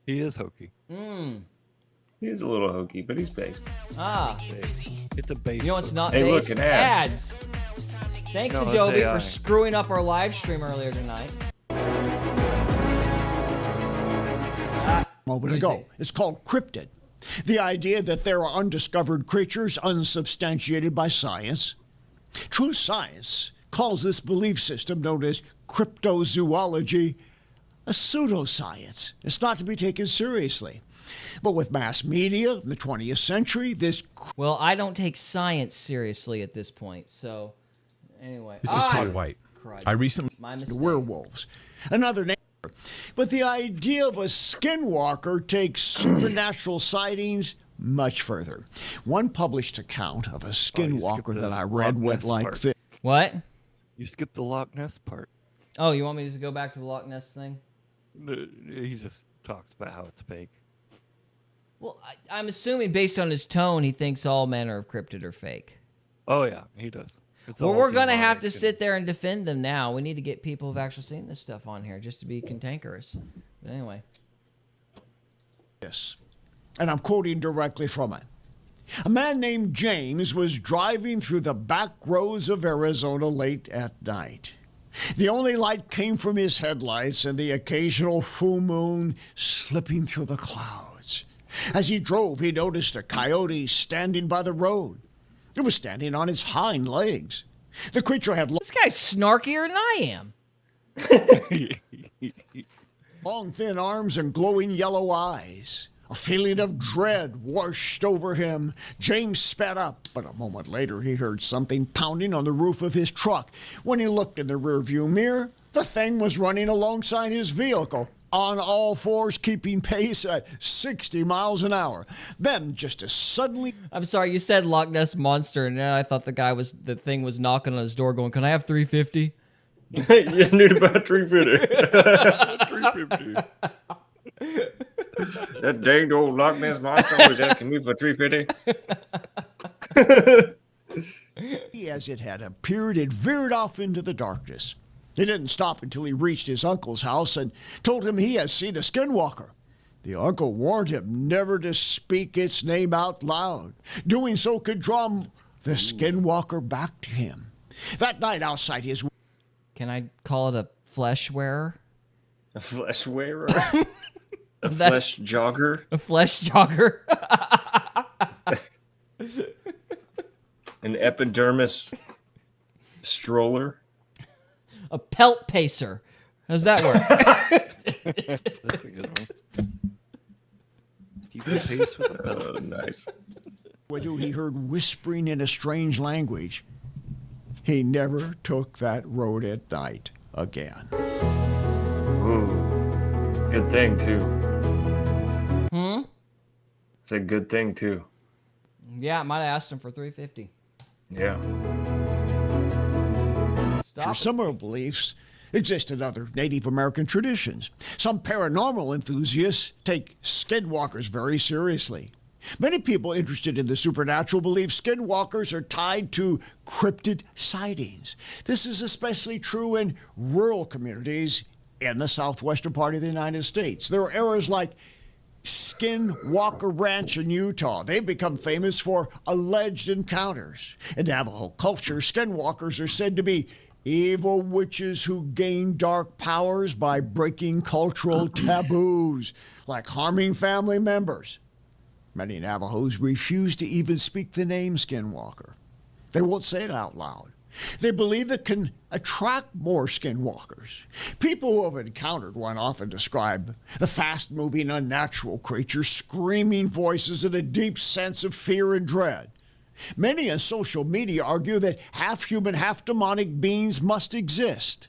He is hokey. He is a little hokey, but he's based. It's a base. You know it's not Hey, based? look, an ad. Ads. Thanks, No, it's Adobe, AI. for screwing up our live stream earlier tonight. Moment ago. It's called cryptid. The idea that there are undiscovered creatures unsubstantiated by science. True science calls this belief system known as cryptozoology a pseudoscience. It's not to be taken seriously. But with mass media in the 20th century, this... Well, I don't take science seriously at this point, so... Anyway. This is Todd White. Crud. I recently... My mistake. werewolves. Another name. But the idea of a skinwalker takes supernatural sightings much further. One published account of a skinwalker that I read went like this. What? You skipped the Loch Ness part. Oh, you want me to go back to the Loch Ness thing? He just talks about how it's fake. Well, I'm assuming based on his tone, he thinks all manner of cryptid are fake. Oh, yeah, he does. Well, we're going to have to sit there and defend them now. We need to get people who've actually seen this stuff on here just to be cantankerous. But anyway. Yes. And I'm quoting directly from it. A man named James was driving through the back roads of Arizona late at night. The only light came from his headlights and the occasional full moon slipping through the clouds. As he drove, he noticed a coyote standing by the road. It was standing on its hind legs. The creature had This guy's snarkier than I am. long, thin arms and glowing yellow eyes. A feeling of dread washed over him. James sped up, but a moment later he heard something pounding on the roof of his truck. When he looked in the rearview mirror, the thing was running alongside his vehicle, on all fours, keeping pace at 60 miles an hour. Then, just as suddenly... I'm sorry, you said Loch Ness Monster, and then I thought the thing was knocking on his door going, can I have 350? You need about 350. 350. That dang old Loch Ness Monster was asking me for 350. As it had appeared, it veered off into the darkness. He didn't stop until he reached his uncle's house and told him he had seen a skinwalker. The uncle warned him never to speak its name out loud. Doing so could draw the skinwalker back to him. That night outside his... Can I call it a flesh wearer? A flesh wearer? A flesh jogger? A flesh jogger? An epidermis stroller? A pelt pacer. How's that work? That's a good one. Keep the pace with the pedal. Oh, nice. He heard whispering in a strange language. He never took that road at night again. Ooh. Good thing, too. It's a good thing, too. Yeah, I might have asked him for 350. Yeah. Similar beliefs exist in other Native American traditions. Some paranormal enthusiasts take skinwalkers very seriously. Many people interested in the supernatural believe skinwalkers are tied to cryptid sightings. This is especially true in rural communities in the southwestern part of the United States. There are areas like Skinwalker Ranch in Utah. They've become famous for alleged encounters. In Navajo culture, skinwalkers are said to be evil witches who gain dark powers by breaking cultural taboos, like harming family members. Many Navajos refuse to even speak the name Skinwalker. They won't say it out loud. They believe it can attract more skinwalkers. People who have encountered one often describe the fast-moving, unnatural creature, screaming voices, and a deep sense of fear and dread. Many on social media argue that half-human, half-demonic beings must exist.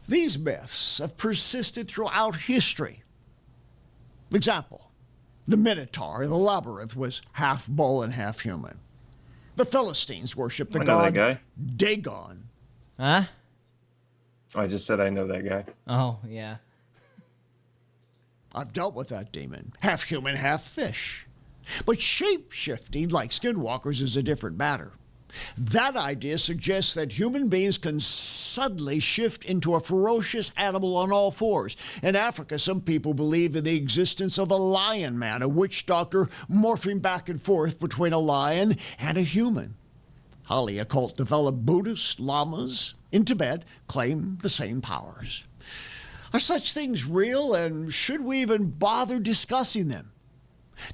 These myths have persisted throughout history. Example, the Minotaur in the labyrinth was half bull and half human. The Philistines worshipped the god Dagon. Huh? I just said I know that guy. Oh, yeah. I've dealt with that demon. Half human, half fish. But shape-shifting, like skinwalkers, is a different matter. That idea suggests that human beings can suddenly shift into a ferocious animal on all fours. In Africa, some people believe in the existence of a lion man, a witch doctor morphing back and forth between a lion and a human. Highly occult developed Buddhist lamas in Tibet claim the same powers. Are such things real, and should we even bother discussing them?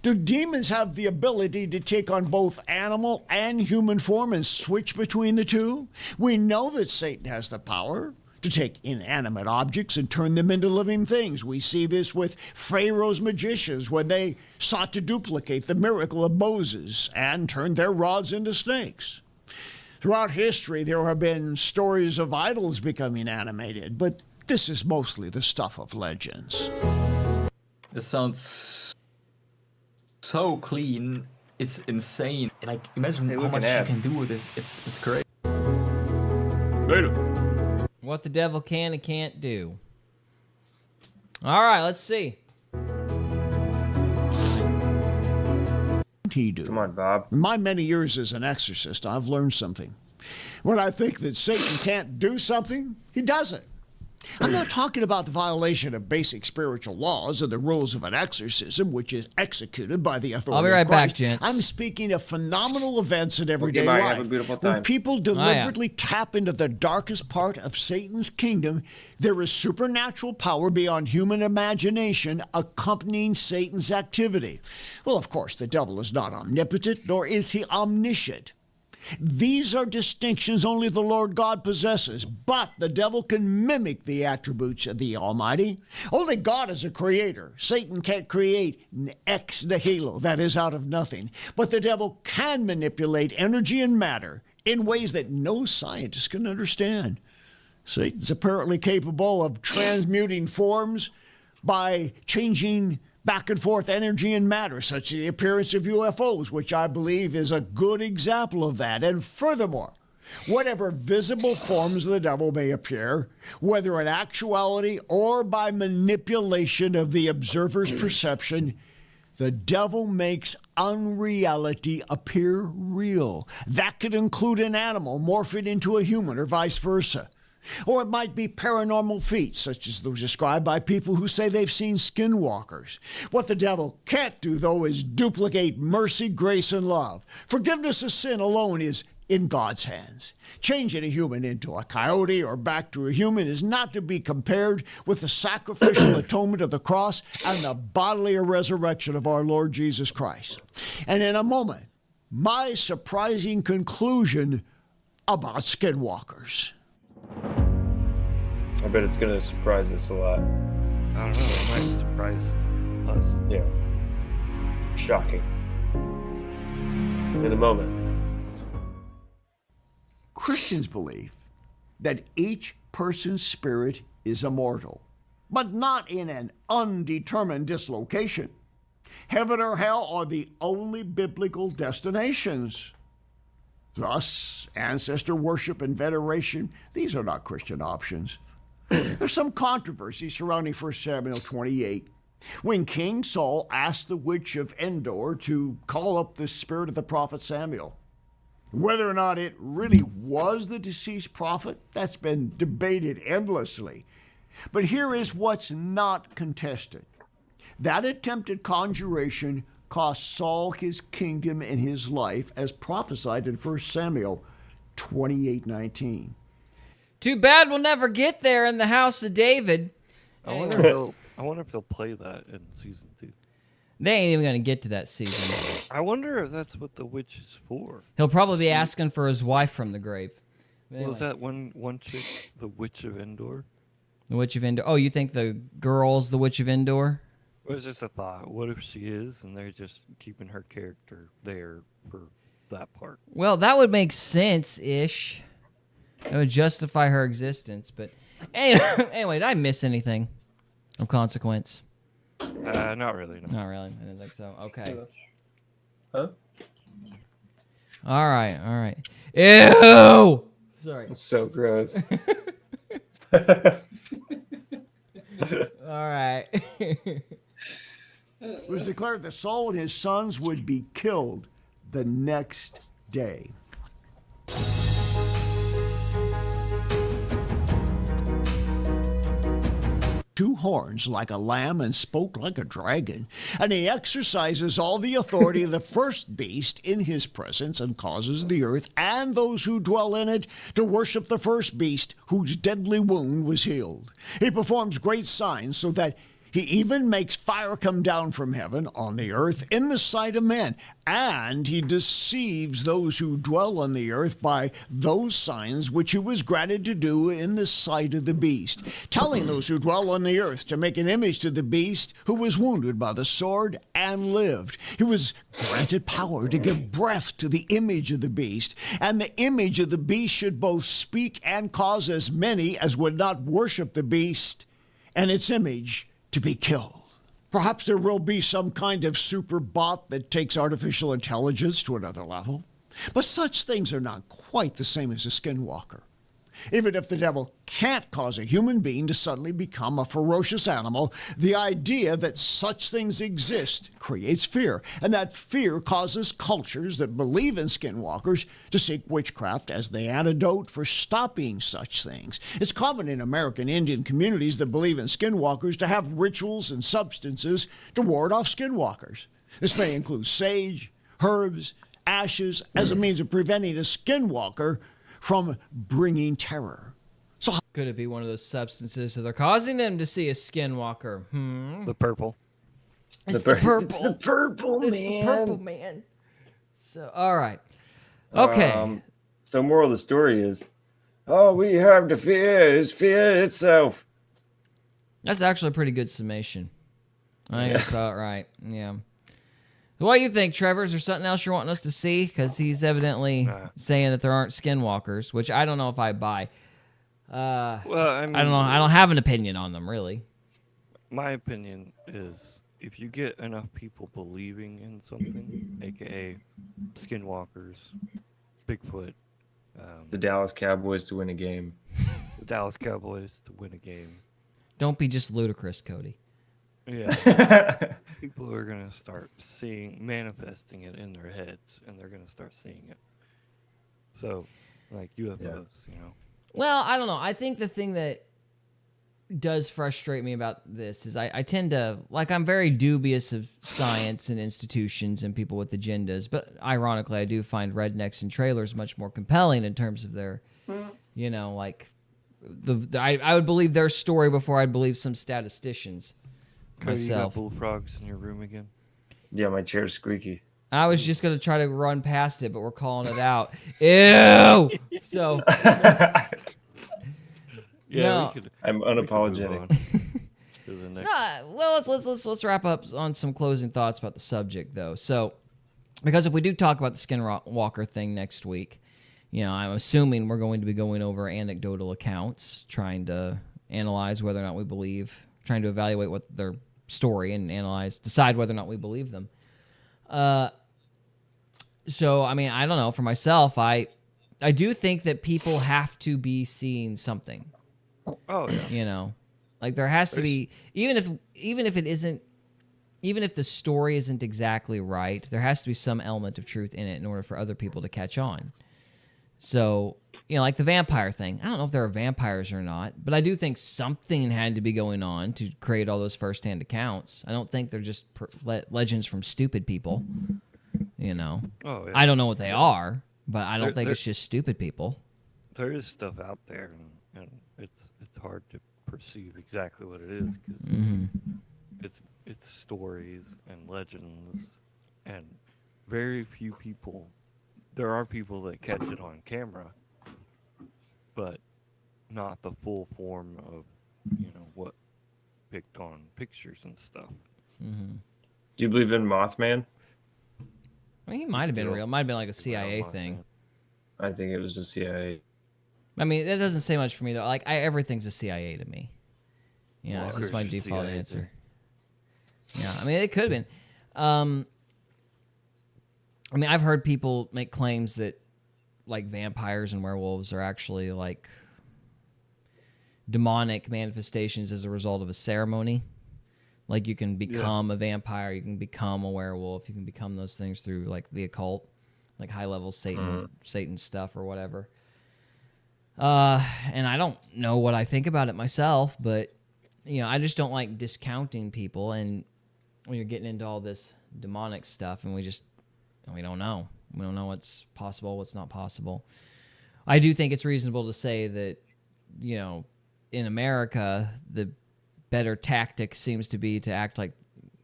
Do demons have the ability to take on both animal and human form and switch between the two? We know that Satan has the power to take inanimate objects and turn them into living things. We see this with Pharaoh's magicians when they sought to duplicate the miracle of Moses and turned their rods into snakes. Throughout history, there have been stories of idols becoming animated, but this is mostly the stuff of legends. This sounds so clean, it's insane. And like, imagine how much you can do with this. It's great. What the devil can and can't do. All right, let's see. Come on, Bob. In my many years as an exorcist, I've learned something. When I think that Satan can't do something, he does it. I'm not talking about the violation of basic spiritual laws or the rules of an exorcism, which is executed by the authority I'll be right of Christ. back, gents. I'm speaking of phenomenal events in everyday Goodbye, life. have a beautiful When time. people deliberately tap into the darkest part of Satan's kingdom, there is supernatural power beyond human imagination accompanying Satan's activity. Well, of course, the devil is not omnipotent, nor is he omniscient. These are distinctions only the Lord God possesses, but the devil can mimic the attributes of the Almighty. Only God is a creator. Satan can't create ex nihilo, that is, out of nothing. But the devil can manipulate energy and matter in ways that no scientist can understand. Satan's apparently capable of transmuting forms by changing back and forth energy and matter, such as the appearance of UFOs, which I believe is a good example of that. And furthermore, whatever visible forms the devil may appear, whether in actuality or by manipulation of the observer's perception, the devil makes unreality appear real. That could include an animal morphing into a human or vice versa. Or it might be paranormal feats, such as those described by people who say they've seen skinwalkers. What the devil can't do, though, is duplicate mercy, grace, and love. Forgiveness of sin alone is in God's hands. Changing a human into a coyote or back to a human is not to be compared with the sacrificial atonement of the cross and the bodily resurrection of our Lord Jesus Christ. And in a moment, my surprising conclusion about skinwalkers. I bet it's going to surprise us a lot. I don't know. It might surprise us. Yeah. Shocking. In a moment. Christians believe that each person's spirit is immortal, but not in an undetermined dislocation. Heaven or hell are the only biblical destinations. Thus, ancestor worship and veneration, these are not Christian options. There's some controversy surrounding 1 Samuel 28, when King Saul asked the witch of Endor to call up the spirit of the prophet Samuel. Whether or not it really was the deceased prophet, that's been debated endlessly. But here is what's not contested. That attempted conjuration cost Saul his kingdom and his life, as prophesied in 1 Samuel 28:19. Too bad we'll never get there in the house of David. I wonder if they'll play that in season 2. They ain't even gonna get to that season. I wonder if that's what the witch is for. He'll probably be asking for his wife from the grave. Anyway. Was that one chick, the Witch of Endor? The Witch of Endor. Oh, you think the girl's the Witch of Endor? It was just a thought. What if she is, and they're just keeping her character there for that part? Well, that would make sense-ish. That would justify her existence. But anyway, did I miss anything of consequence? Not really. No. Not really. I didn't think so. Okay. Huh? All right. Ew! Sorry. It's so gross. All right. It was declared that Saul and his sons would be killed the next day. Two horns like a lamb and spoke like a dragon. And he exercises all the authority of the first beast in his presence and causes the earth and those who dwell in it to worship the first beast whose deadly wound was healed. He performs great signs so that he even makes fire come down from heaven on the earth in the sight of men. And he deceives those who dwell on the earth by those signs which he was granted to do in the sight of the beast, telling those who dwell on the earth to make an image to the beast who was wounded by the sword and lived. He was granted power to give breath to the image of the beast, and the image of the beast should both speak and cause as many as would not worship the beast and its image to be killed. Perhaps there will be some kind of super bot that takes artificial intelligence to another level. But such things are not quite the same as a skinwalker. Even if the devil can't cause a human being to suddenly become a ferocious animal, the idea that such things exist creates fear, and that fear causes cultures that believe in skinwalkers to seek witchcraft as the antidote for stopping such things. It's common in American Indian communities that believe in skinwalkers to have rituals and substances to ward off skinwalkers. This may include sage, herbs, ashes, as a means of preventing a skinwalker from bringing terror. So could it be one of those substances that are causing them to see a skinwalker? The purple. It's the purple. It's the purple, man. It's the purple, man. So, all right. Okay. So moral of the story is, all we have to fear is fear itself. That's actually a pretty good summation. I think that's about right. Yeah. What do you think, Trevor? Is there something else you're wanting us to see? Because he's evidently saying that there aren't skinwalkers, which I don't know if I buy. Well, I mean, I don't know. I don't have an opinion on them, really. My opinion is if you get enough people believing in something, aka skinwalkers, Bigfoot, the Dallas Cowboys to win a game. The Dallas Cowboys to win a game. Don't be just ludicrous, Cody. Yeah. People are going to start manifesting it in their heads, and they're going to start seeing it. So, like UFOs, you know. Well, I don't know. I think the thing that does frustrate me about this is I tend to, like, I'm very dubious of science and institutions and people with agendas, but ironically, I do find rednecks and trailers much more compelling in terms of their, you know, like, I would believe their story before I'd believe some statisticians. Cody, you got myself. bullfrogs in your room again? Yeah, my chair's squeaky. I was just going to try to run past it, but we're calling it out. Ew! So... Yeah, no. I'm unapologetic. Well, let's wrap up on some closing thoughts about the subject, though. So, because if we do talk about the Skinwalker thing next week, you know, I'm assuming we're going to be going over anecdotal accounts, trying to analyze whether or not we believe, trying to evaluate what their story and decide whether or not we believe them. So, I mean, I don't know. For myself, I do think that people have to be seeing something. Oh yeah. You know, like there has to be, even if it isn't, even if the story isn't exactly right, there has to be some element of truth in it in order for other people to catch on. So, you know, like the vampire thing. I don't know if there are vampires or not, but I do think something had to be going on to create all those firsthand accounts. I don't think they're just legends from stupid people. You know, oh, yeah. I don't know what they are, but I don't think it's just stupid people. There is stuff out there, and it's hard to perceive exactly what it is because it's stories and legends, and very few people. There are people that catch it on camera, but not the full form of what picked on pictures and stuff. Mm-hmm. Do you believe in Mothman? I mean, he might have been real. It might have been like a CIA thing. I think it was the CIA. I mean, that doesn't say much for me though. Like, everything's a CIA to me. Yeah, that's just my default answer. Yeah, I mean, it could have been. I mean, I've heard people make claims that like vampires and werewolves are actually like demonic manifestations as a result of a ceremony. Like, you can become a vampire, you can become a werewolf, you can become those things through like the occult, like high level Satan stuff or whatever. And I don't know what I think about it myself, but I just don't like discounting people. And when you're getting into all this demonic stuff, and we don't know. We don't know what's possible, what's not possible. I do think it's reasonable to say that, in America, the better tactic seems to be to act like,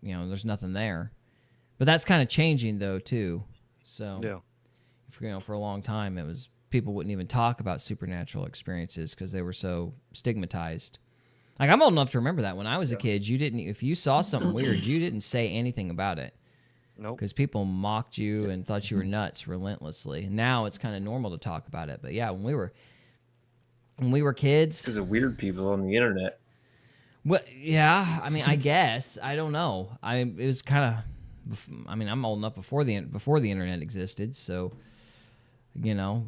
there's nothing there. But that's kind of changing, though, too. So, for a long time, it was people wouldn't even talk about supernatural experiences because they were so stigmatized. Like, I'm old enough to remember that when I was a kid, if you saw something weird, you didn't say anything about it. Nope. Because people mocked you and thought you were nuts relentlessly. Now it's kind of normal to talk about it. But yeah, when we were kids, because of weird people on the internet. Well, yeah, I mean, I guess I don't know. It was kind of. I mean, I'm old enough before the internet existed, so the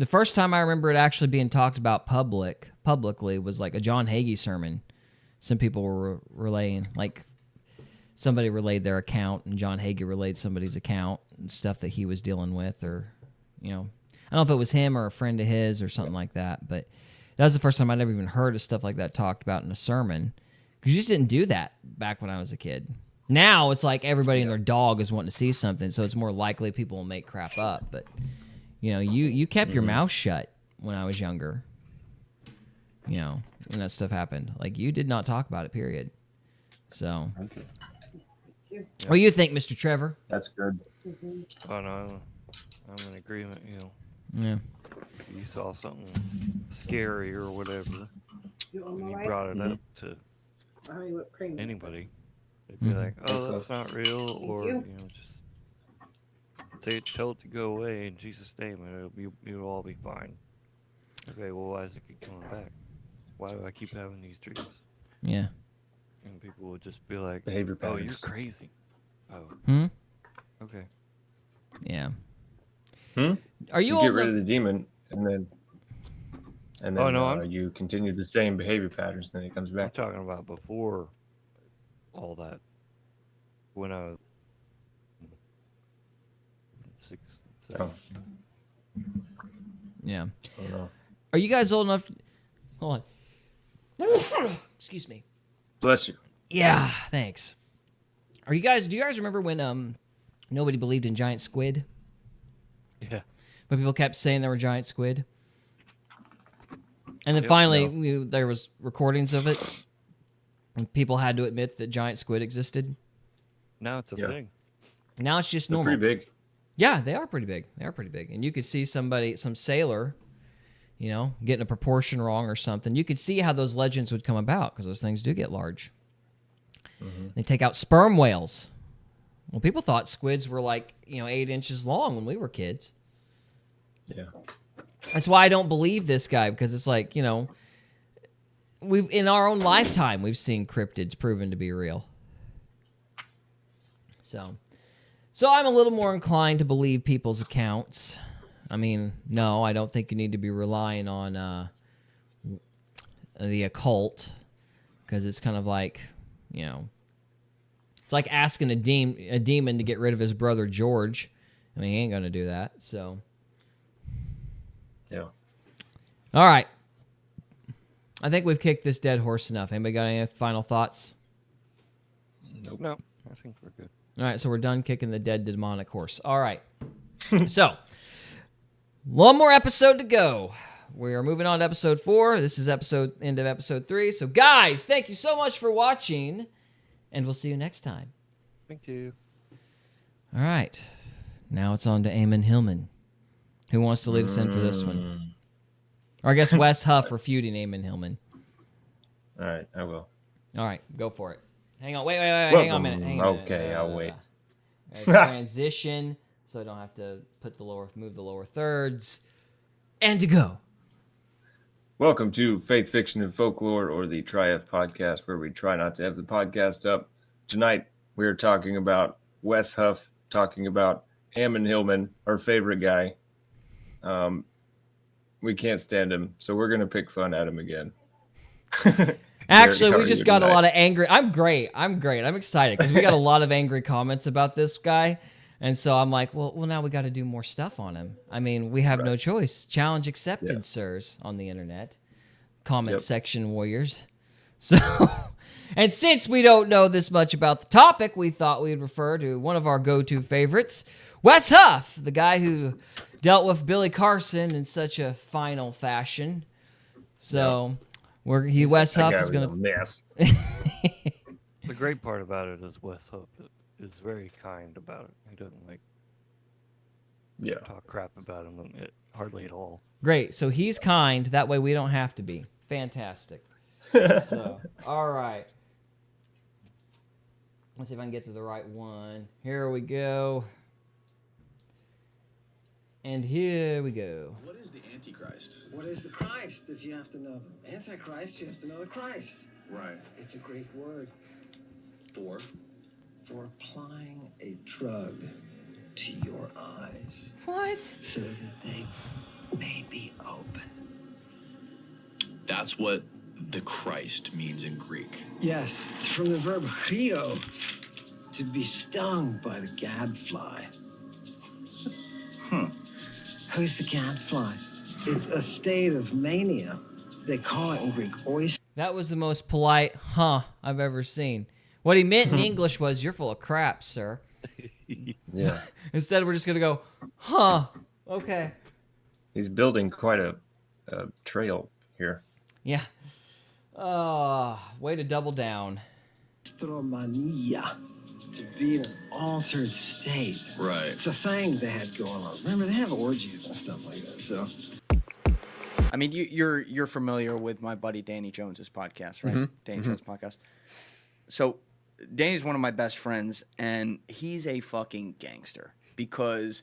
first time I remember it actually being talked about publicly was like a John Hagee sermon. Some people were relaying, like somebody relayed their account, and John Hagee relayed somebody's account and stuff that he was dealing with, or I don't know if it was him or a friend of his or something like that, but. That was the first time I'd ever even heard of stuff like that talked about in a sermon. Because you just didn't do that back when I was a kid. Now it's like everybody and their dog is wanting to see something, so it's more likely people will make crap up. But, you kept your mouth shut when I was younger. When that stuff happened. Like, you did not talk about it, period. So. What do you think, Mr. Trevor? That's good. Oh, no, I'm in agreement, Yeah. If you saw something scary or whatever, when you brought it up to anybody, they'd be like, "Oh, that's not real," or just tell it to go away in Jesus' name, and it'll all be fine. Okay, well, why does it keep coming back? Why do I keep having these dreams? Yeah. And people would just be like, behavior patterns. "Oh, you're crazy." Oh. Okay. Yeah. Are you get rid of the demon, and then you continue the same behavior patterns, then it comes back. I'm talking about before all that. When I was 6, 7. Yeah. Oh, no. Are you guys old enough? Hold on. Excuse me. Bless you. Yeah, thanks. Do you guys remember when nobody believed in giant squid? Yeah. But people kept saying there were giant squid. And then finally, there was recordings of it. And people had to admit that giant squid existed. Now it's a thing. Now it's just normal. They're pretty big. Yeah, they are pretty big. And you could see some sailor, getting a proportion wrong or something. You could see how those legends would come about because those things do get large. Mm-hmm. They take out sperm whales. Well, people thought squids were like, 8 inches long when we were kids. Yeah. That's why I don't believe this guy, because it's like, we've in our own lifetime, we've seen cryptids proven to be real. So I'm a little more inclined to believe people's accounts. I mean, no, I don't think you need to be relying on the occult, because it's kind of like, it's like asking a demon to get rid of his brother George. I mean, he ain't going to do that, so. Yeah. All right. I think we've kicked this dead horse enough. Anybody got any final thoughts? Nope. No, I think we're good. All right, so we're done kicking the dead demonic horse. All right. So, one more episode to go. we are moving on to episode 4. This is end of episode 3. So, guys, thank you so much for watching, and we'll see you next time. Thank you. All right. Now it's on to Ammon Hillman. Who wants to lead us in for this one? Or I guess Wes Huff refuting Ammon Hillman. All right, I will. All right, go for it. Hang on, wait, hang on a minute. Okay, I'll wait. Transition, so I don't have to move the lower thirds. And to go. Welcome to Faith, Fiction, and Folklore, or the Tri-F podcast, where we try not to have the podcast up. Tonight, we're talking about Wes Huff, talking about Ammon Hillman, our favorite guy. We can't stand him, so we're going to pick fun at him again. Actually, we just got a lot of angry... I'm great. I'm excited, because we got a lot of angry comments about this guy. And so I'm like, well, now we got to do more stuff on him. I mean, we have no choice. Challenge accepted, sirs, on the internet. Comment section warriors. So, and since we don't know this much about the topic, we thought we'd refer to one of our go-to favorites, Wes Huff, the guy who dealt with Billy Carson in such a final fashion. So, Wes Huff is going to... mess. The great part about it is Wes Huff is very kind about it. He doesn't talk crap about him hardly at all. Great. So he's kind. That way we don't have to be. Fantastic. So, all right. Let's see if I can get to the right one. Here we go. And here we go. What is the Antichrist? What is the Christ? If you have to know the Antichrist, you have to know the Christ. Right. It's a Greek word. For applying a drug to your eyes. What? So that they may be open. That's what the Christ means in Greek. Yes, it's from the verb chrio, to be stung by the gadfly. Who's the gadfly? It's a state of mania. They call it in Greek oyster. That was the most polite I've ever seen. What he meant in English was, you're full of crap, sir. Yeah. Instead, we're just going to go, okay. He's building quite a trail here. Yeah. Way to double down. Stromania, to be in an altered state. Right. It's a thing they had going on. Remember, they have orgies and stuff like that, so... I mean, you're familiar with my buddy Danny Jones's podcast, right? Danny Jones podcast. So Danny's one of my best friends, and he's a fucking gangster because,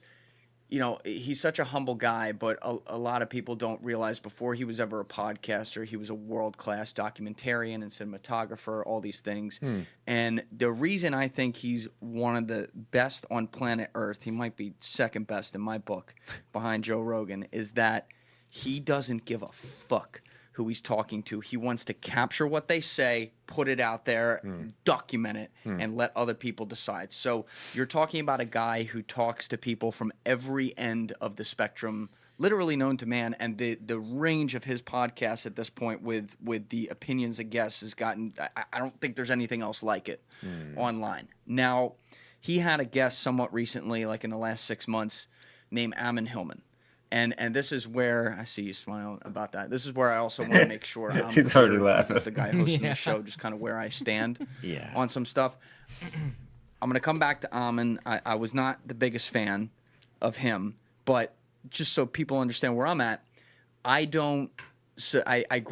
you know, he's such a humble guy, but a lot of people don't realize before he was ever a podcaster, he was a world-class documentarian and cinematographer, all these things. And the reason I think he's one of the best on planet Earth, he might be second best in my book behind Joe Rogan, is that he doesn't give a fuck who he's talking to. He wants to capture what they say, put it out there, document it, and let other people decide. So you're talking about a guy who talks to people from every end of the spectrum, literally known to man, and the range of his podcast at this point with the opinions of guests has gotten, I don't think there's anything else like it online. Now, he had a guest somewhat recently, like in the last 6 months, named Ammon Hillman. And this is where, I see you smiling about that. This is where I also want to make sure I'm He's already laughing. as the guy hosting the show, just kind of where I stand on some stuff. I'm going to come back to Ammon. I was not the biggest fan of him, but just so people understand where I'm at, I grew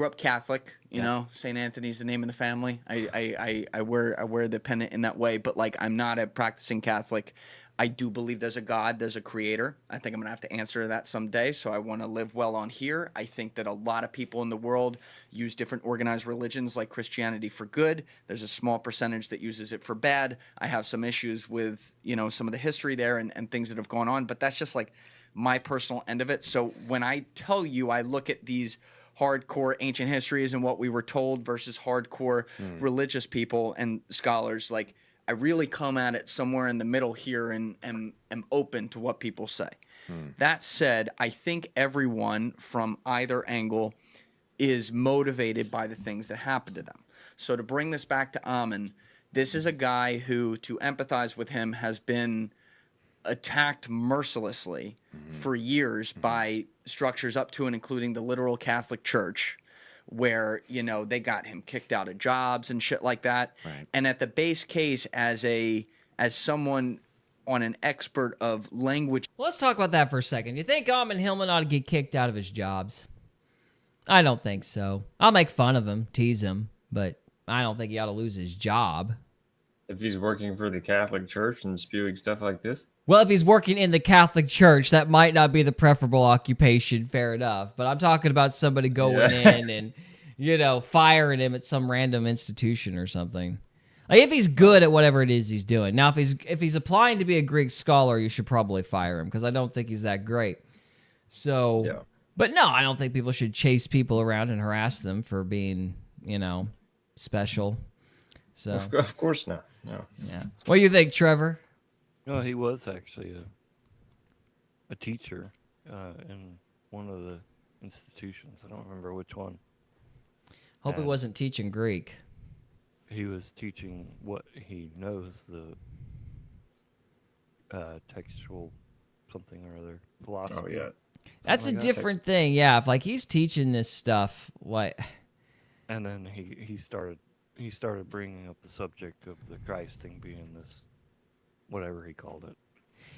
up Catholic, you know, St. Anthony's the name of the family. I wear the pennant in that way, but like I'm not a practicing Catholic. I do believe there's a God, there's a creator. I think I'm going to have to answer that someday, so I want to live well on here. I think that a lot of people in the world use different organized religions like Christianity for good. There's a small percentage that uses it for bad. I have some issues with, you know, some of the history there and things that have gone on, but that's just like my personal end of it. So when I tell you I look at these hardcore ancient histories and what we were told versus hardcore religious people and scholars, like, I really come at it somewhere in the middle here and am open to what people say. That said, I think everyone from either angle is motivated by the things that happen to them. So to bring this back to Ammon, this is a guy who, to empathize with him, has been attacked mercilessly for years by structures up to and including the literal Catholic Church, where, you know, they got him kicked out of jobs and shit like that. Right. And at the base case, as someone on an expert of language. Well, let's talk about that for a second. You think Ammon Hillman ought to get kicked out of his jobs? I don't think so. I'll make fun of him, tease him, but I don't think he ought to lose his job. If he's working for the Catholic Church and spewing stuff like this? Well, if he's working in the Catholic Church, that might not be the preferable occupation, fair enough. But I'm talking about somebody going in and, you know, firing him at some random institution or something. Like, if he's good at whatever it is he's doing. Now, if he's applying to be a Greek scholar, you should probably fire him, because I don't think he's that great. So, yeah. But no, I don't think people should chase people around and harass them for being, you know, special. So Of course not. No. Yeah. What do you think, Trevor? No, he was actually a teacher in one of the institutions. I don't remember which one. Hope he wasn't teaching Greek. He was teaching what he knows, the textual something or other philosophy. Oh, yeah. That's a different thing. Yeah, if like he's teaching this stuff, like. And then he started bringing up the subject of the Christ thing being this, whatever he called it.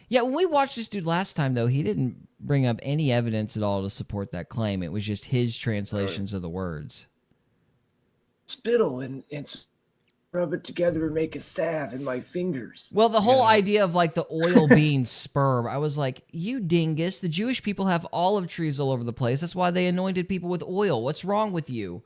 Yeah, when we watched this dude last time, though, he didn't bring up any evidence at all to support that claim. It was just his translations of the words. Spittle and rub it together and make a salve in my fingers. Well, the whole idea of like the oil being sperm, I was like, you dingus, the Jewish people have olive trees all over the place. That's why they anointed people with oil. What's wrong with you?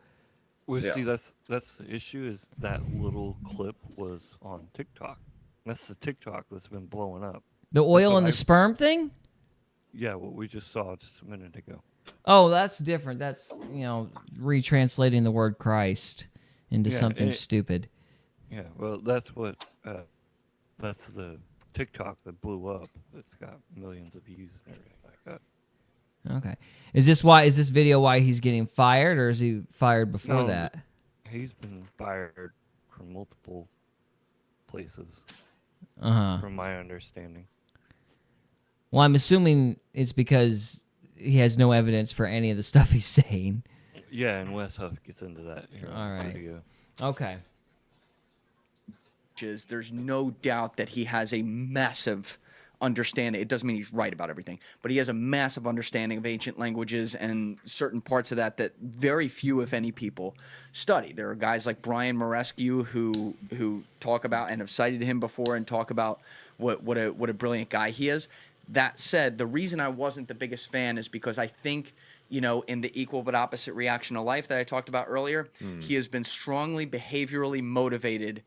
Well, see, that's the issue, is that little clip was on TikTok. That's the TikTok that's been blowing up. The oil and the sperm thing? Yeah, what we just saw just a minute ago. Oh, that's different. That's, you know, retranslating the word Christ into something stupid. Yeah, well, that's that's the TikTok that blew up. It's got millions of views and everything like that. Okay. Is this video why he's getting fired, or is he fired before that? He's been fired from multiple places, from my understanding. Well, I'm assuming it's because he has no evidence for any of the stuff he's saying. Yeah, and Wes Huff gets into that here All in the right. video. Okay. There's no doubt that he has a massive understanding. It doesn't mean he's right about everything, but he has a massive understanding of ancient languages and certain parts of that very few, if any, people study. There are guys like Brian Morescu who talk about and have cited him before and talk about what a brilliant guy he is. That said, the reason I wasn't the biggest fan is because I think, you know, in the equal but opposite reaction to life that I talked about earlier, he has been strongly behaviorally motivated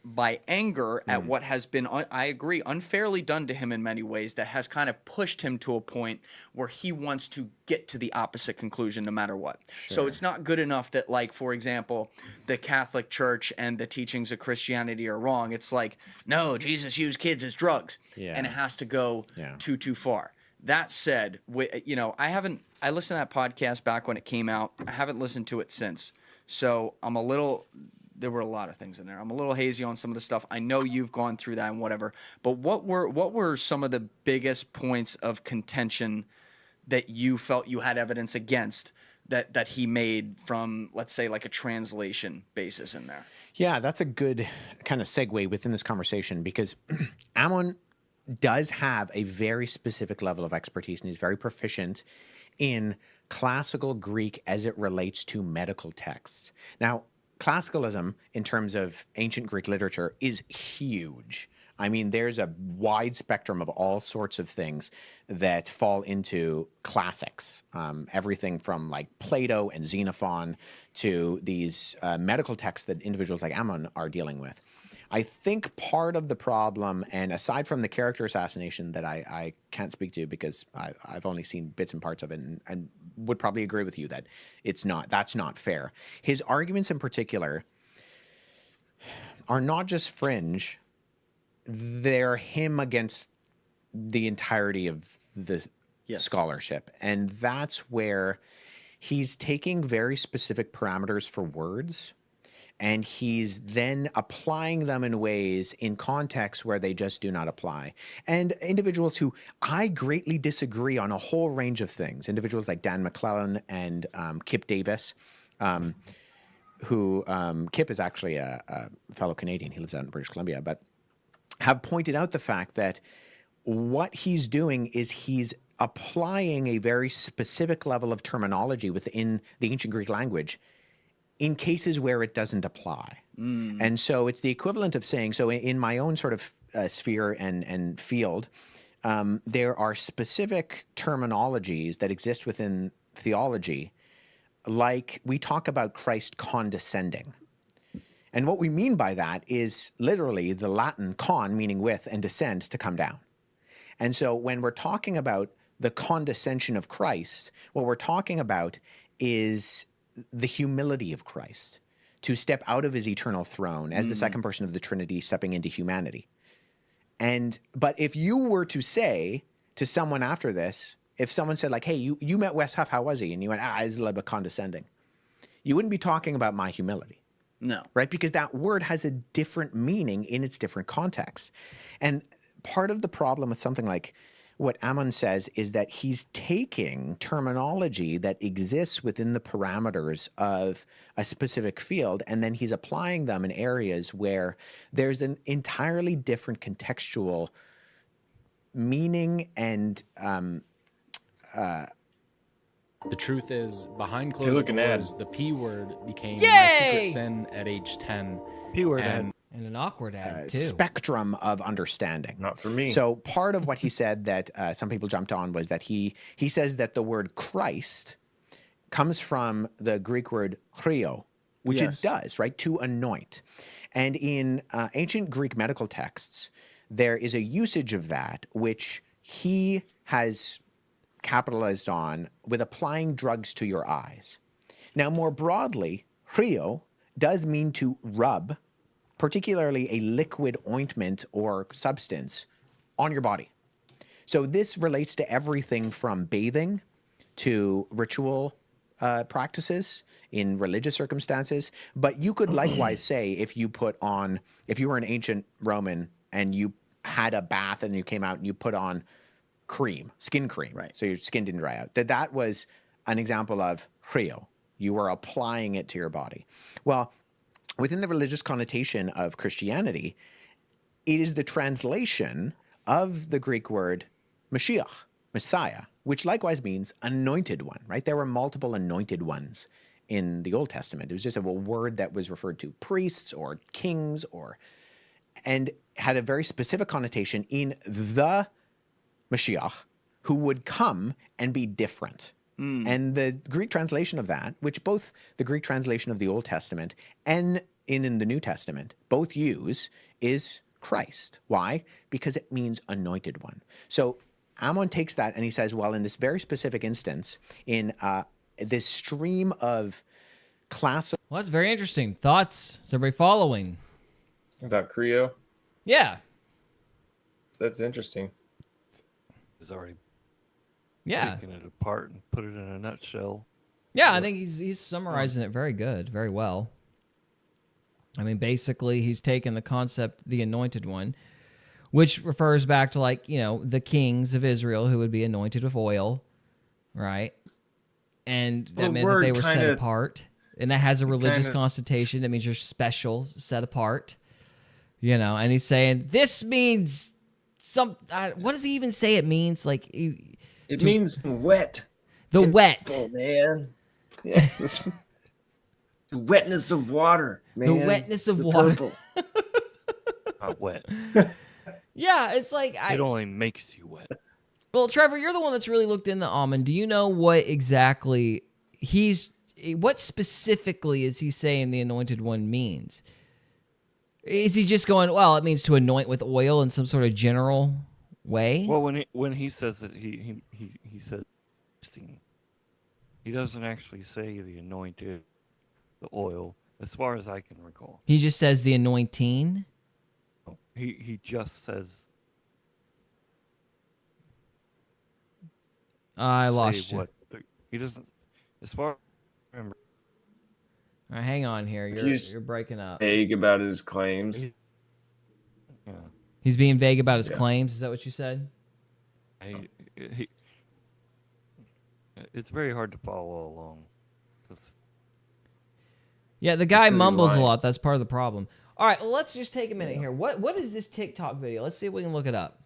by anger at what has been, I agree, unfairly done to him in many ways, that has kind of pushed him to a point where he wants to get to the opposite conclusion no matter what. Sure. So it's not good enough that, like, for example, the Catholic Church and the teachings of Christianity are wrong. It's like, no, Jesus used kids as drugs. Yeah. And it has to go too far. That said, you know, I listened to that podcast back when it came out. I haven't listened to it since. So there were a lot of things in there. I'm a little hazy on some of the stuff. I know you've gone through that and whatever. But what were some of the biggest points of contention that you felt you had evidence against that he made from, let's say, like a translation basis in there? Yeah, that's a good kind of segue within this conversation, because Ammon does have a very specific level of expertise, and he's very proficient in classical Greek as it relates to medical texts. Now, classicalism, in terms of ancient Greek literature, is huge. I mean, there's a wide spectrum of all sorts of things that fall into classics. Everything from like Plato and Xenophon to these medical texts that individuals like Ammon are dealing with. I think part of the problem, and aside from the character assassination that I can't speak to because I've only seen bits and parts of it, and would probably agree with you that that's not fair. His arguments in particular are not just fringe, they're him against the entirety of the scholarship. And that's where he's taking very specific parameters for words and he's then applying them in ways in contexts where they just do not apply. And individuals who I greatly disagree on a whole range of things, individuals like Dan McClellan and Kip Davis, who Kip is actually a fellow Canadian. He lives out in British Columbia, but have pointed out the fact that what he's doing is he's applying a very specific level of terminology within the ancient Greek language in cases where it doesn't apply. And so it's the equivalent of saying, so in my own sort of sphere and field, there are specific terminologies that exist within theology, like we talk about Christ condescending. And what we mean by that is literally the Latin con, meaning with, and descend, to come down. And so when we're talking about the condescension of Christ, what we're talking about is the humility of Christ, to step out of his eternal throne as the second person of the Trinity, stepping into humanity. But if you were to say to someone after this, if someone said like, hey, you met Wes Huff, how was he? And you went, he's a little bit condescending. You wouldn't be talking about my humility. No. Right? Because that word has a different meaning in its different context. And part of the problem with something like what Ammon says is that he's taking terminology that exists within the parameters of a specific field, and then he's applying them in areas where there's an entirely different contextual meaning and the truth is, behind closed doors, the P word became my secret sin at age 10. P word and an awkward ad, too. Spectrum of understanding. Not for me. So part of what he said that some people jumped on was that he says that the word Christ comes from the Greek word chrio, which it does, right? To anoint. And in ancient Greek medical texts, there is a usage of that, which he has capitalized on with applying drugs to your eyes. Now, more broadly, chrio does mean to rub, particularly a liquid ointment or substance on your body. So this relates to everything from bathing to ritual practices in religious circumstances. But you could likewise say if you were an ancient Roman and you had a bath and you came out and you put on cream, skin cream, right? So your skin didn't dry out. That was an example of chrio. You were applying it to your body. Well, within the religious connotation of Christianity, it is the translation of the Greek word Mashiach, Messiah, which likewise means anointed one, right? There were multiple anointed ones in the Old Testament. It was just a word that was referred to priests or kings and had a very specific connotation in the Mashiach, who would come and be different. And the Greek translation of that, which both the Greek translation of the Old Testament and in the New Testament both use, is Christ. Why? Because it means anointed one. So Ammon takes that and he says, well, in this very specific instance, in this stream of classical... Well, that's very interesting. Thoughts? Is everybody following? About chrio? Yeah. That's interesting. Is already taking it apart and put it in a nutshell. Yeah, I think he's summarizing it very good, very well. I mean, basically, he's taken the concept, the anointed one, which refers back to, like, the kings of Israel who would be anointed with oil, right? And that meant that they were set apart. And that has a religious connotation. That means you're special, set apart. And he's saying, this means what does he even say it means? Like, it means wet. The wet. Oh, man. Yeah. The wetness of water, man. The wetness of water. Not wet. Yeah, it's like... It only makes you wet. Well, Trevor, you're the one that's really looked into Ammon. Do you know what exactly what specifically is he saying the anointed one means? Is he just going, well, it means to anoint with oil in some sort of general way? Well, when he says it, he says he doesn't actually say the anointed, the oil, as far as I can recall. He just says the anointing? He just says... I lost you. He doesn't... As far as I remember... All right, hang on here. You're breaking up. Vague about his claims. Yeah. He's being vague about his claims. Is that what you said? It's very hard to follow along. Yeah, the guy mumbles a lot. That's part of the problem. All right, well, let's just take a minute here. What is this TikTok video? Let's see if we can look it up.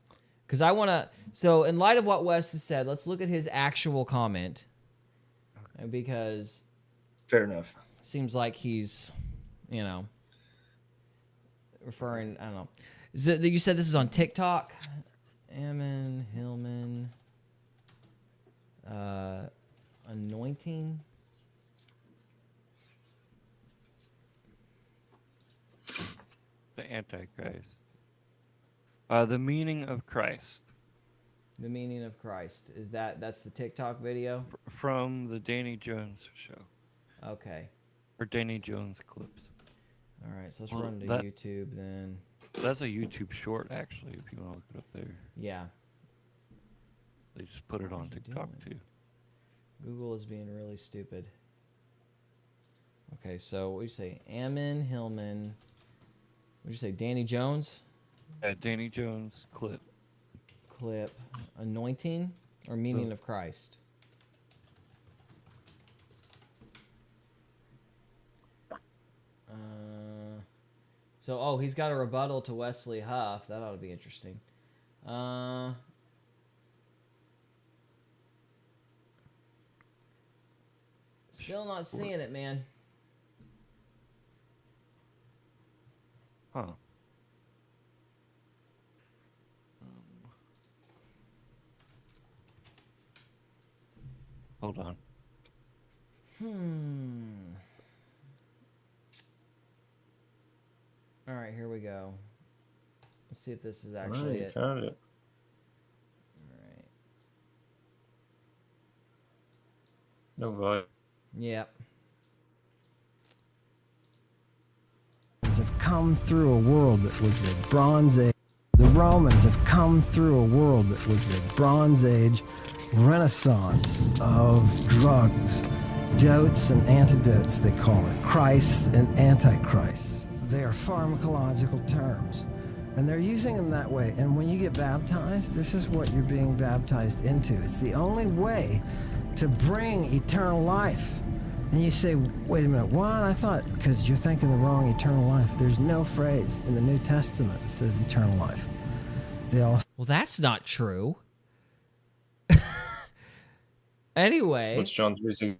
Because I want to... So, in light of what Wes has said, let's look at his actual comment. Because... Fair enough. Seems like he's, referring... I don't know. You said this is on TikTok? Ammon Hillman... anointing... The Antichrist. The meaning of Christ. The meaning of Christ. That's the TikTok video? From the Danny Jones show. Okay. Or Danny Jones clips. All right, so let's run to YouTube then. That's a YouTube short, actually, if you want to look it up there. Yeah. They just put it on TikTok, too. Google is being really stupid. Okay, so what do you say? Ammon Hillman... What did you say, Danny Jones? Danny Jones clip. Anointing or meaning of Christ? He's got a rebuttal to Wesley Huff. That ought to be interesting. Still not seeing it, man. Huh. Hold on. All right, here we go. Let's see if this is actually it. Found it. All right. No vibe. Yep. Have come through a world that was the Bronze Age. The Romans have come through a world that was the Bronze Age renaissance of drugs, dotes and antidotes, they call it. Christ and Antichrist. They are pharmacological terms, and they're using them that way. And when you get baptized, this is what you're being baptized into. It's the only way to bring eternal life. And you say, wait a minute, what? I thought, because you're thinking the wrong eternal life. There's no phrase in the New Testament that says eternal life. Well, that's not true. Anyway. What's John 3:16?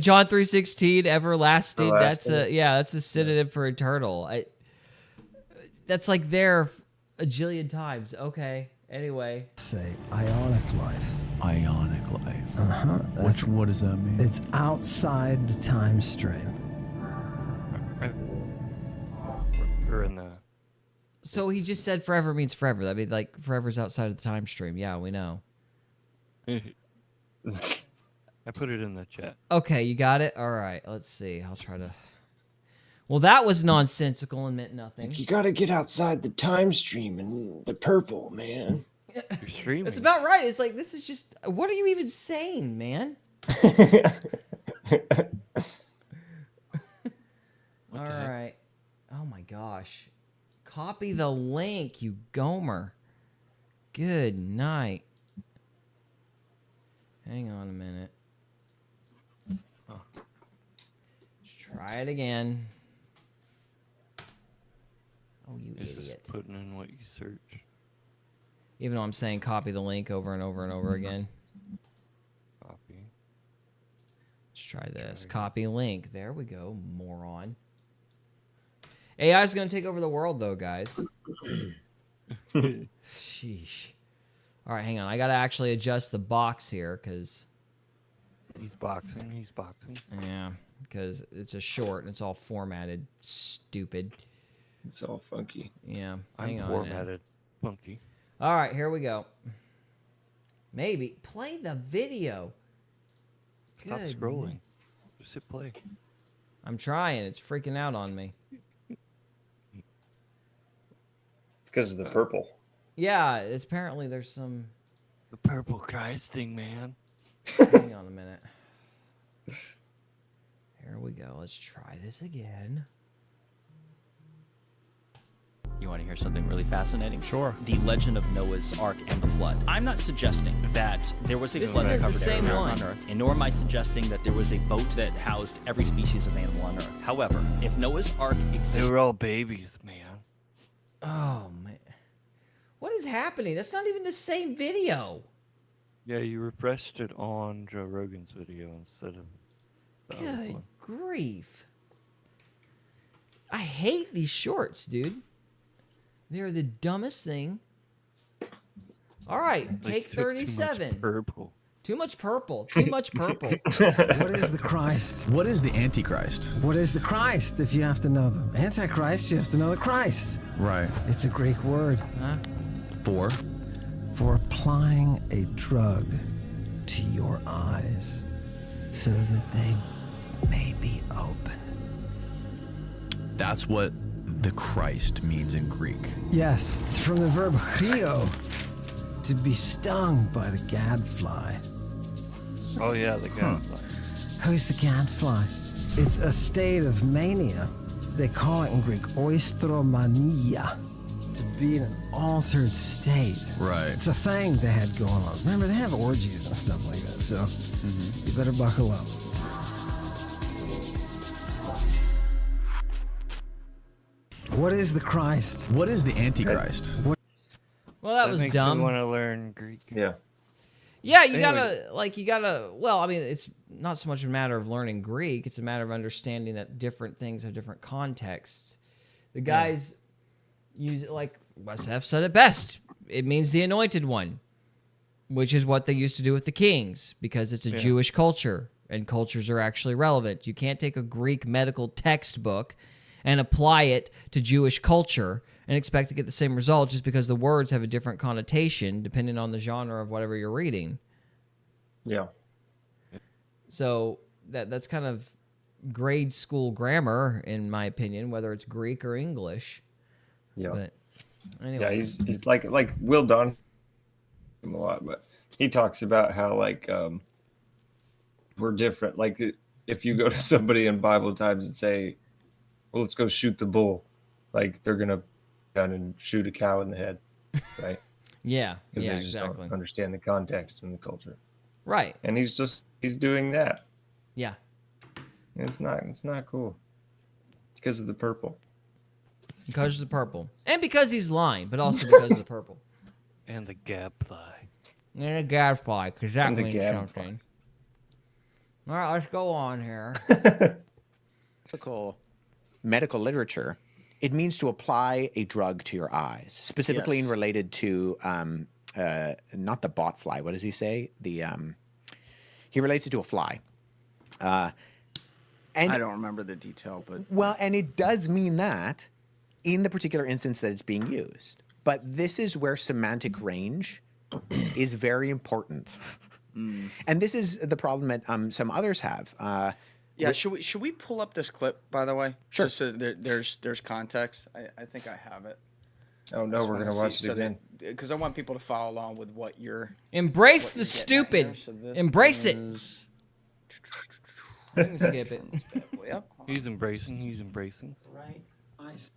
John 3:16, everlasting. That's a synonym for eternal. That's like there a jillion times. Okay. Anyway. Say ionic life. Ionic life. What does that mean? It's outside the time stream. We're in the... So he just said forever means forever. That'd be like forever's outside of the time stream. Yeah, we know. I put it in the chat. Okay, you got it? All right, let's see. I'll try to... Well, that was nonsensical and meant nothing. You gotta get outside the time stream and the purple, man. You're streaming. That's about right. It's like, this is just... What are you even saying, man? All right. Oh, my gosh. Copy the link, you Gomer. Good night. Hang on a minute. Let's try it again. Oh, you It's idiot. just putting in what you search. Even though I'm saying copy the link over and over and over again. Copy. Let's try this. Copy link. There we go, moron. AI is going to take over the world, though, guys. Sheesh. All right, hang on. I got to actually adjust the box here because... He's boxing. Yeah, because it's a short and it's all formatted. Stupid. It's all funky. Yeah, I'm formatted. Funky. All right, here we go. Maybe. Play the video. Stop Good. scrolling. Just hit play. I'm trying. It's freaking out on me. It's because of the purple. Yeah, it's apparently there's some... The purple Christ thing, man. Hang on a minute. Here we go. go. Let's try this again. You want to hear something really fascinating? Sure. The legend of Noah's Ark and the flood. I'm not suggesting that there was a flood that covered every animal on Earth, and nor am I suggesting that there was a boat that housed every species of animal on Earth. However, if Noah's Ark existed... They were all babies, man. Oh, man. What is happening? That's not even the same video. Yeah, you refreshed it on Joe Rogan's video instead of the other Good one. grief. I hate these shorts, dude. They're the dumbest thing. All right, take 37. Purple. Too much purple. Too much purple. What is the Christ? What is the Antichrist? What is the Christ if you have to know them? Antichrist, you have to know the Christ. Right. It's a Greek word. Huh? For applying a drug to your eyes so that they may be open. That's what the Christ means in Greek. Yes, it's from the verb chrio, to be stung by the gadfly. Oh, yeah, the gadfly. Who's the gadfly? It's a state of mania. They call it in Greek oistromania, to be in an altered state. Right. It's a thing they had going on. Remember, they have orgies and stuff like that, so you better buckle up. What is the Christ? What is the Antichrist? Well, that was makes dumb. me want to learn Greek. Yeah. Yeah, you gotta, well, I mean, it's not so much a matter of learning Greek, it's a matter of understanding that different things have different contexts. The guys use it like Wesley Huff said it best. It means the anointed one, which is what they used to do with the kings, because it's a Jewish culture, and cultures are actually relevant. You can't take a Greek medical textbook and apply it to Jewish culture and expect to get the same result just because the words have a different connotation depending on the genre of whatever you're reading. Yeah. So that's kind of grade school grammar, in my opinion, whether it's Greek or English. Yeah. But anyway. Yeah, he's like Will Don him a lot, but he talks about how we're different. Like if you go to somebody in Bible times and say, well, let's go shoot the bull, like they're gonna down and shoot a cow in the head, right? Yeah, because yeah, they just exactly. don't understand the context and the culture, right? And he's doing that. Yeah, it's not cool because of the purple. Because of the purple, and because he's lying, but also because of the purple, and the gadfly, and the gadfly, because that means something. All right, let's go on here. Medical literature, it means to apply a drug to your eyes, specifically in related to not the bot fly. What does he say? He relates it to a fly. And I don't remember the detail, but well, and it does mean that in the particular instance that it's being used. But this is where semantic range is very important, and this is the problem that some others have. Yeah, should we pull up this clip, by the way? Sure. Just so there's context. I think I have it. Oh no, we're gonna watch it again. Because I want people to follow along with what you're. Embrace the stupid. Embrace it. You can skip it. Yep. He's embracing. Right. Nice.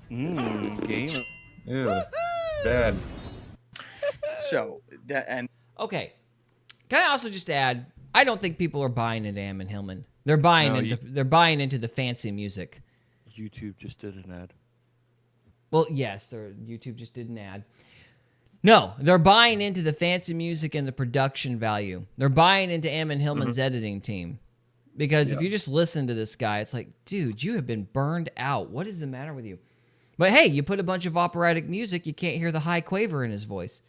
Game. Ew. Bad. So that and okay. Can I also just add? I don't think people are buying into Ammon Hillman. They're buying they're buying into the fancy music. YouTube just did an ad. Well, yes, YouTube just did an ad. No, they're buying into the fancy music and the production value. They're buying into Ammon Hillman's editing team. Because if you just listen to this guy, it's like, dude, you have been burned out. What is the matter with you? But hey, you put a bunch of operatic music, you can't hear the high quaver in his voice.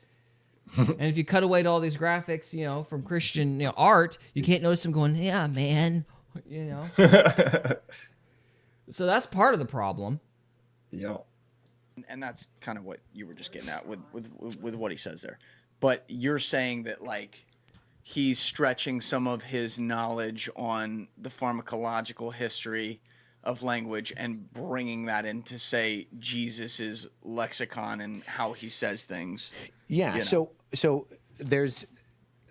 And if you cut away to all these graphics, from Christian art, you can't notice him going, yeah, man, So that's part of the problem. Yeah. And that's kind of what you were just getting at with what he says there. But you're saying that he's stretching some of his knowledge on the pharmacological history of language and bringing that into, say, Jesus's lexicon and how he says things. Yeah. So there's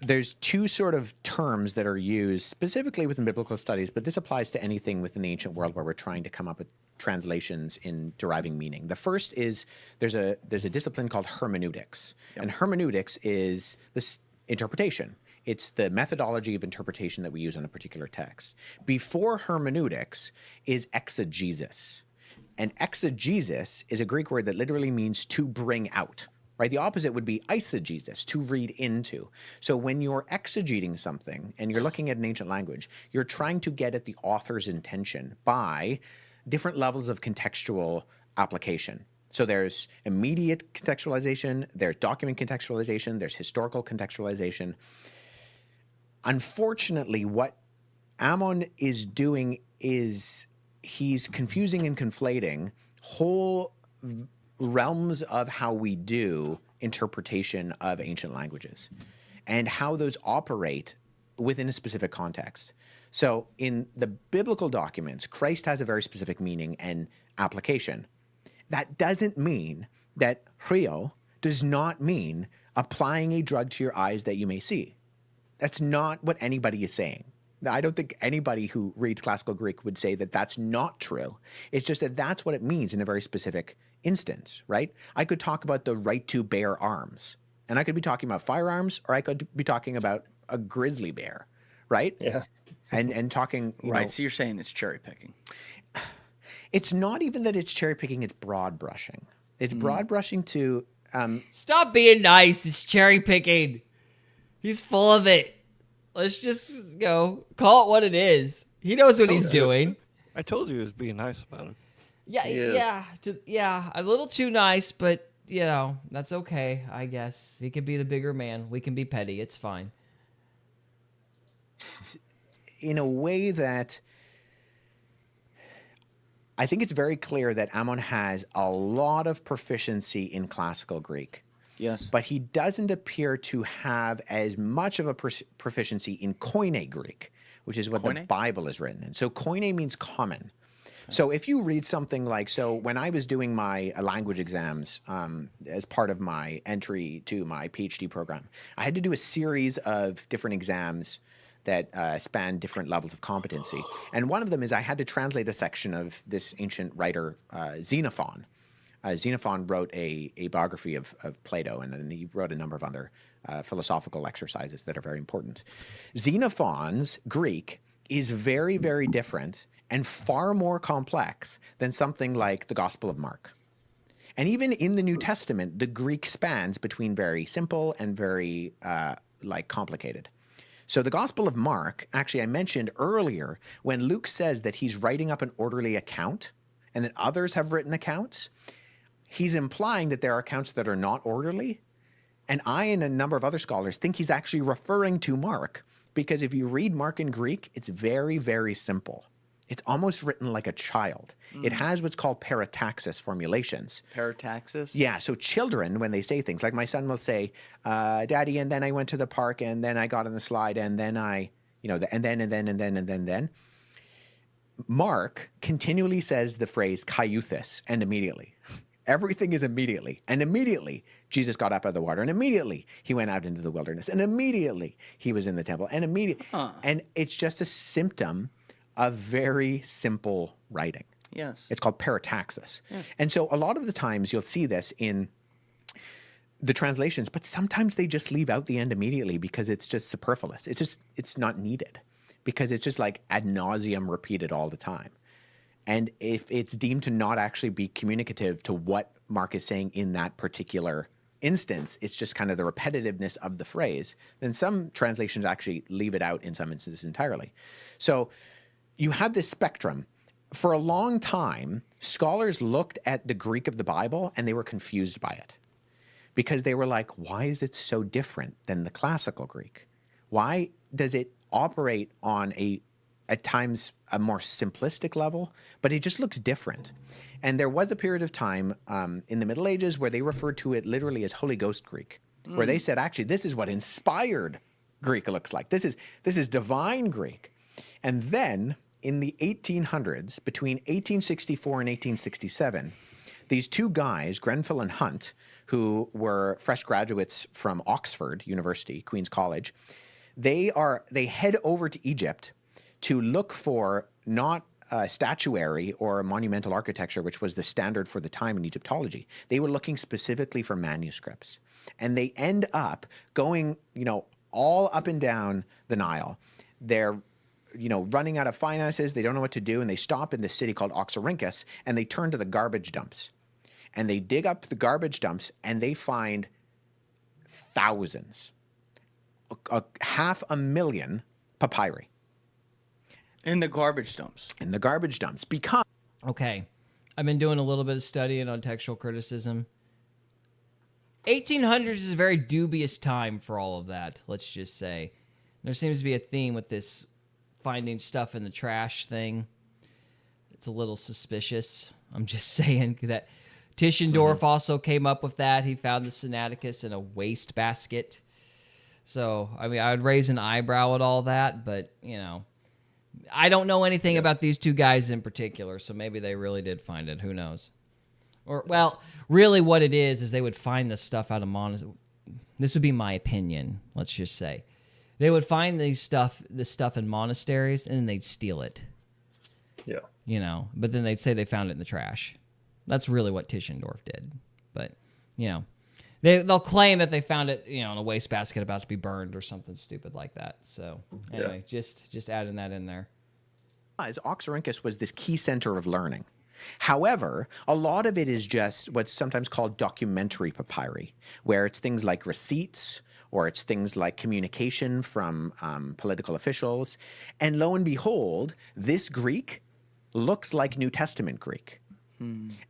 there's two sort of terms that are used specifically within biblical studies, but this applies to anything within the ancient world where we're trying to come up with translations in deriving meaning. The first is there's a discipline called hermeneutics, and hermeneutics is this interpretation. It's the methodology of interpretation that we use on a particular text. Before hermeneutics is exegesis, and exegesis is a Greek word that literally means to bring out. Right? The opposite would be eisegesis, to read into. So when you're exegeting something and you're looking at an ancient language, you're trying to get at the author's intention by different levels of contextual application. So there's immediate contextualization, there's document contextualization, there's historical contextualization. Unfortunately, what Ammon is doing is he's confusing and conflating whole realms of how we do interpretation of ancient languages and how those operate within a specific context. So in the biblical documents, Christ has a very specific meaning and application. That doesn't mean that Hrio does not mean applying a drug to your eyes that you may see. That's not what anybody is saying. I don't think anybody who reads classical Greek would say that that's not true. It's just that that's what it means in a very specific instance, right? I could talk about the right to bear arms, and I could be talking about firearms, or I could be talking about a grizzly bear, right? Yeah. And talking, you know, So you're saying it's cherry picking. It's not even that it's cherry picking, it's broad brushing. It's broad brushing to... Stop being nice. It's cherry picking. He's full of it. Let's just call it what it is. He knows what he's doing. I told you he was being nice about it. Yeah, a little too nice, but that's okay. I guess he can be the bigger man. We can be petty. It's fine. In a way that I think it's very clear that Ammon has a lot of proficiency in classical Greek. Yes. But he doesn't appear to have as much of a proficiency in Koine Greek, which is what the Bible is written in. So Koine means common. So if you read something like, so when I was doing my language exams as part of my entry to my PhD program, I had to do a series of different exams that span different levels of competency. And one of them is I had to translate a section of this ancient writer, Xenophon. Xenophon wrote a biography of Plato, and then he wrote a number of other philosophical exercises that are very important. Xenophon's Greek is very, very different and far more complex than something like the Gospel of Mark. And even in the New Testament, the Greek spans between very simple and very complicated. So the Gospel of Mark, actually I mentioned earlier, when Luke says that he's writing up an orderly account and that others have written accounts, he's implying that there are accounts that are not orderly. And I and a number of other scholars think he's actually referring to Mark, because if you read Mark in Greek, it's very, very simple. It's almost written like a child. It has what's called parataxis formulations. Parataxis? Yeah, so children, when they say things, like my son will say, Daddy, and then I went to the park, and then I got on the slide, and then I, and then. Mark continually says the phrase kaiuthis, and immediately. Everything is immediately. And immediately, Jesus got up out of the water. And immediately, he went out into the wilderness. And immediately, he was in the temple. And immediately, and it's just a symptom of very simple writing. Yes. It's called parataxis. Yeah. And so a lot of the times, you'll see this in the translations, but sometimes they just leave out the end immediately because it's just superfluous. It's not needed because it's just like ad nauseum repeated all the time. And if it's deemed to not actually be communicative to what Mark is saying in that particular instance, it's just kind of the repetitiveness of the phrase, then some translations actually leave it out in some instances entirely. So you have this spectrum. For a long time, scholars looked at the Greek of the Bible and they were confused by it because they were like, why is it so different than the classical Greek? Why does it operate on at times a more simplistic level, but it just looks different? And there was a period of time in the Middle Ages where they referred to it literally as Holy Ghost Greek, where they said, actually, this is what inspired Greek looks like. This is divine Greek. And then in the 1800s, between 1864 and 1867, these two guys, Grenfell and Hunt, who were fresh graduates from Oxford University, Queen's College, they head over to Egypt to look for not statuary or monumental architecture, which was the standard for the time in Egyptology. They were looking specifically for manuscripts. And they end up going, all up and down the Nile. They're, running out of finances. They don't know what to do. And they stop in this city called Oxyrhynchus, and they turn to the garbage dumps. And they dig up the garbage dumps, and they find thousands, 500,000 papyri. In the garbage dumps. In the garbage dumps. Because... Okay. I've been doing a little bit of studying on textual criticism. 1800s is a very dubious time for all of that, let's just say. There seems to be a theme with this finding stuff in the trash thing. It's a little suspicious. I'm just saying that Tischendorf also came up with that. He found the Sinaiticus in a waste basket. So, I mean, I would raise an eyebrow at all that, but, I don't know anything about these two guys in particular, so maybe they really did find it. Who knows? Or, well, really what it is they would find this stuff out of monasteries. This would be my opinion, let's just say. They would find this stuff in monasteries, and then they'd steal it. Yeah. But then they'd say they found it in the trash. That's really what Tischendorf did. But, they'll claim that they found it, in a wastebasket about to be burned or something stupid like that. So, anyway, just adding that in there. Oxyrhynchus was this key center of learning. However, a lot of it is just what's sometimes called documentary papyri, where it's things like receipts or it's things like communication from political officials. And lo and behold, this Greek looks like New Testament Greek.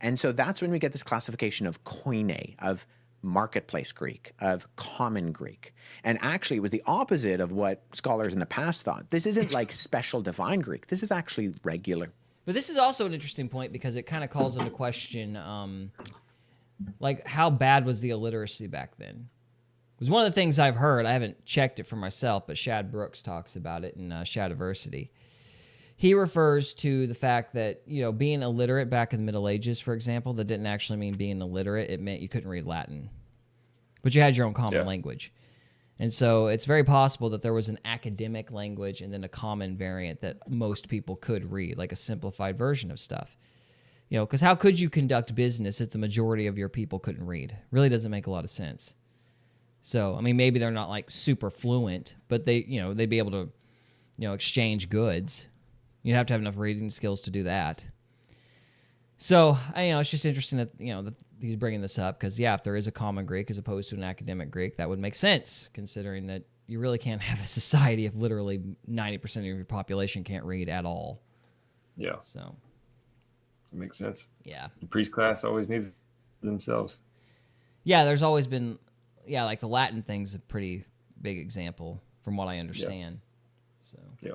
And so that's when we get this classification of koine, of marketplace Greek, of common Greek. And actually, it was the opposite of what scholars in the past thought. This isn't like special divine Greek. This is actually regular. But this is also an interesting point because it kind of calls into question, how bad was the illiteracy back then? Because one of the things I've heard, I haven't checked it for myself, but Shad Brooks talks about it in Shadiversity. He refers to the fact that, being illiterate back in the Middle Ages, for example, that didn't actually mean being illiterate. It meant you couldn't read Latin. But you had your own common language. And so it's very possible that there was an academic language and then a common variant that most people could read, like a simplified version of stuff. Because how could you conduct business if the majority of your people couldn't read? Really doesn't make a lot of sense. So, I mean, maybe they're not like super fluent, but they'd be able to, exchange goods. You'd have to have enough reading skills to do that. So, it's just interesting that, that he's bringing this up because, if there is a common Greek as opposed to an academic Greek, that would make sense considering that you really can't have a society if literally 90% of your population can't read at all. Yeah. So. It makes sense. Yeah. The priest class always needs themselves. Yeah, there's always been, like the Latin thing's a pretty big example from what I understand. So. Yeah.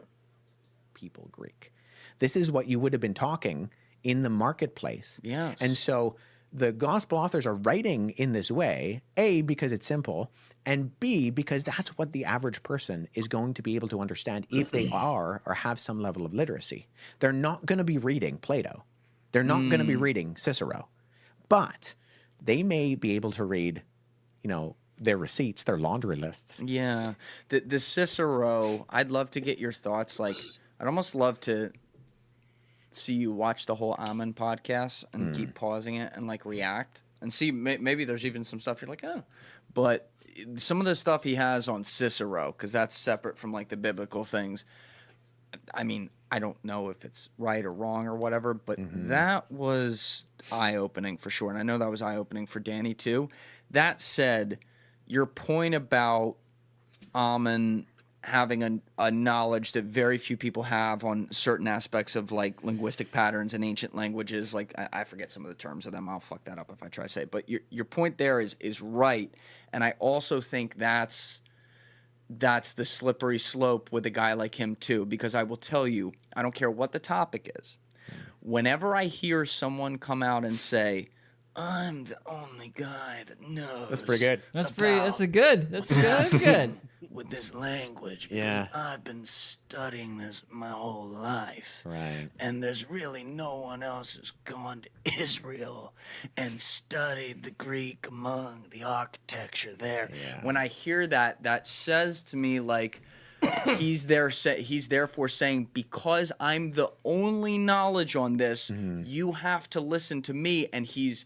People Greek. This is what you would have been talking in the marketplace. Yes. And so the gospel authors are writing in this way, A, because it's simple, and B, because that's what the average person is going to be able to understand if they are or have some level of literacy. They're not going to be reading Plato. They're not going to be reading Cicero. But they may be able to read, their receipts, their laundry lists. Yeah. The Cicero, I'd love to get your thoughts. I'd almost love to see you watch the whole Ammon podcast and keep pausing it and react and see maybe there's even some stuff you're like, oh, but some of the stuff he has on Cicero, because that's separate from the biblical things. I mean, I don't know if it's right or wrong or whatever, but that was eye-opening for sure. And I know that was eye-opening for Danny too. That said, your point about Ammon having a knowledge that very few people have on certain aspects of linguistic patterns in ancient languages. I forget some of the terms of them. I'll fuck that up if I try to say it. But your point there is right. And I also think that's the slippery slope with a guy like him too, because I will tell you, I don't care what the topic is. Whenever I hear someone come out and say, I'm the only guy that knows. That's pretty good. That's good. That's good. With this language, because I've been studying this my whole life. Right. And there's really no one else who's gone to Israel and studied the Greek among the architecture there. Yeah. When I hear that, that says to me like he's therefore saying, because I'm the only knowledge on this, you have to listen to me, and he's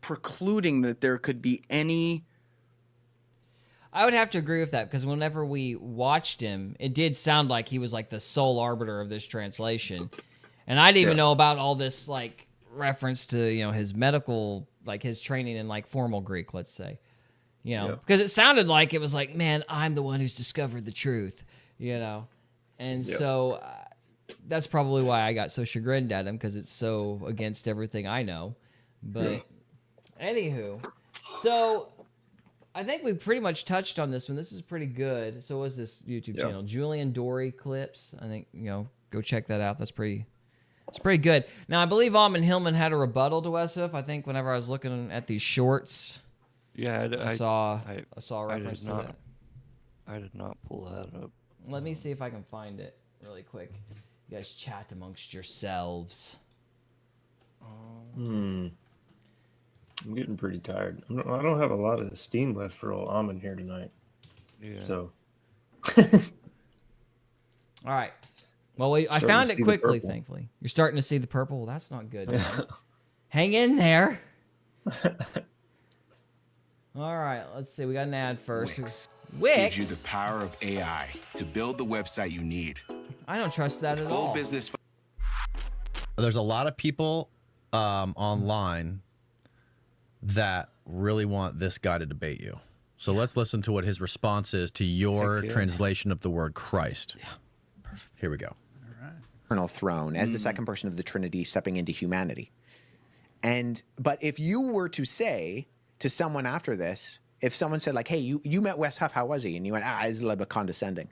precluding that there could be any. I would have to agree with that, because whenever we watched him, it did sound like he was like the sole arbiter of this translation. And I didn't even know about all this like reference to, his medical, like his training in like formal Greek, let's say. Because it sounded like it was like, man, I'm the one who's discovered the truth, And so that's probably why I got so chagrined at him, because it's so against everything I know. But anywho, so I think we pretty much touched on this one. This is pretty good. So what's this YouTube channel? Julian Dory Clips. I think, go check that out. It's pretty good. Now, I believe Ammon Hillman had a rebuttal to Wesley Huff. I think whenever I was looking at these shorts, I saw a reference to that. I did not pull that up. Let me see if I can find it really quick. You guys chat amongst yourselves. I'm getting pretty tired. I don't have a lot of steam left for old Ammon here tonight. Yeah. So. All right. Well, I found it quickly, thankfully. You're starting to see the purple? Well, that's not good. Hang in there. All right. Let's see. We got an ad first. Wix gives you the power of AI to build the website you need. I don't trust that at all. There's a lot of people online that really want this guy to debate you. So let's listen to what his response is to your translation of the word Christ. Yeah, perfect. Here we go. All right. Eternal throne as the second person of the Trinity stepping into humanity. But if you were to say to someone after this, if someone said like, hey, you met Wes Huff, how was he? And you went, he's a little bit condescending.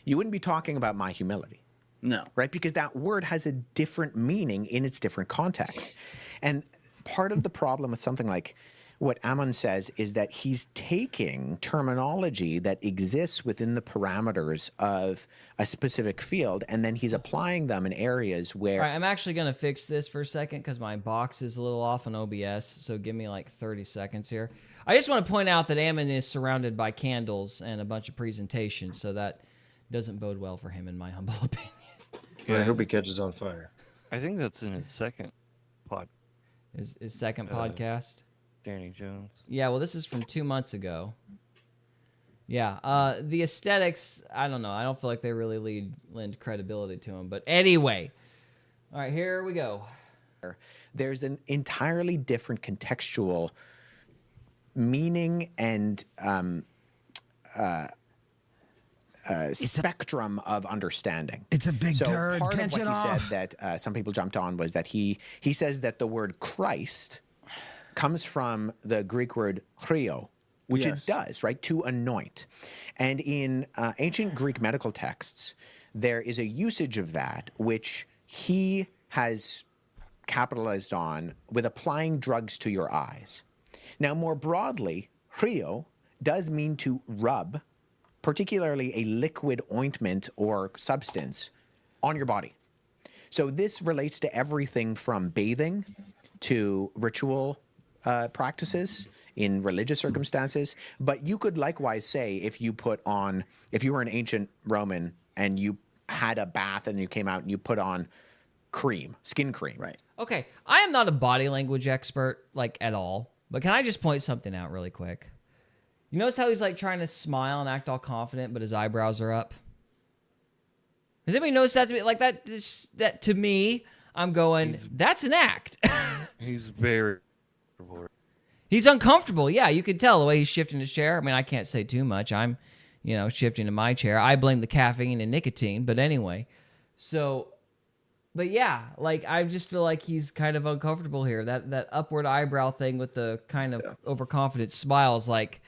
You wouldn't be talking about my humility. No. Right? Because that word has a different meaning in its different context. And part of the problem with something like what Ammon says is that he's taking terminology that exists within the parameters of a specific field, and then he's applying them in areas where... All right, I'm actually going to fix this for a second because my box is a little off on OBS, so give me like 30 seconds here. I just want to point out that Ammon is surrounded by candles and a bunch of presentations, so that doesn't bode well for him, in my humble opinion. Yeah, I hope he catches on fire. I think that's in his second pod. His second podcast? Danny Jones. Yeah, well, this is from 2 months ago. Yeah, the aesthetics, I don't know. I don't feel like they really lend credibility to him. But anyway, all right, here we go. There's an entirely different contextual meaning and spectrum of understanding. It's a big turd. Part Pinch of it what he off. said that some people jumped on was that he says that the word Christ comes from the Greek word chrio, which it does, right? To anoint. And in ancient Greek medical texts, there is a usage of that, which he has capitalized on with applying drugs to your eyes. Now, more broadly, chrio does mean to rub, particularly a liquid ointment or substance, on your body. So this relates to everything from bathing to ritual practices in religious circumstances. But you could likewise say if you were an ancient Roman and you had a bath and you came out and you put on cream, skin cream. Right. Okay, I am not a body language expert, like, at all. But can I just point something out really quick? You notice how he's, like, trying to smile and act all confident, but his eyebrows are up? Has anybody noticed that to me? Like, that to me, I'm going, that's an act. He's very... He's uncomfortable. Yeah, you can tell the way he's shifting his chair. I mean, I can't say too much. I'm, shifting to my chair. I blame the caffeine and nicotine, but anyway. So, but yeah, like, I just feel like he's kind of uncomfortable here. That upward eyebrow thing with the kind of overconfident smile is like,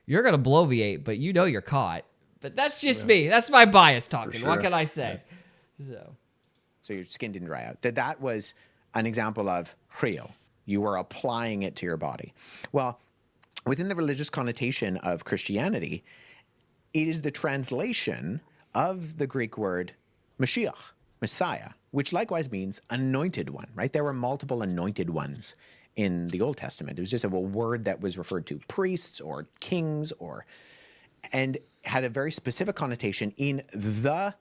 you're going to bloviate, but you know you're caught. But that's just me. That's my bias talking. Sure. What can I say? So your skin didn't dry out. That was an example of chrio. You are applying it to your body. Well, within the religious connotation of Christianity, it is the translation of the Greek word Mashiach, Messiah, which likewise means anointed one, right? There were multiple anointed ones in the Old Testament. It was just a word that was referred to priests or kings and had a very specific connotation in the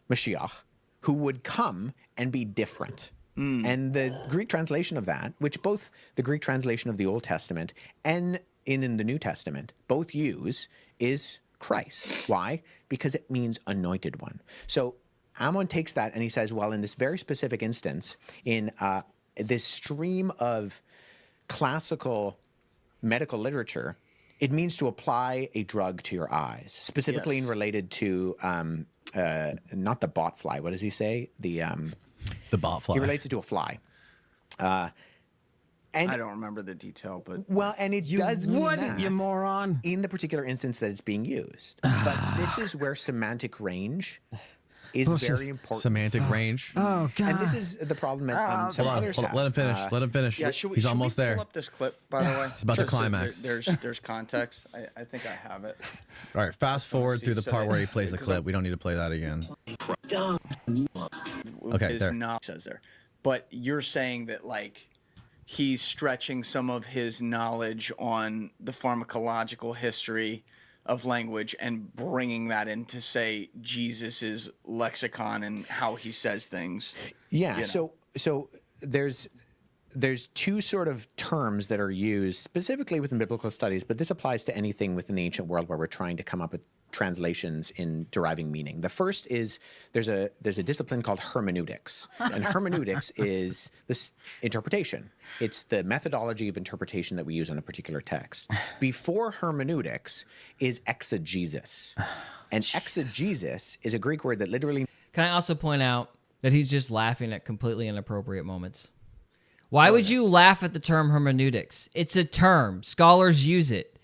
Mashiach, who would come and be different. And the Greek translation of that, which both the Greek translation of the Old Testament and in the New Testament both use, is Christ. Why? Because it means anointed one. So Ammon takes that and he says, well, in this very specific instance, in this stream of classical medical literature, it means to apply a drug to your eyes, specifically related to not the bot fly. What does he say? The bot fly. He relates it to a fly. And I don't remember the detail, but well, and it does mean that, you moron, in the particular instance that it's being used. But this is where semantic range is very important. Semantic range. Oh God! And this is the problem that some others have. Let him finish. Let him finish. Yeah, He's almost there. Pull up this clip, by the way. It's about the climax. There's context. I think I have it. All right, fast forward through the part where he plays the clip. We don't need to play that again. Okay, is there. not says there, but you're saying that like he's stretching some of his knowledge on the pharmacological history of language and bringing that into, say, Jesus's lexicon and how he says things. Yeah. So there's two sort of terms that are used specifically within biblical studies, but this applies to anything within the ancient world where we're trying to come up with translations in deriving meaning. The first is there's a discipline called hermeneutics, and hermeneutics is this interpretation. It's the methodology of interpretation that we use on a particular text. Before hermeneutics is exegesis, and exegesis is a Greek word that literally. Can I also point out that he's just laughing at completely inappropriate moments? Why would you laugh at the term hermeneutics? It's a term. Scholars use it.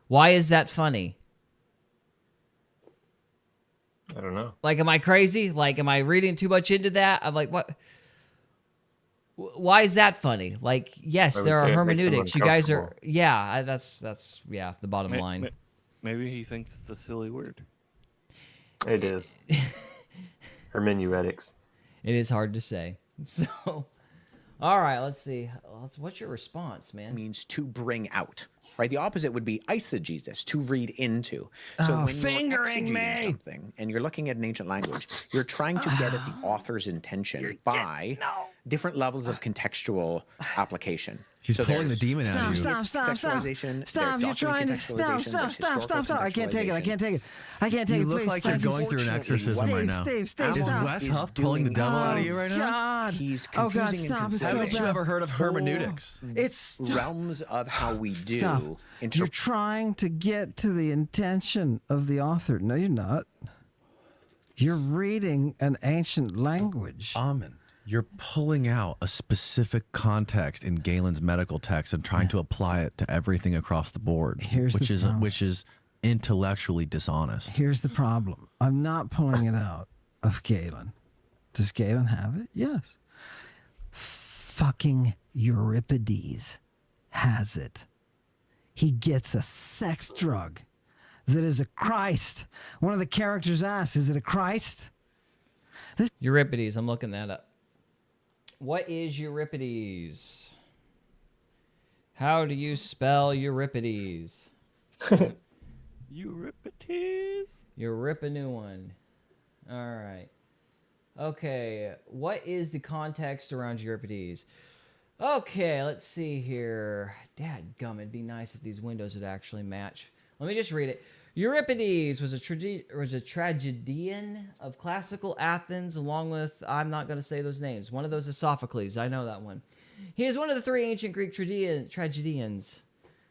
Why is that funny? I don't know. Like, am I crazy? Like, am I reading too much into that? I'm like, what? Why is that funny? Like, yes, there are hermeneutics. You guys are, yeah, that's the bottom line. Maybe he thinks it's a silly word. It is. Hermeneutics. It is hard to say. So, all right, let's see. What's your response, man? Means to bring out. Right, the opposite would be eisegesis, to read into. So when you're exegeting something and you're looking at an ancient language, you're trying to get at the author's intention by different levels of contextual application. He's pulling the demon out of you. Stop! You're trying to stop! I can't take it. I can't take it. You look like you're going through an exorcism right now. Steve, is stop. Wes Huff pulling the devil out of you right now? God. He's God, confusing stop! It's so Haven't you bad. ever heard of hermeneutics? It's realms of how we do. Stop. You're trying to get to the intention of the author. No, you're not. You're reading an ancient language. Ammon, you're pulling out a specific context in Galen's medical text and trying to apply it to everything across the board, which is intellectually dishonest. Here's the problem. I'm not pulling it out of Galen. Does Galen have it? Yes. Fucking Euripides has it. He gets a sex drug that is a Christ. One of the characters asks, is it a Christ? Euripides, I'm looking that up. What is Euripides? How do you spell Euripides? Euripides? You rip a new one. All right. Okay, what is the context around Euripides? Okay, let's see here. Dadgum, it'd be nice if these windows would actually match. Let me just read it. Euripides was a tragedian of classical Athens, along with, I'm not going to say those names. One of those is Sophocles. I know that one. He is one of the three ancient Greek tragedians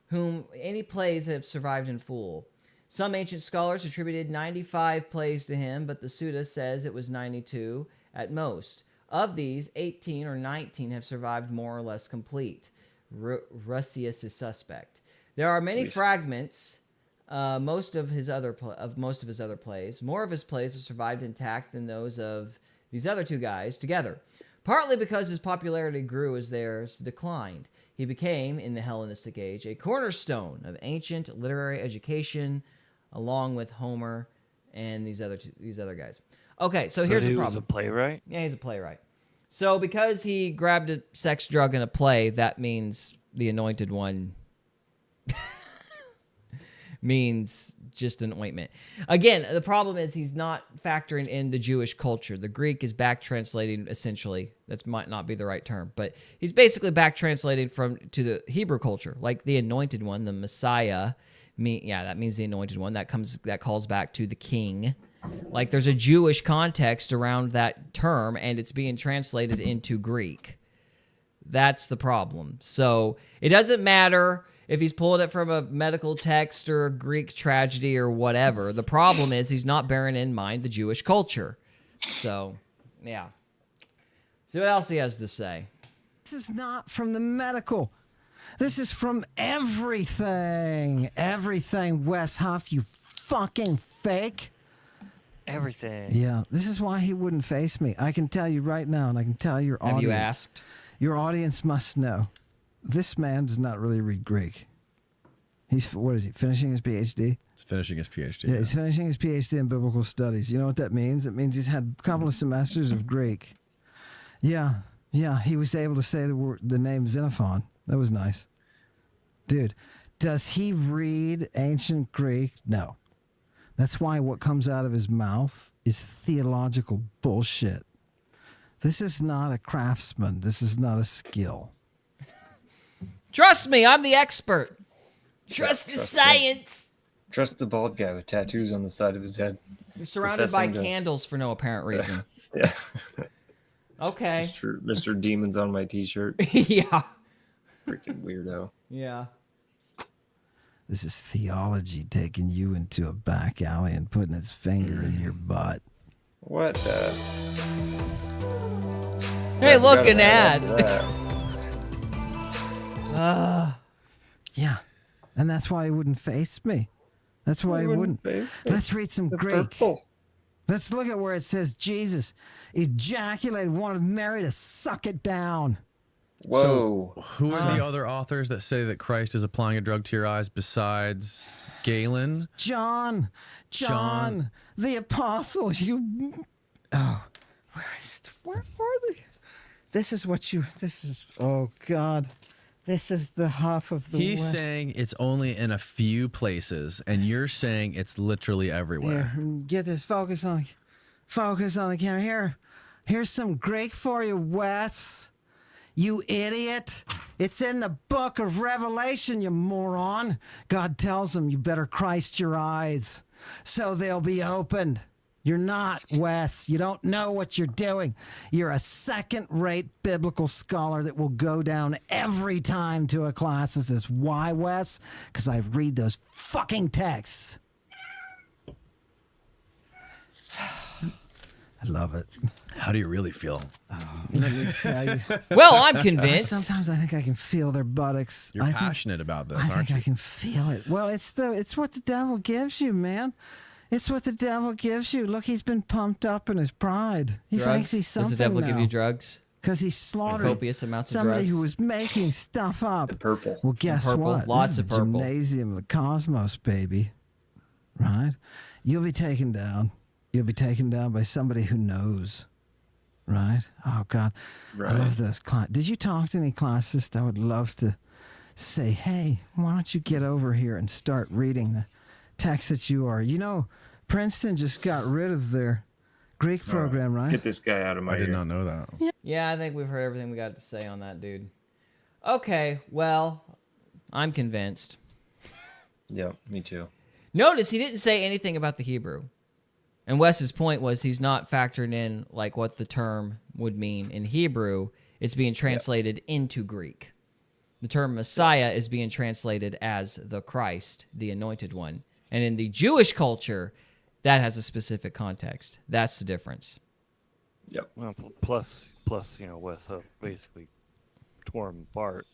whom any plays have survived in full. Some ancient scholars attributed 95 plays to him, but the Suda says it was 92 at most. Of these, 18 or 19 have survived more or less complete. Rusius is suspect. There are many fragments. Most of his other plays. More of his plays have survived intact than those of these other two guys together. Partly because his popularity grew as theirs declined. He became, in the Hellenistic age, a cornerstone of ancient literary education, along with Homer and these other guys. Okay, so here's the problem. He was a playwright? Yeah, he's a playwright. So because he grabbed a sex drug in a play, that means the anointed one means just an ointment. Again, the problem is he's not factoring in the Jewish culture. The Greek is back translating, essentially. That might not be the right term, but he's basically back translating to the Hebrew culture, like the anointed one, the Messiah. That means the anointed one. That calls back to the king. Like there's a Jewish context around that term, and it's being translated into Greek. That's the problem. So it doesn't matter if he's pulling it from a medical text or a Greek tragedy or whatever. The problem is he's not bearing in mind the Jewish culture. So, yeah. See what else he has to say. This is not from the medical. This is from everything. Everything, Wes Huff, you fucking fake. Everything. Yeah, this is why he wouldn't face me. I can tell you right now, and I can tell your audience. Have you asked? Your audience must know. This man does not really read Greek. What is he, finishing his PhD? He's finishing his PhD. Yeah, he's finishing his PhD in biblical studies. You know what that means? It means he's had a couple of semesters of Greek. Yeah, he was able to say the name Xenophon. That was nice. Dude, does he read ancient Greek? No. That's why what comes out of his mouth is theological bullshit. This is not a craftsman. This is not a skill. Trust me, I'm the expert. Trust the science. Trust the bald guy with tattoos on the side of his head. You're surrounded by candles for no apparent reason. Yeah. Okay. Mr. Demon's on my t-shirt. Yeah. Freaking weirdo. Yeah. This is theology taking you into a back alley and putting its finger in your butt. What the? Hey, look, an ad. Yeah. And that's why he wouldn't face me. That's why he wouldn't. Let's read some Greek. Purple. Let's look at where it says Jesus ejaculated, wanted Mary to suck it down. Whoa. So who are the other authors that say that Christ is applying a drug to your eyes besides Galen? John, the apostle. Oh, where is it? Where are they? Oh God. This is the Huff of the He's West. saying it's only in a few places, and you're saying it's literally everywhere. Here, get this. Focus on the camera. Here's some Greek for you, Wes. You idiot. It's in the book of Revelation, you moron. God tells them you better Christ your eyes so they'll be opened. You're not, Wes. You don't know what you're doing. You're a second-rate biblical scholar that will go down every time to a class and says, why, Wes? Because I read those fucking texts. I love it. How do you really feel? Let me tell you. Well, I'm convinced. Sometimes I think I can feel their buttocks. You're passionate about this, aren't you? I think you? I can feel it. Well, it's what the devil gives you, man. It's what the devil gives you. Look, he's been pumped up in his pride. He thinks he's something. Does the devil now. give you drugs? Because he slaughtered copious amounts of somebody drugs? who was making stuff up. The purple. Well, guess purple. what? Lots This of is the purple. Gymnasium of the cosmos, baby. Right? You'll be taken down. You'll be taken down by somebody who knows. Right? Oh, God. Right. I love those classes. Did you talk to any classists? I would love to say, hey, why don't you get over here and start reading the text that you are. You know, Princeton just got rid of their Greek program, right? Get this guy out of my I did ear. not know that. Yeah, I think we've heard everything we got to say on that, dude. Okay, well, I'm convinced. Yeah, me too. Notice he didn't say anything about the Hebrew. And Wes's point was he's not factoring in like what the term would mean in Hebrew. It's being translated into Greek. The term Messiah is being translated as the Christ, the anointed one. And in the Jewish culture, that has a specific context. That's the difference. Yep. Well, plus, you know, Wes Huff basically tore him apart,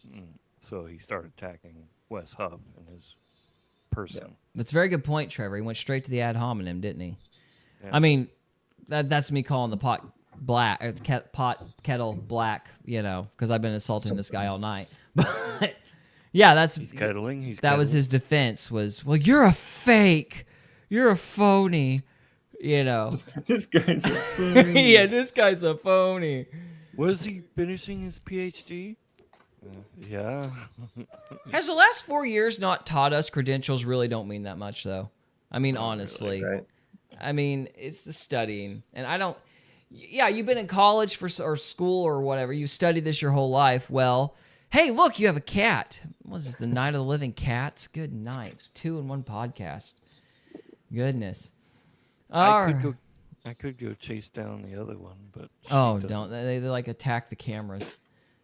so he started attacking Wes Huff and his person. Yeah. That's a very good point, Trevor. He went straight to the ad hominem, didn't he? Yeah. I mean, that's me calling the pot black, kettle black, because I've been assaulting this guy all night. But yeah, He's cuddling. That was his defense was, well, you're a fake. You're a phony. This guy's a phony. Yeah, this guy's a phony. Was he finishing his PhD? Yeah. Has the last 4 years not taught us credentials really don't mean that much, though? I mean, honestly. Really, right? I mean, it's the studying. And I don't... Yeah, you've been in college or school or whatever. You studied this your whole life. Well, hey, look, you have a cat. What was this, the Night of the Living Cats? Good night. It's 2-in-1 podcast. Goodness. I could go chase down the other one, but don't they like attack the cameras?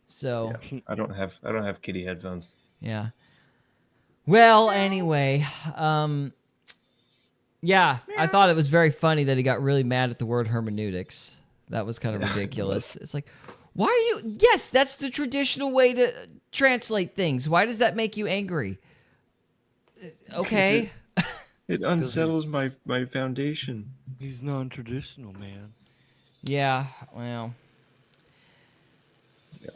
So yeah, I don't have kitty headphones. Yeah. Well, anyway, yeah, I thought it was very funny that he got really mad at the word hermeneutics. That was kind of ridiculous. It's like, why are you? Yes, that's the traditional way to translate things. Why does that make you angry? Okay. It unsettles my foundation. He's non-traditional, man. Yeah, well. Yeah.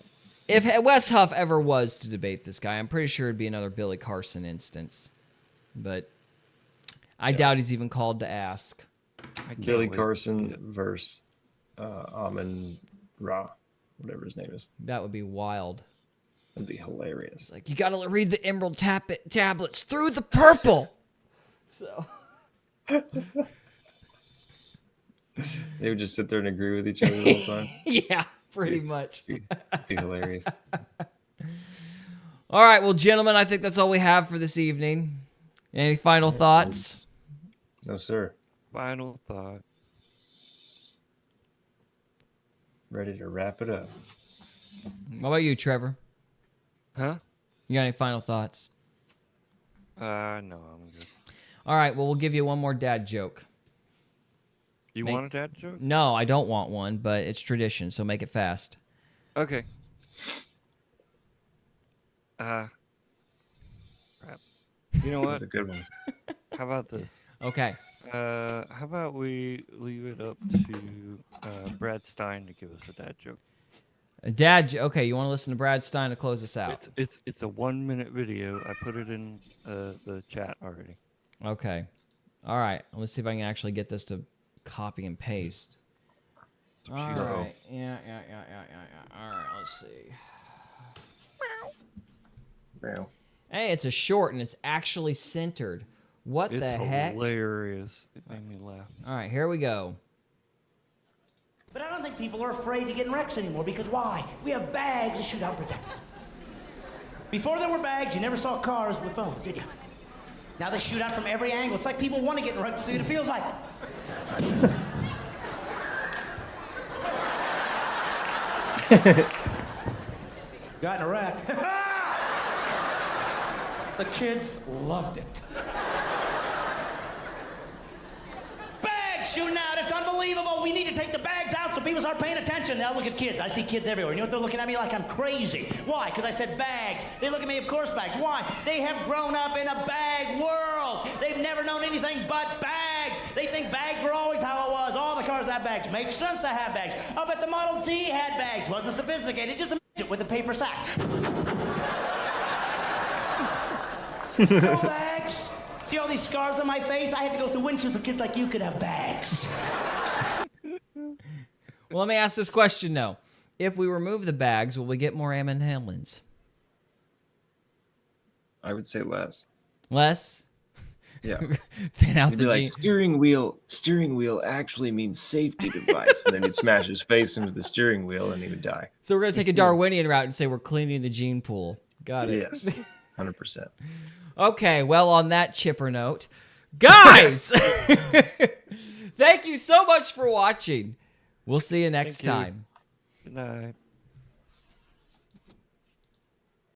If Wes Huff ever was to debate this guy, I'm pretty sure it'd be another Billy Carson instance. But I doubt he's even called to ask. Billy Carson versus Ammon Ra, whatever his name is. That would be wild. That'd be hilarious. It's like, you got to read the Emerald tablets through the purple. So they would just sit there and agree with each other the whole time. Yeah, pretty much. It'd be hilarious. All right, well, gentlemen, I think that's all we have for this evening. Any final thoughts? No, sir. Final thought. Ready to wrap it up. What about you, Trevor? Huh? You got any final thoughts? No, I'm good. All right, well, we'll give you one more dad joke. You want a dad joke? No, I don't want one, but it's tradition, so make it fast. Okay. Crap. You know what? That's a good one. How about this? Okay. How about we leave it up to Brad Stein to give us a dad joke? A dad joke. Okay, you want to listen to Brad Stein to close us out? It's a 1-minute video. I put it in the chat already. Okay. All right. Let's see if I can actually get this to copy and paste. All right. Yeah. All right. Let's see. Hey, it's a short and it's actually centered. What the heck? It's hilarious. It made me laugh. All right, here we go. But I don't think people are afraid to get in wrecks anymore, because why? We have bags to shoot out protectors. Before there were bags, you never saw cars with phones, did you? Now they shoot out from every angle. It's like people want to get in wrecks to see what it feels like. Got in a wreck. The kids loved it. Bags shooting out. It's unbelievable. We need to take the bags out so people start paying attention. Now look at kids. I see kids everywhere. You know what? They're looking at me like I'm crazy. Why? Because I said bags. They look at me, of course, bags. Why? They have grown up in a bag world. They've never known anything but bags. They think bags were always how it was. All the cars have bags. Makes sense to have bags. I bet the Model T had bags. Wasn't sophisticated. Just a midget with a paper sack. No bags. See all these scars on my face? I had to go through windshields so kids like you could have bags. Well, let me ask this question, though. If we remove the bags, will we get more Ammon Hillmans? I would say less. Less? Yeah. Thin out He'd the be like, steering wheel actually means safety device. And then he'd smash his face into the steering wheel and he would die. So we're going to take a Darwinian route and say we're cleaning the gene pool. Got it. Yes. 100%. Okay, well, on that chipper note, guys, thank you so much for watching. We'll see you next time. Good night.